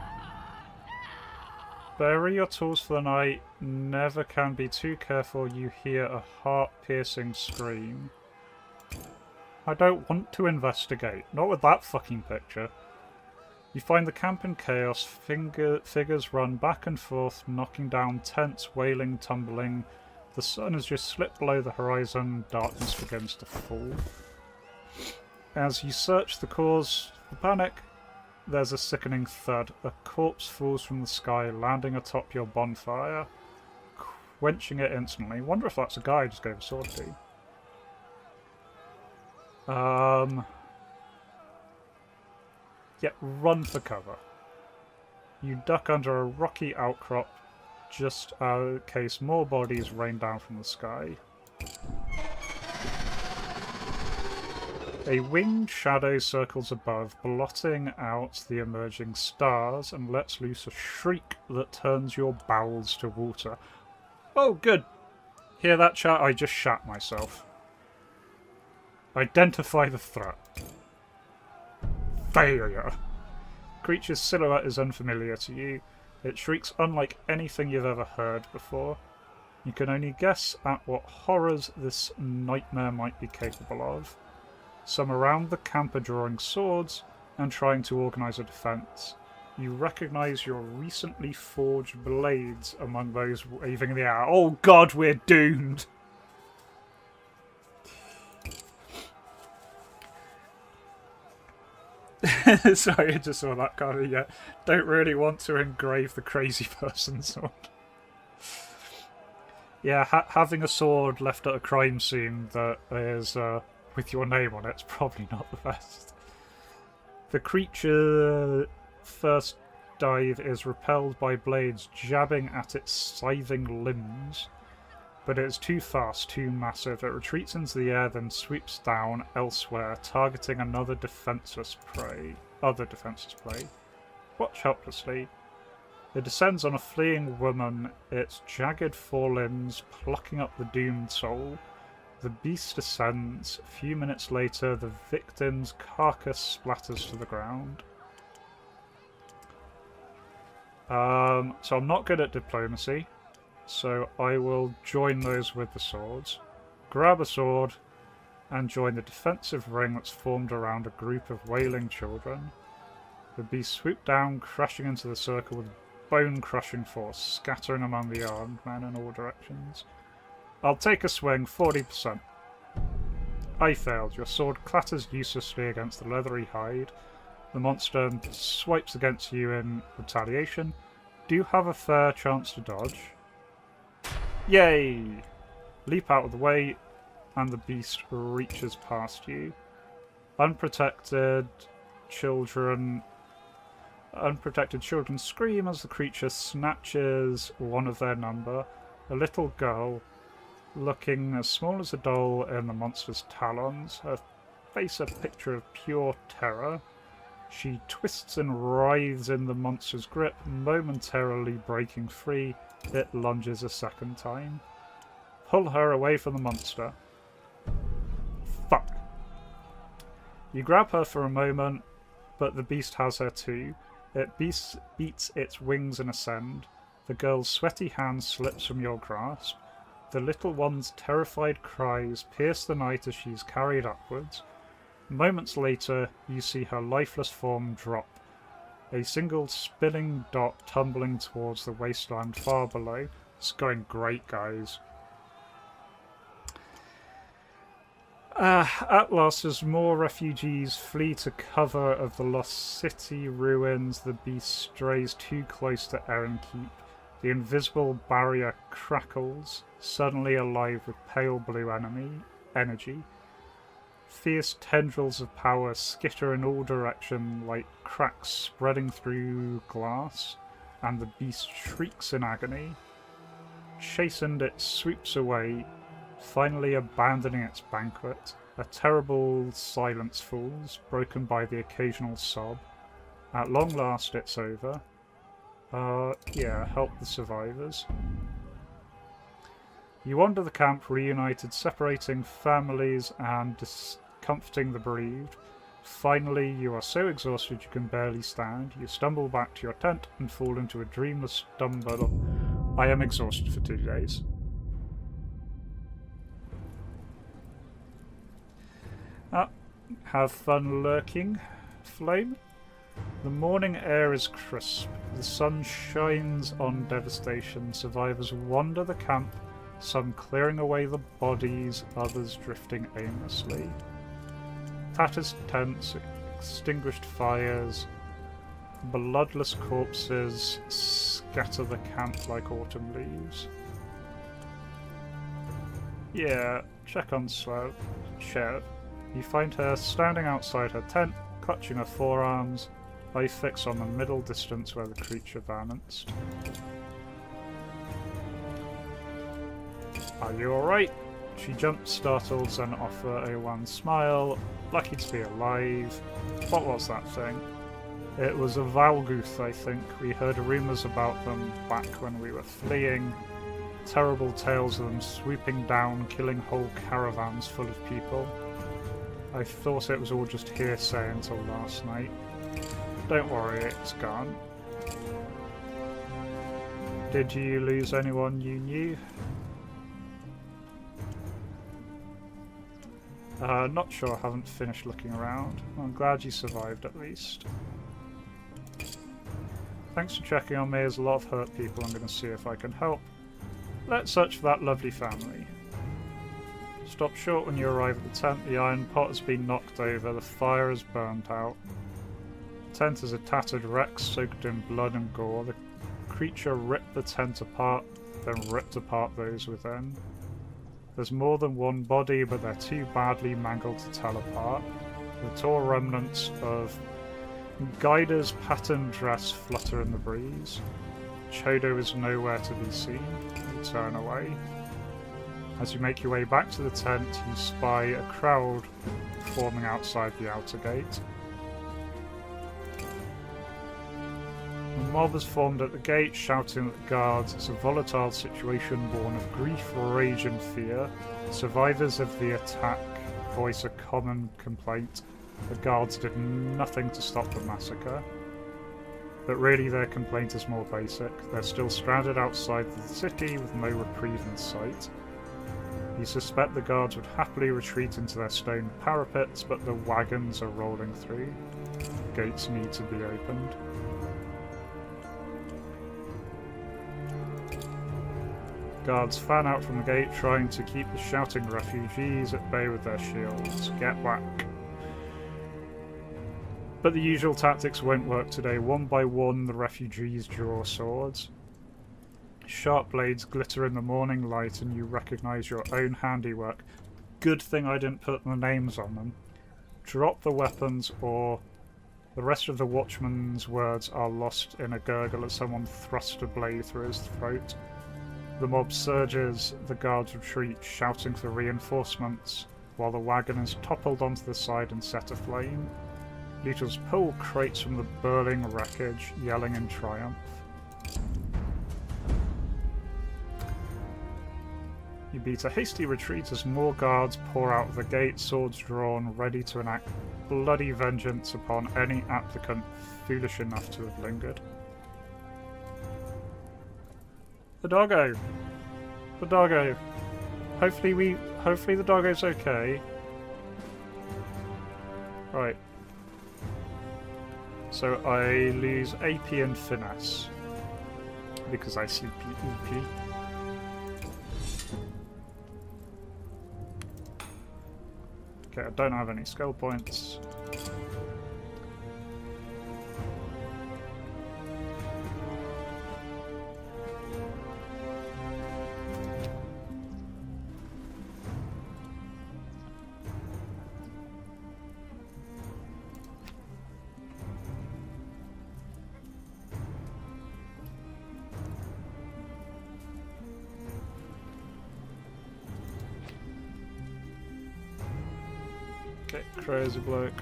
bury your tools for the night, never can be too careful, you hear a heart-piercing scream. I don't want to investigate. Not with that fucking picture. You find the camp in chaos, figures run back and forth, knocking down tents, wailing, tumbling. The sun has just slipped below the horizon, darkness begins to fall. As you search the cause of the panic, there's a sickening thud. A corpse falls from the sky, landing atop your bonfire, quenching it instantly. Wonder if that's a guy I just gave a sword to. Yeah, run for cover. You duck under a rocky outcrop, just in case more bodies rain down from the sky. A winged shadow circles above, blotting out the emerging stars and lets loose a shriek that turns your bowels to water. Oh, good. Hear that, chat? I just shat myself. Identify the threat. Failure. Creature's silhouette is unfamiliar to you. It shrieks unlike anything you've ever heard before. You can only guess at what horrors this nightmare might be capable of. Some around the camp are drawing swords and trying to organise a defence. You recognise your recently forged blades among those waving in the air. Oh god, we're doomed! Sorry, I just saw that card. Yeah, don't really want to engrave the crazy person sword. Yeah, having a sword left at a crime scene that is with your name on it's probably not the best. The creature first dive is repelled by blades jabbing at its scything limbs, but it is too fast, too massive. It retreats into the air, then sweeps down elsewhere, targeting other defenseless prey. Watch helplessly. It descends on a fleeing woman, its jagged forelimbs plucking up the doomed soul. The beast descends. A few minutes later, the victim's carcass splatters to the ground. So I'm not good at diplomacy, so I will join those with the swords. Grab a sword and join the defensive ring that's formed around a group of wailing children. The beast swooped down, crashing into the circle with bone-crushing force, scattering among the armed men in all directions. I'll take a swing, 40%. I failed. Your sword clatters uselessly against the leathery hide. The monster swipes against you in retaliation. Do you have a fair chance to dodge? Yay! Leap out of the way, and the beast reaches past you. Unprotected children scream as the creature snatches one of their number, a little girl, looking as small as a doll in the monster's talons, her face a picture of pure terror. She twists and writhes in the monster's grip, momentarily breaking free. It lunges a second time. Pull her away from the monster. Fuck. You grab her for a moment, but the beast has her too. It beats its wings and ascend. The girl's sweaty hand slips from your grasp. The little one's terrified cries pierce the night as she's carried upwards. Moments later, you see her lifeless form drop, a single spinning dot tumbling towards the wasteland far below. It's going great, guys. At last, as more refugees flee to cover of the lost city ruins, the beast strays too close to Erin Keep. The invisible barrier crackles, suddenly alive with pale blue energy. Fierce tendrils of power skitter in all directions like cracks spreading through glass, and the beast shrieks in agony. Chastened, it swoops away, finally abandoning its banquet. A terrible silence falls, broken by the occasional sob. At long last, it's over. Yeah, help the survivors. You wander the camp, reunited, separating families and discomforting the bereaved. Finally, you are so exhausted you can barely stand. You stumble back to your tent and fall into a dreamless slumber. I am exhausted for 2 days. Have fun lurking, Flame. The morning air is crisp. The sun shines on devastation. Survivors wander the camp, some clearing away the bodies, others drifting aimlessly. Tattered tents, extinguished fires, bloodless corpses scatter the camp like autumn leaves. Yeah, check on Chev. You find her standing outside her tent, clutching her forearms, eye fixed on the middle distance where the creature vanished. Are you alright? She jumped, startled, and offered a wan smile. Lucky to be alive. What was that thing? It was a Valguth, I think. We heard rumours about them back when we were fleeing. Terrible tales of them swooping down, killing whole caravans full of people. I thought it was all just hearsay until last night. Don't worry, it's gone. Did you lose anyone you knew? Not sure, haven't finished looking around. I'm glad you survived at least. Thanks for checking on me, there's a lot of hurt people, I'm going to see if I can help. Let's search for that lovely family. Stop short when you arrive at the tent, the iron pot has been knocked over, the fire is burnt out. The tent is a tattered wreck soaked in blood and gore. The creature ripped the tent apart, then ripped apart those within. There's more than one body, but they're too badly mangled to tell apart. The tall remnants of Gaida's patterned dress flutter in the breeze. Chodo is nowhere to be seen. You turn away. As you make your way back to the tent, you spy a crowd forming outside the outer gate. A mob has formed at the gate, shouting at the guards. It's a volatile situation born of grief, rage and fear. Survivors of the attack voice a common complaint. The guards did nothing to stop the massacre. But really their complaint is more basic. They're still stranded outside the city with no reprieve in sight. You suspect the guards would happily retreat into their stone parapets, but the wagons are rolling through. Gates need to be opened. Guards fan out from the gate, trying to keep the shouting refugees at bay with their shields. Get back. But the usual tactics won't work today. One by one, the refugees draw swords. Sharp blades glitter in the morning light and you recognise your own handiwork. Good thing I didn't put the names on them. Drop the weapons or the rest of the watchman's words are lost in a gurgle as someone thrust a blade through his throat. The mob surges, the guards retreat, shouting for reinforcements, while the wagon is toppled onto the side and set aflame. Looters pull crates from the burning wreckage, yelling in triumph. You beat a hasty retreat as more guards pour out of the gate, swords drawn, ready to enact bloody vengeance upon any applicant foolish enough to have lingered. The doggo! The doggo! Hopefully the doggo's okay. Right. So I lose AP and Finesse. Because I see EP. Okay, I don't have any skill points. Crazy bloke.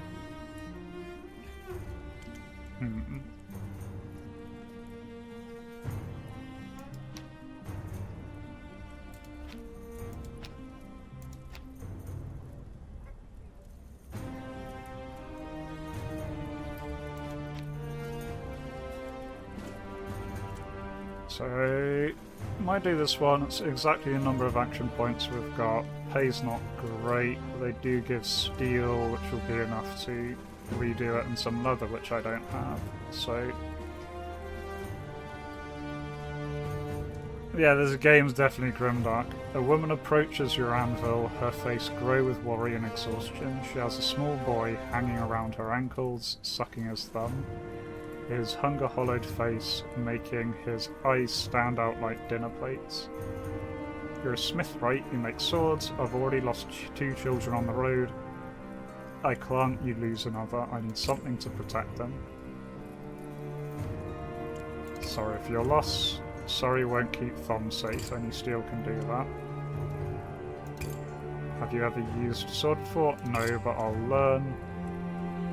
So, might do this one. It's exactly the number of action points we've got. Pay's not great, but they do give steel, which will be enough to redo it, and some leather, which I don't have. So, yeah, this game's definitely grimdark. A woman approaches your anvil, her face grey with worry and exhaustion. She has a small boy hanging around her ankles, sucking his thumb. His hunger-hollowed face making his eyes stand out like dinner plates. You're a smith, right? You make swords. I've already lost 2 children on the road. I can't, you lose another. I need something to protect them. Sorry for your loss. Sorry won't keep Thom safe, only steel can do that. Have you ever used a sword before? No, but I'll learn.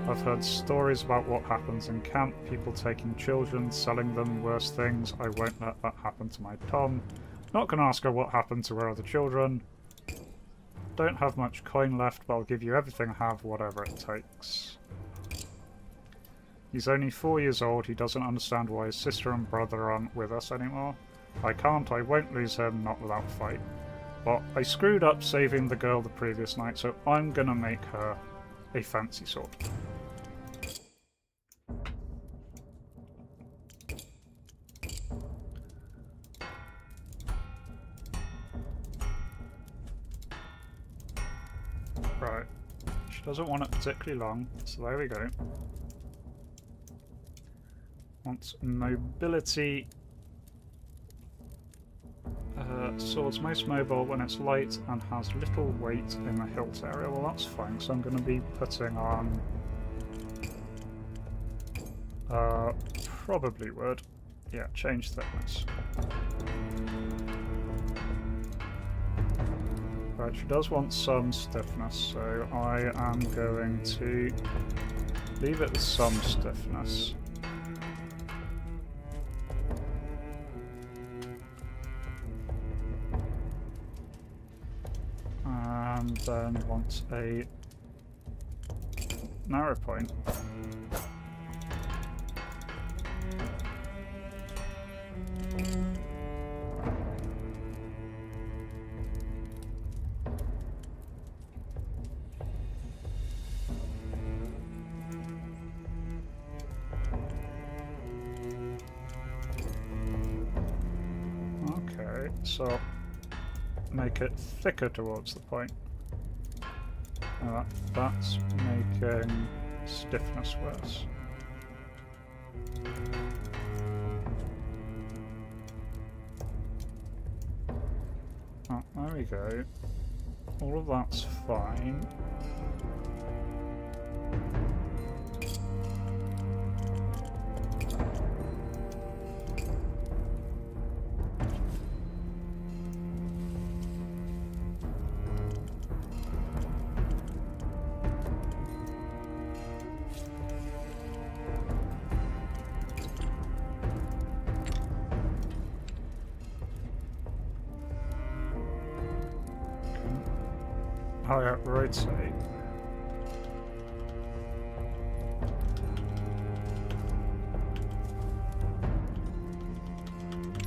I've heard stories about what happens in camp, people taking children, selling them, worse things. I won't let that happen to my Tom. Not gonna ask her what happened to her other children. Don't have much coin left, but I'll give you everything I have, whatever it takes. He's only 4 years old, he doesn't understand why his sister and brother aren't with us anymore. I won't lose him, not without a fight. But I screwed up saving the girl the previous night, so I'm gonna make her a fancy sword. Right, she doesn't want it particularly long, so there we go. Wants mobility. Sword's most mobile when it's light and has little weight in the hilt area. Well, that's fine, so I'm going to be putting on... probably would. Yeah, change thickness. Right, she does want some stiffness, so I am going to leave it with some stiffness. And then want a narrow point. Okay, so make it thicker towards the point. That's making stiffness worse. Oh, there we go. All of that's fine. Higher rotate.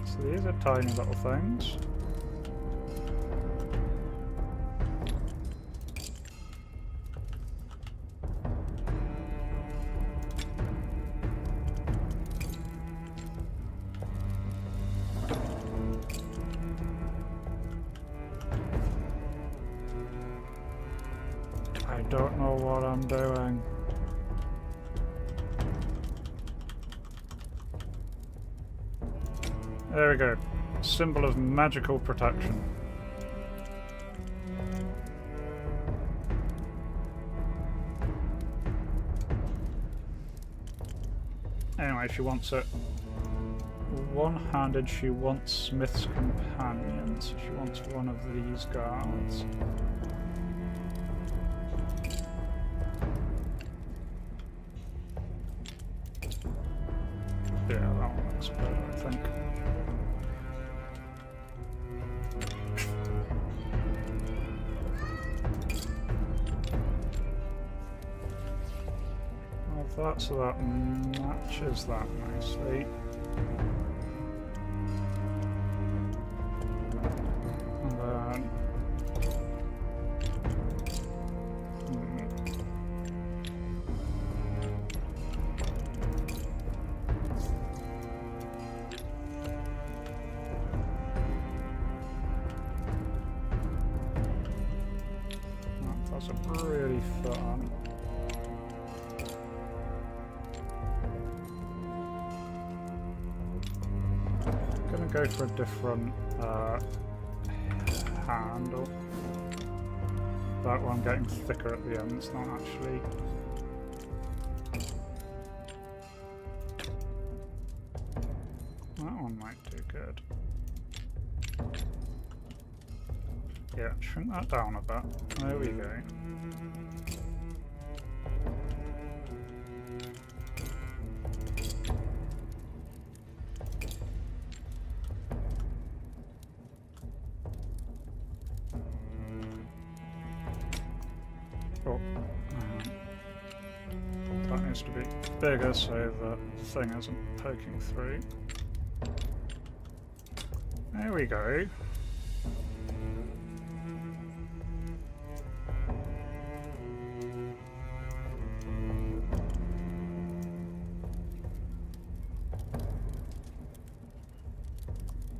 So these are tiny little things. I don't know what I'm doing. There we go. Symbol of magical protection. Anyway, she wants it one-handed. She wants Smith's companion, so she wants one of these guards. Yeah, that one looks better, I think. Well, so that matches that nicely. And then... That's a really fun. Gonna go for a different handle. That one getting thicker at the end, it's not actually. That one might do good. Yeah, shrink that down a bit. There we go. Oh, that needs to be bigger so the thing isn't poking through. There we go.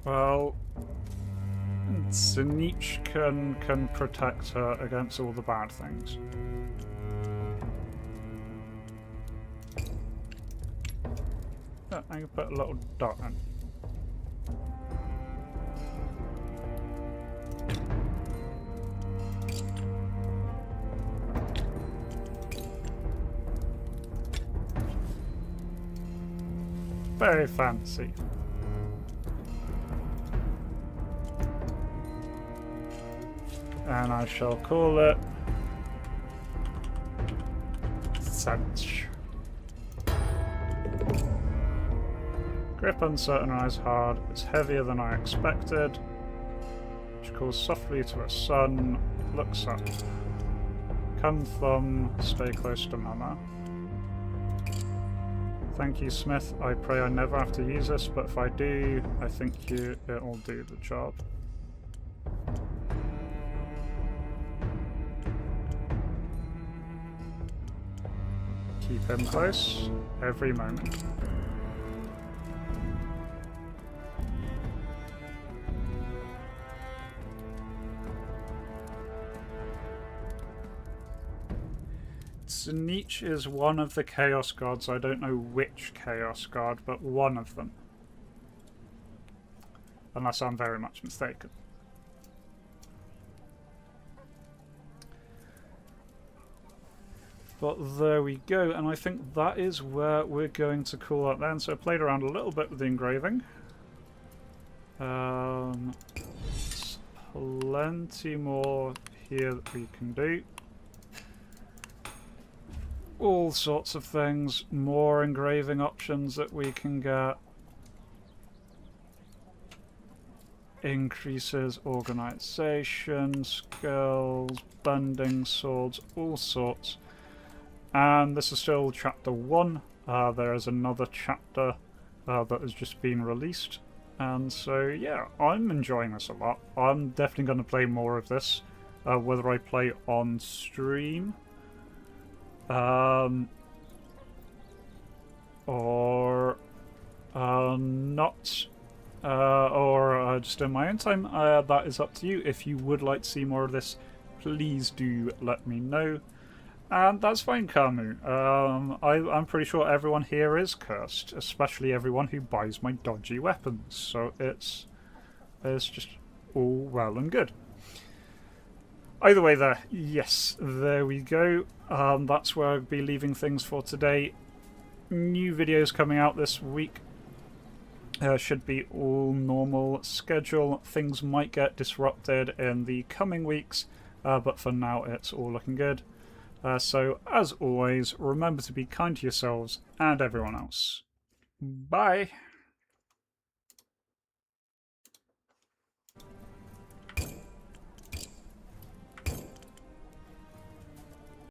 Well, Zenich can protect her against all the bad things. Yeah, I can put a little dot in. Very fancy. And I shall call it Zench. Grip uncertain, eyes hard. It's heavier than I expected. Which calls softly to a son. Looks up. Come thumb, stay close to mama. Thank you, Smith. I pray I never have to use this, but if I do, I think it'll do the job. Keep him close every moment. Zenich is one of the Chaos Gods. I don't know which Chaos God, but one of them. Unless I'm very much mistaken. But there we go, and I think that is where we're going to call it then. So I played around a little bit with the engraving. There's plenty more here that we can do. All sorts of things, more engraving options that we can get. Increases organization, skills, bending, swords, all sorts. And this is still chapter 1. There is another chapter that has just been released. And so, yeah, I'm enjoying this a lot. I'm definitely going to play more of this, whether I play on stream or not, or just in my own time. That is up to you. If you would like to see more of this, please do let me know. And that's fine, Camus. I'm pretty sure everyone here is cursed, especially everyone who buys my dodgy weapons. So it's just all well and good. Either way there, yes, there we go. That's where I'll be leaving things for today. New videos coming out this week. Should be all normal schedule. Things might get disrupted in the coming weeks, but for now it's all looking good. So, as always, remember to be kind to yourselves and everyone else. Bye!